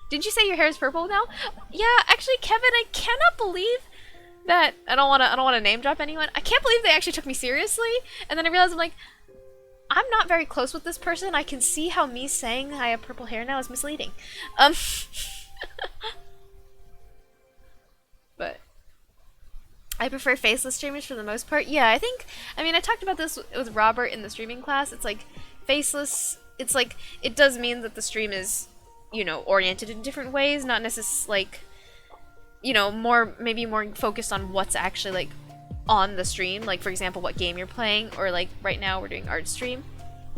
Didn't you say your hair is purple now? Yeah, actually, Kevin, I cannot believe that I don't wanna name drop anyone. I can't believe they actually took me seriously. And then I realized, I'm like, I'm not very close with this person. I can see how me saying I have purple hair now is misleading. But I prefer faceless streamers for the most part. Yeah, I mean, I talked about this with Robert in the streaming class. It's like, faceless, it's like, it does mean that the stream is, you know, oriented in different ways, not necessarily, like, you know, maybe more focused on what's actually, like, on the stream, like for example what game you're playing, or like right now we're doing art stream.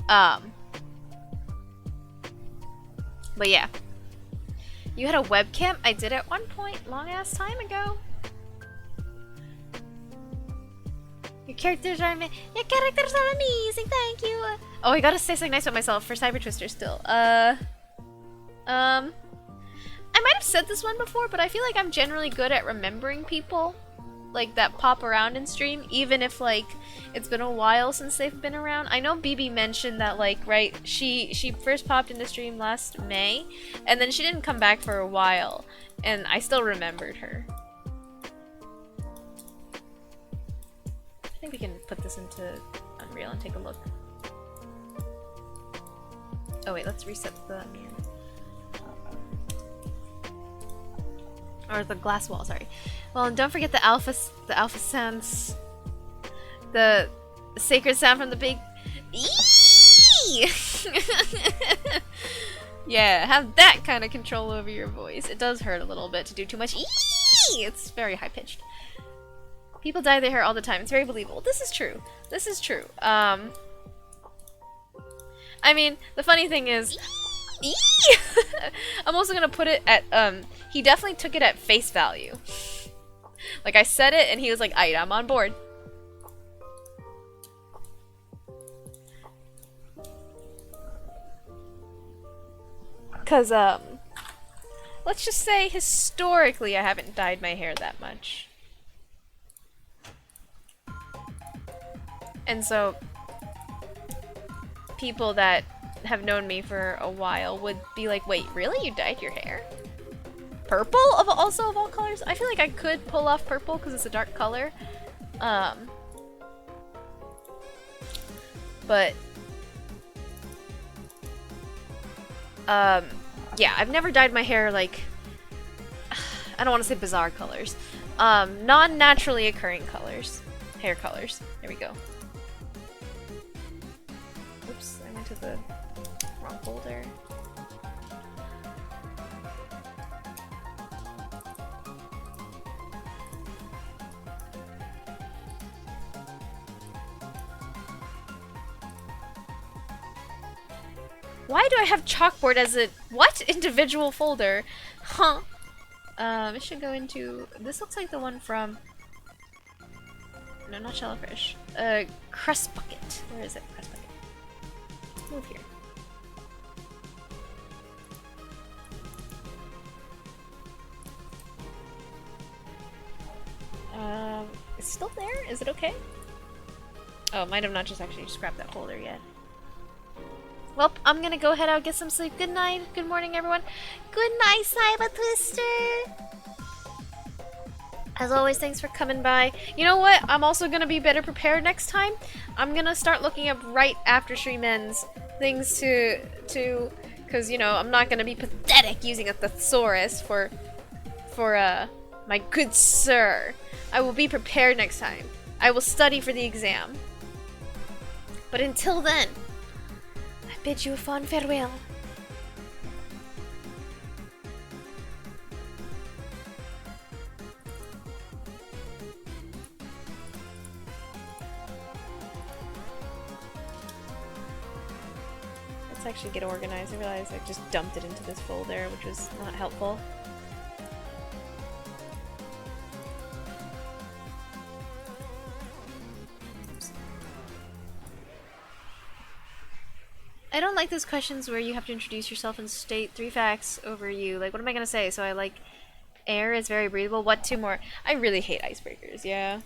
But yeah. You had a webcam? I did at one point, long ass time ago. Your characters are amazing, thank you! Oh, I gotta say something nice about myself for Cyber Twister still. I might have said this one before, but I feel like I'm generally good at remembering people like that pop around in stream, even if like it's been a while since they've been around. I know BB mentioned that like, right, she first popped into stream last May, and then she didn't come back for a while, and I still remembered her. I think we can put this into Unreal and take a look. Oh wait, let's reset the mirror. Or the glass wall, sorry. Well, and don't forget the alpha sounds. The sacred sound from the big Eee! Yeah, have that kind of control over your voice. It does hurt a little bit to do too much Eee! It's very high pitched. People dye their hair all the time. It's very believable. This is true. This is true. I mean, the funny thing is I'm also gonna put it at, he definitely took it at face value. Like, I said it, and he was like, "Aight, I'm on board." Cause, let's just say, historically, I haven't dyed my hair that much. And so, people that have known me for a while would be like, "Wait, really? You dyed your hair? Purple? Also of all colors?" I feel like I could pull off purple because it's a dark color. But yeah, I've never dyed my hair like, I don't want to say bizarre colors. Non-naturally occurring colors. Hair colors. There we go. Oops, I went to the wrong folder. Why do I have chalkboard as a what individual folder? Huh? It should go into. This looks like the one from. No, not Shellfish. Crust bucket. Where is it? Crust bucket. Let's move here. It's still there? Is it okay? Oh, it might have not just actually scrapped that folder yet. Well, I'm gonna go ahead out and get some sleep. Good night. Good morning, everyone. Good night, Cyber Twister. As always, thanks for coming by. You know what? I'm also gonna be better prepared next time. I'm gonna start looking up right after stream ends things to, cause you know I'm not gonna be pathetic using a thesaurus for my good sir. I will be prepared next time. I will study for the exam. But until then, I bid you a fond farewell. Let's actually get organized. I realized I just dumped it into this folder, which was not helpful. I don't like those questions where you have to introduce yourself and state 3 facts over you. Like, what am I gonna say? So I like air is very breathable. What 2 more? I really hate icebreakers, yeah.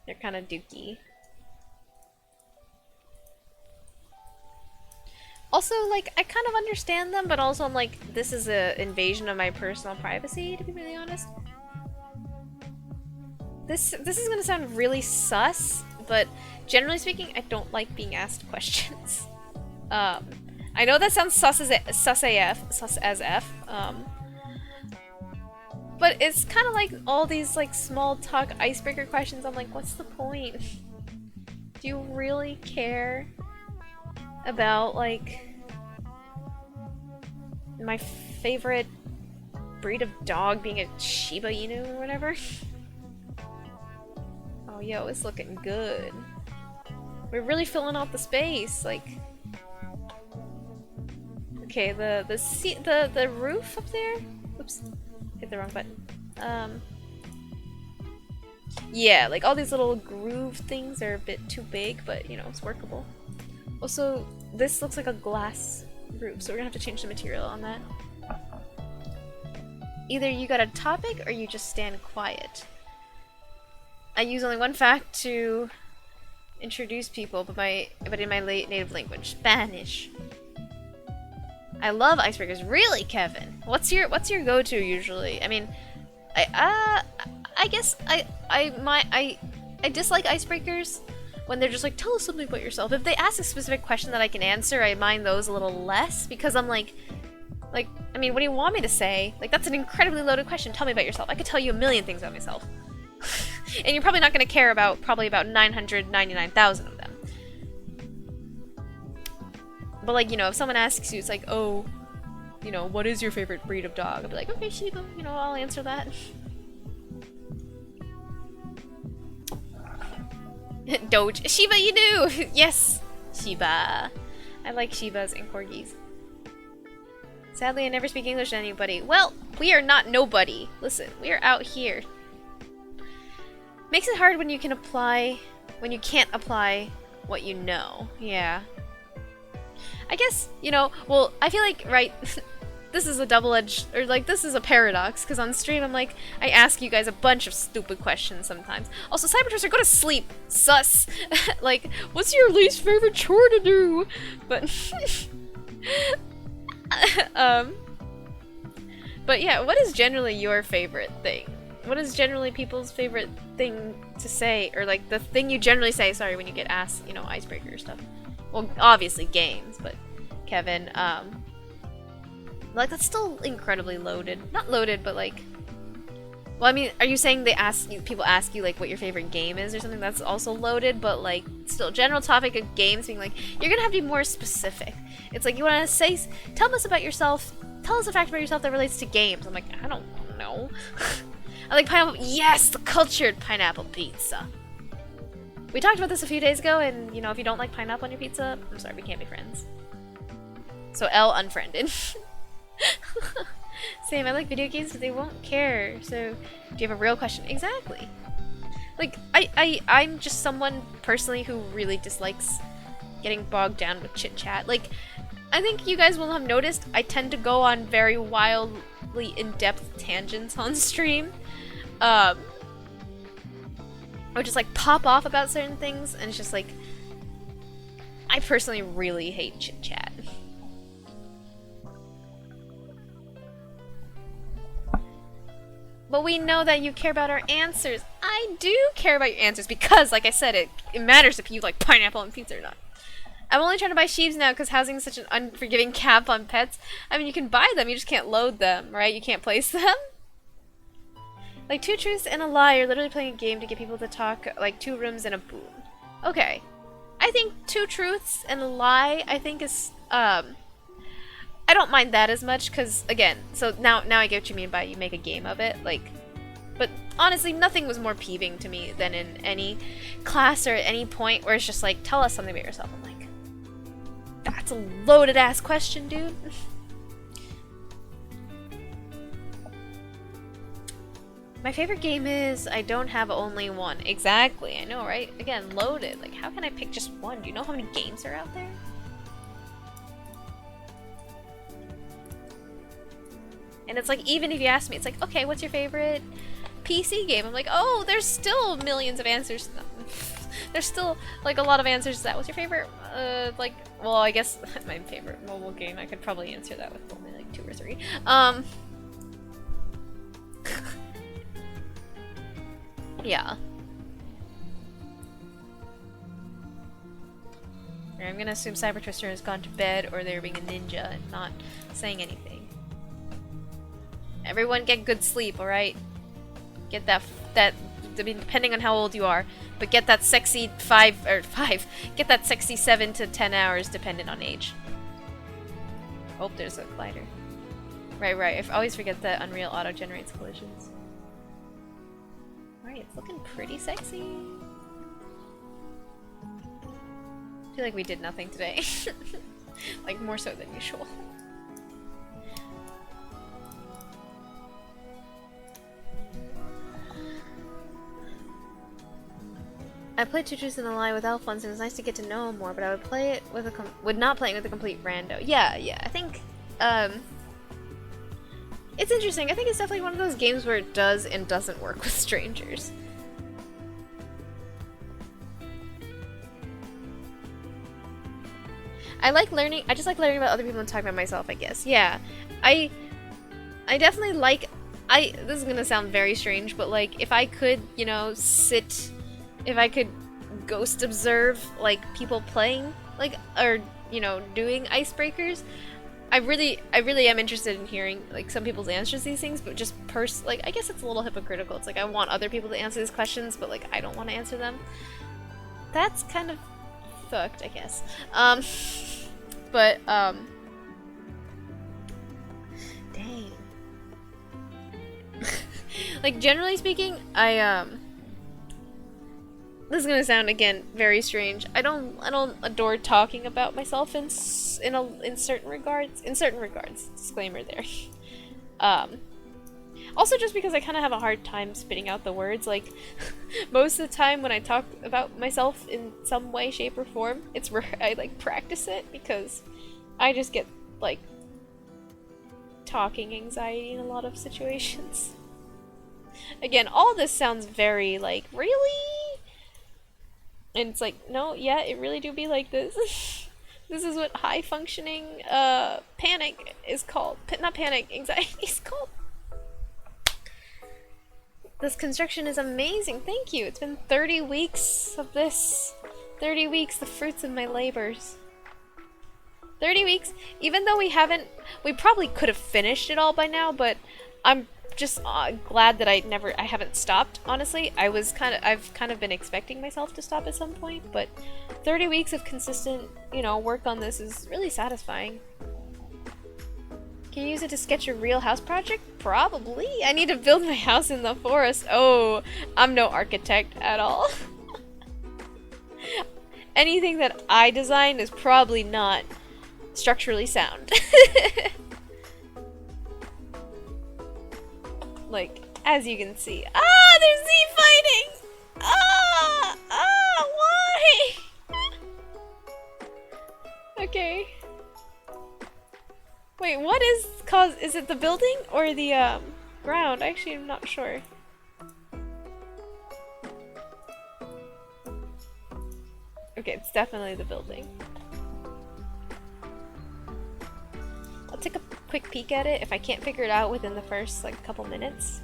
They're kind of dookie. Also, like, I kind of understand them, but also I'm like, this is an invasion of my personal privacy, to be really honest. This is gonna sound really sus, but generally speaking, I don't like being asked questions. I know that sounds sus as F, but it's kind of like all these like small talk icebreaker questions. I'm like, what's the point? Do you really care about like my favorite breed of dog being a Shiba Inu or whatever? Oh, yo, it's looking good. We're really filling out the space, like. Okay, the roof up there. Oops, hit the wrong button. Yeah, like all these little groove things are a bit too big, but you know, it's workable. Also, this looks like a glass roof, so we're gonna have to change the material on that. Either you got a topic or you just stand quiet. I use only one fact to introduce people, but in my native language, Spanish. I love icebreakers. Really, Kevin? What's your go-to usually? I mean, I guess I dislike icebreakers when they're just like, tell us something about yourself. If they ask a specific question that I can answer, I mind those a little less because I'm like, I mean, what do you want me to say? Like, that's an incredibly loaded question. Tell me about yourself. I could tell you a million things about myself. And you're probably not going to care about probably about 999,000 of them. But like, you know, if someone asks you, it's like, oh, you know, what is your favorite breed of dog? I'll be like, okay, Shiba, you know, I'll answer that. Doge. Shiba Inu! Yes! Shiba. I like Shibas and Corgis. Sadly, I never speak English to anybody. Well, we are not nobody. Listen, we are out here. Makes it hard when you can't apply what you know. Yeah. I guess, you know, well, I feel like, right, this is a double-edged, or like, this is a paradox, because on stream I'm like, I ask you guys a bunch of stupid questions sometimes. Also, Cybertruster, go to sleep! Sus! Like, what's your least favorite chore to do? But, but yeah, what is generally your favorite thing? What is generally people's favorite thing to say, or like, the thing you generally say, sorry, when you get asked, you know, icebreaker stuff? Well, obviously games, but Kevin, like that's still incredibly loaded. Not loaded, but like, well, I mean, are you saying people ask you like what your favorite game is or something? That's also loaded, but like still general topic of games being like, you're gonna have to be more specific. It's like you want to say, tell us about yourself. Tell us a fact about yourself that relates to games. I'm like, I don't know. I like pineapple. Yes, the cultured pineapple pizza. We talked about this a few days ago, and, you know, if you don't like pineapple on your pizza, I'm sorry, we can't be friends. So, L unfriended. Same, I like video games, but they won't care. So, do you have a real question? Exactly. Like, I'm just someone, personally, who really dislikes getting bogged down with chit-chat. Like, I think you guys will have noticed I tend to go on very wildly in-depth tangents on stream. Or just like pop off about certain things, and it's just like, I personally really hate chit chat. But we know that you care about our answers. I do care about your answers because, like I said, it matters if you like pineapple on pizza or not. I'm only trying to buy sheeps now because housing is such an unforgiving cap on pets. I mean, you can buy them, you just can't load them, right? You can't place them. Like, 2 truths and a lie, you're literally playing a game to get people to talk, like 2 rooms and a boon. Okay. I think 2 truths and a lie, I think is, I don't mind that as much, because, again, so now I get what you mean by you make a game of it, like, but honestly, nothing was more peeving to me than in any class or at any point where it's just like, tell us something about yourself. I'm like, that's a loaded-ass question, dude. My favorite game is I don't have only one. Exactly, I know, right? Again, loaded. Like, how can I pick just one? Do you know how many games are out there? And it's like, even if you ask me, it's like, okay, what's your favorite PC game? I'm like, oh, there's still millions of answers. There's still, like, a lot of answers to that. What's your favorite, like, well, I guess my favorite mobile game, I could probably answer that with only, like, 2 or 3. Yeah. I'm gonna assume Cyber Twister has gone to bed or they're being a ninja and not saying anything. Everyone get good sleep, alright? Get that, I mean, depending on how old you are, but get that sexy 5, get that sexy 7 to 10 hours dependent on age. Oh, there's a glider. Right, I always forget that Unreal auto-generates collisions. Alright, it's looking pretty sexy. I feel like we did nothing today. Like, more so than usual. I played Two Truths and a Lie with Elf once, and it was nice to get to know him more, but I would play it with would not play it with a complete rando. Yeah, I think, it's interesting. I think it's definitely one of those games where it does and doesn't work with strangers. I just like learning about other people and talking about myself, I guess. Yeah. I definitely like, this is gonna sound very strange, but like, if I could, you know, if I could ghost observe, like, people playing, like, or, you know, doing icebreakers, I really am interested in hearing, like, some people's answers to these things, but just like, I guess it's a little hypocritical. It's like, I want other people to answer these questions, but, like, I don't want to answer them. That's kind of fucked, I guess. Dang. Like, generally speaking, this is gonna sound, again, very strange. I don't adore talking about myself in certain regards. Disclaimer there. Also just because I kind of have a hard time spitting out the words. Like, most of the time when I talk about myself in some way, shape, or form, it's where I, like, practice it, because I just get, like, talking anxiety in a lot of situations. Again, all this sounds very, like, really? And it's like, no, yeah, it really do be like this. This is what high-functioning, panic is called. Not panic, anxiety is called. This construction is amazing, thank you. It's been 30 weeks of this. 30 weeks, the fruits of my labors. 30 weeks, even though we probably could have finished it all by now, but I'm just glad that I haven't stopped, honestly. I've kind of been expecting myself to stop at some point, but 30 weeks of consistent, you know, work on this is really satisfying. Can you use it to sketch a real house project? Probably. I need to build my house in the forest. Oh, I'm no architect at all. Anything that I design is probably not structurally sound. Like, as you can see. Ah, there's Z fighting! Why? Okay. Wait, what is is it the building or the ground? Actually, I'm not sure. Okay, it's definitely the building. I'll take a quick peek at it. If I can't figure it out within the first, like, couple minutes,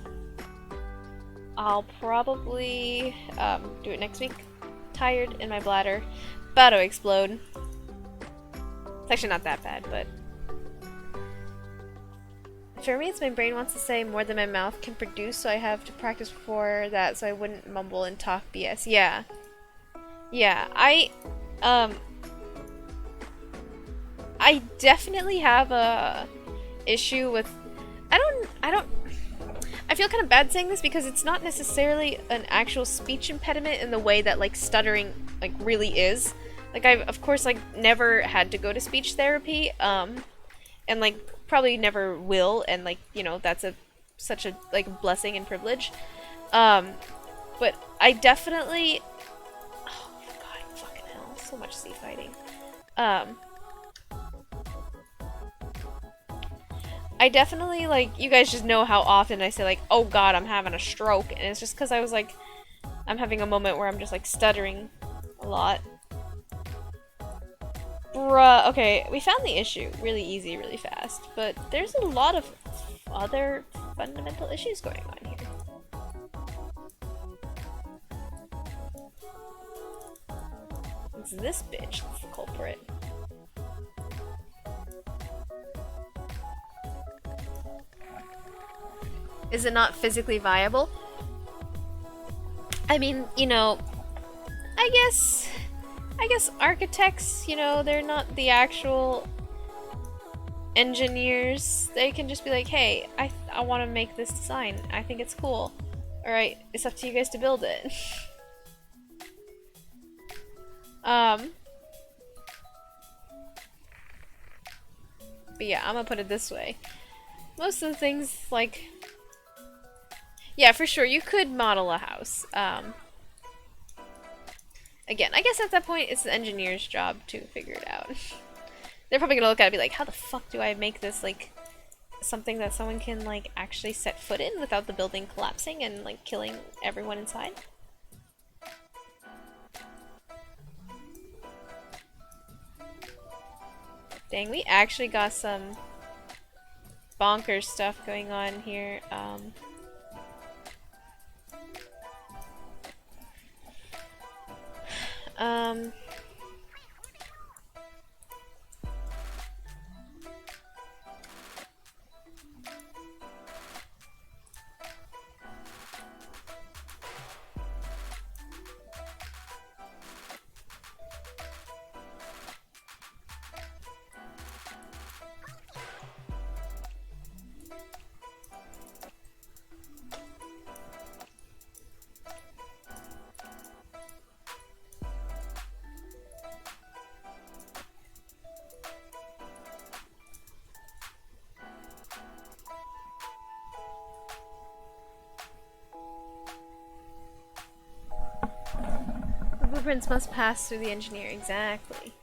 I'll probably do it next week. Tired in my bladder. About to explode. It's actually not that bad, but... For me, it's my brain wants to say more than my mouth can produce, so I have to practice before that so I wouldn't mumble and talk BS. Yeah. Yeah, I definitely have a issue with... I feel kind of bad saying this because it's not necessarily an actual speech impediment in the way that, like, stuttering, like, really is. Like, I've, of course, like, never had to go to speech therapy, and, like, probably never will, and, like, you know, that's such a, like, blessing and privilege. But I definitely... Oh my god, fucking hell, so much sea fighting. I definitely, like, you guys just know how often I say, like, oh god, I'm having a stroke, and it's just because I was, like, I'm having a moment where I'm just, like, stuttering a lot. Bruh, okay, we found the issue really easy, really fast, but there's a lot of other fundamental issues going on here. It's this bitch that's the culprit. Is it not physically viable? I mean, you know, I guess architects, you know, they're not the actual engineers. They can just be like, hey, I want to make this design. I think it's cool. Alright, it's up to you guys to build it. But yeah, I'm gonna put it this way. Most of the things, like... Yeah, for sure, you could model a house. Again, I guess at that point, it's the engineer's job to figure it out. They're probably gonna look at it and be like, how the fuck do I make this, like, something that someone can, like, actually set foot in without the building collapsing and, like, killing everyone inside? Dang, we actually got some bonkers stuff going on here. The blueprints must pass through the engineer, exactly.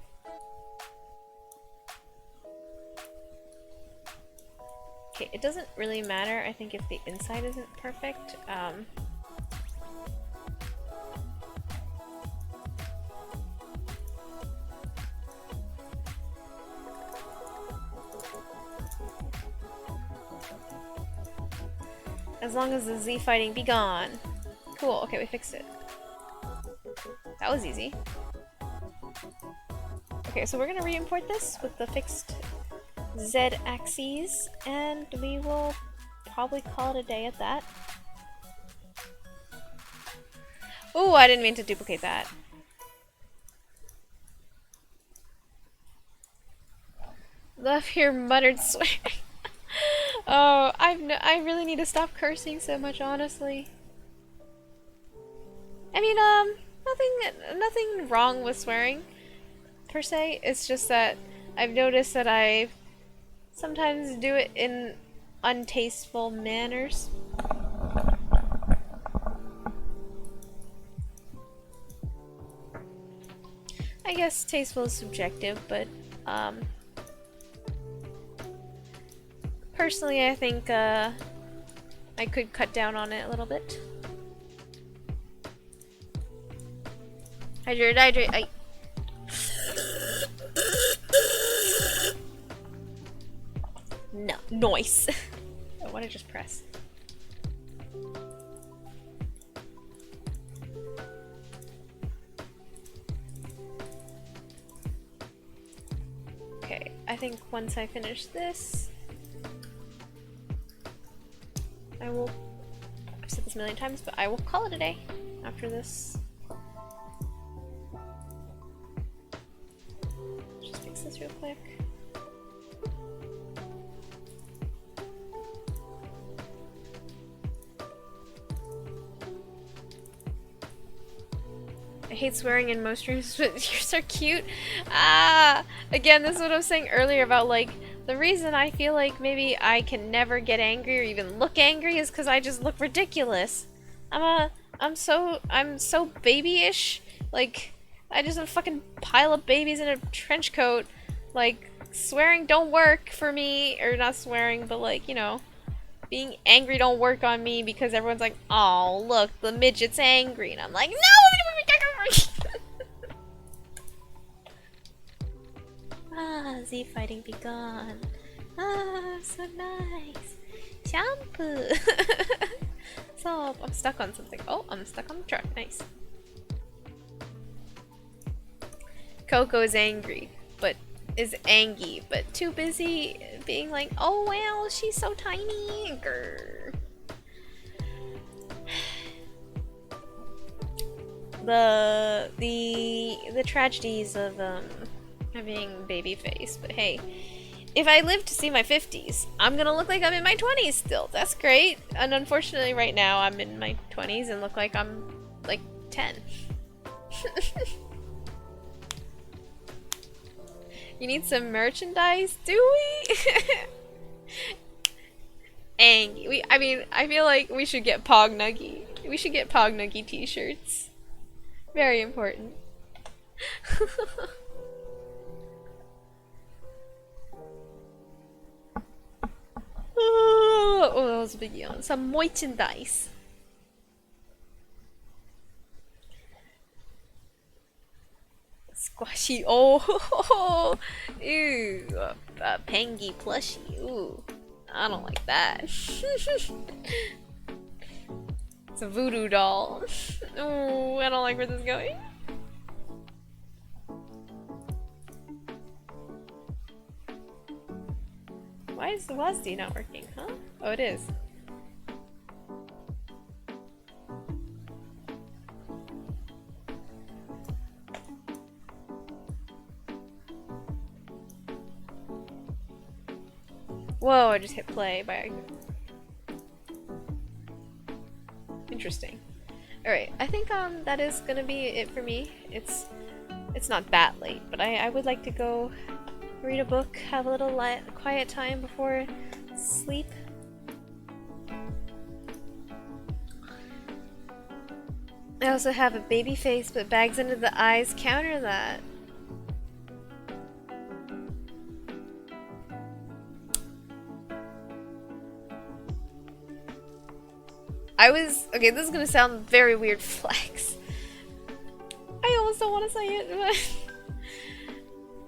Okay, it doesn't really matter, I think, if the inside isn't perfect. As long as the Z fighting be gone. Cool, okay, we fixed it. That was easy. Okay, so we're gonna re-import this with the fixed Z axes, and we will probably call it a day at that. Ooh, I didn't mean to duplicate that. Love your muttered swearing. Oh, I really need to stop cursing so much, honestly. I mean, nothing wrong with swearing, per se. It's just that I've noticed that I sometimes do it in untasteful manners. I guess tasteful is subjective, but, personally, I think, I could cut down on it a little bit. Hydrate, hydrate, No, noise. Oh, what did I just press? Okay, I think once I finish this, I will, I've said this a million times, but I will call it a day after this. Just fix this real quick. I hate swearing in most streams, but you're so cute. Ah! Again, this is what I was saying earlier about, like, the reason I feel like maybe I can never get angry or even look angry is because I just look ridiculous. I'm so babyish. Like, I just a fucking pile of babies in a trench coat. Like, swearing don't work for me. Or not swearing, but like, you know, being angry don't work on me because everyone's like, oh, look, the midget's angry. And I'm like, no! Ah, Z fighting be gone. Ah, so nice. Shampoo. So, I'm stuck on something. Oh, I'm stuck on the truck. Nice. Coco is angry, but is angy, but too busy being like, oh well, she's so tiny. Grr. The tragedies of having baby face, but hey, if I live to see my 50s, I'm gonna look like I'm in my 20s still. That's great. And unfortunately right now I'm in my 20s and look like I'm like 10. You need some merchandise, do we? Angie. I mean, I feel like we should get Pognuggy. We should get Pognuggy t-shirts. Very important. Oh, that was a big yawn. Some merchandise. Squashy. Oh, ew. A Pangy plushie. Ooh, I don't like that. It's a voodoo doll. Ooh, I don't like where this is going. Why is the WASD not working, huh? Oh, it is. Whoa, I just hit play by... Interesting. Alright, I think that is gonna be it for me. It's not that late, but I would like to go read a book, have a little quiet time before sleep. I also have a baby face, but bags under the eyes counter that. Okay, this is gonna sound very weird flex. I almost don't want to say it, but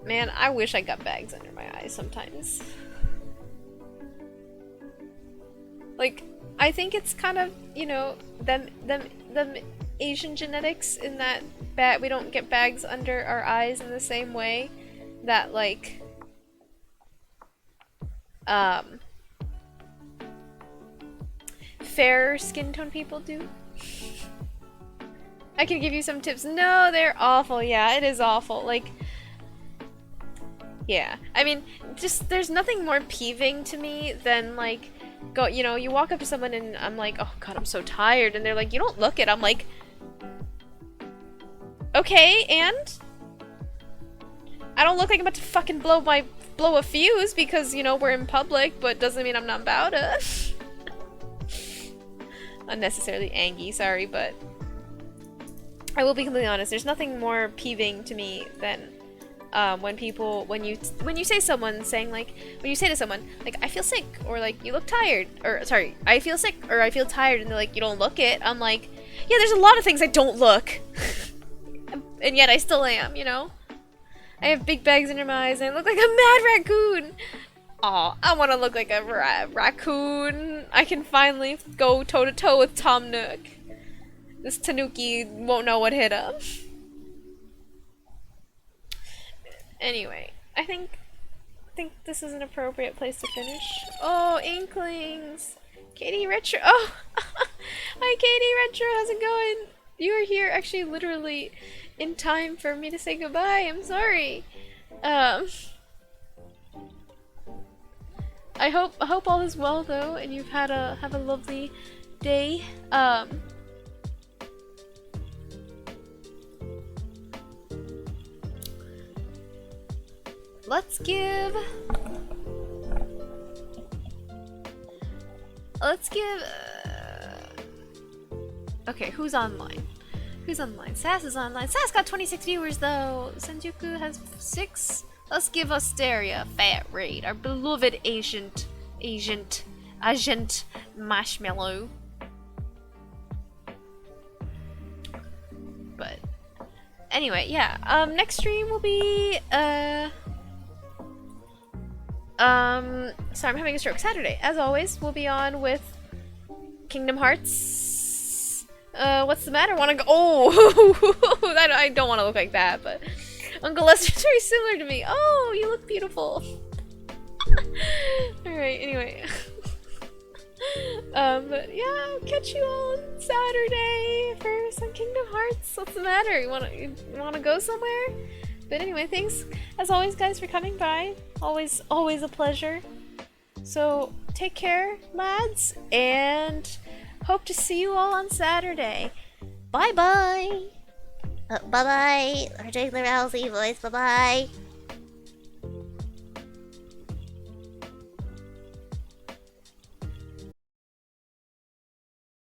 man, I wish I got bags under my eyes sometimes. Like, I think it's kind of, you know, them Asian genetics in that we don't get bags under our eyes in the same way that, like, fair skin tone people do. I can give you some tips. No, they're awful. Yeah, it is awful. Like, yeah. I mean, just, there's nothing more peeving to me than, like, you know, you walk up to someone and I'm like, oh god, I'm so tired. And they're like, you don't look it. I'm like, okay, and? I don't look like I'm about to fucking blow a fuse because, you know, we're in public, but doesn't mean I'm not about it. Unnecessarily angry, sorry, but I will be completely honest. There's nothing more peeving to me than when you say someone saying, like, when you say to someone, like, I feel sick, or like, you look tired, or sorry, I feel sick, or I feel tired, and they're like, you don't look it. I'm like, yeah, there's a lot of things I don't look, and yet I still am, you know. I have big bags under my eyes, and I look like a mad raccoon. Aw, I want to look like a raccoon. I can finally go toe-to-toe with Tom Nook. This Tanuki won't know what hit him. Anyway, I think this is an appropriate place to finish. Oh, Inklings! Katie Retro! Oh! Hi, Katie Retro! How's it going? You are here actually literally in time for me to say goodbye. I'm sorry. I hope all is well though, and you've had have a lovely day. Let's give. Okay, who's online? Who's online? Sass is online. Sass got 26 viewers though. Senjuku has 6. Let's give Asteria a fat raid. Our beloved agent Marshmallow. But anyway, yeah. Next stream will be sorry, I'm having a stroke. Saturday, as always, we'll be on with Kingdom Hearts. What's the matter? Wanna go? Oh, I don't want to look like that, but Uncle Lester's very similar to me. Oh, you look beautiful. Alright, anyway. But yeah, I'll catch you all on Saturday for some Kingdom Hearts. What's the matter? You wanna go somewhere? But anyway, thanks as always, guys, for coming by. Always a pleasure. So take care, lads, and hope to see you all on Saturday. Bye bye. Bye bye. Our regular Rousey voice. Bye bye.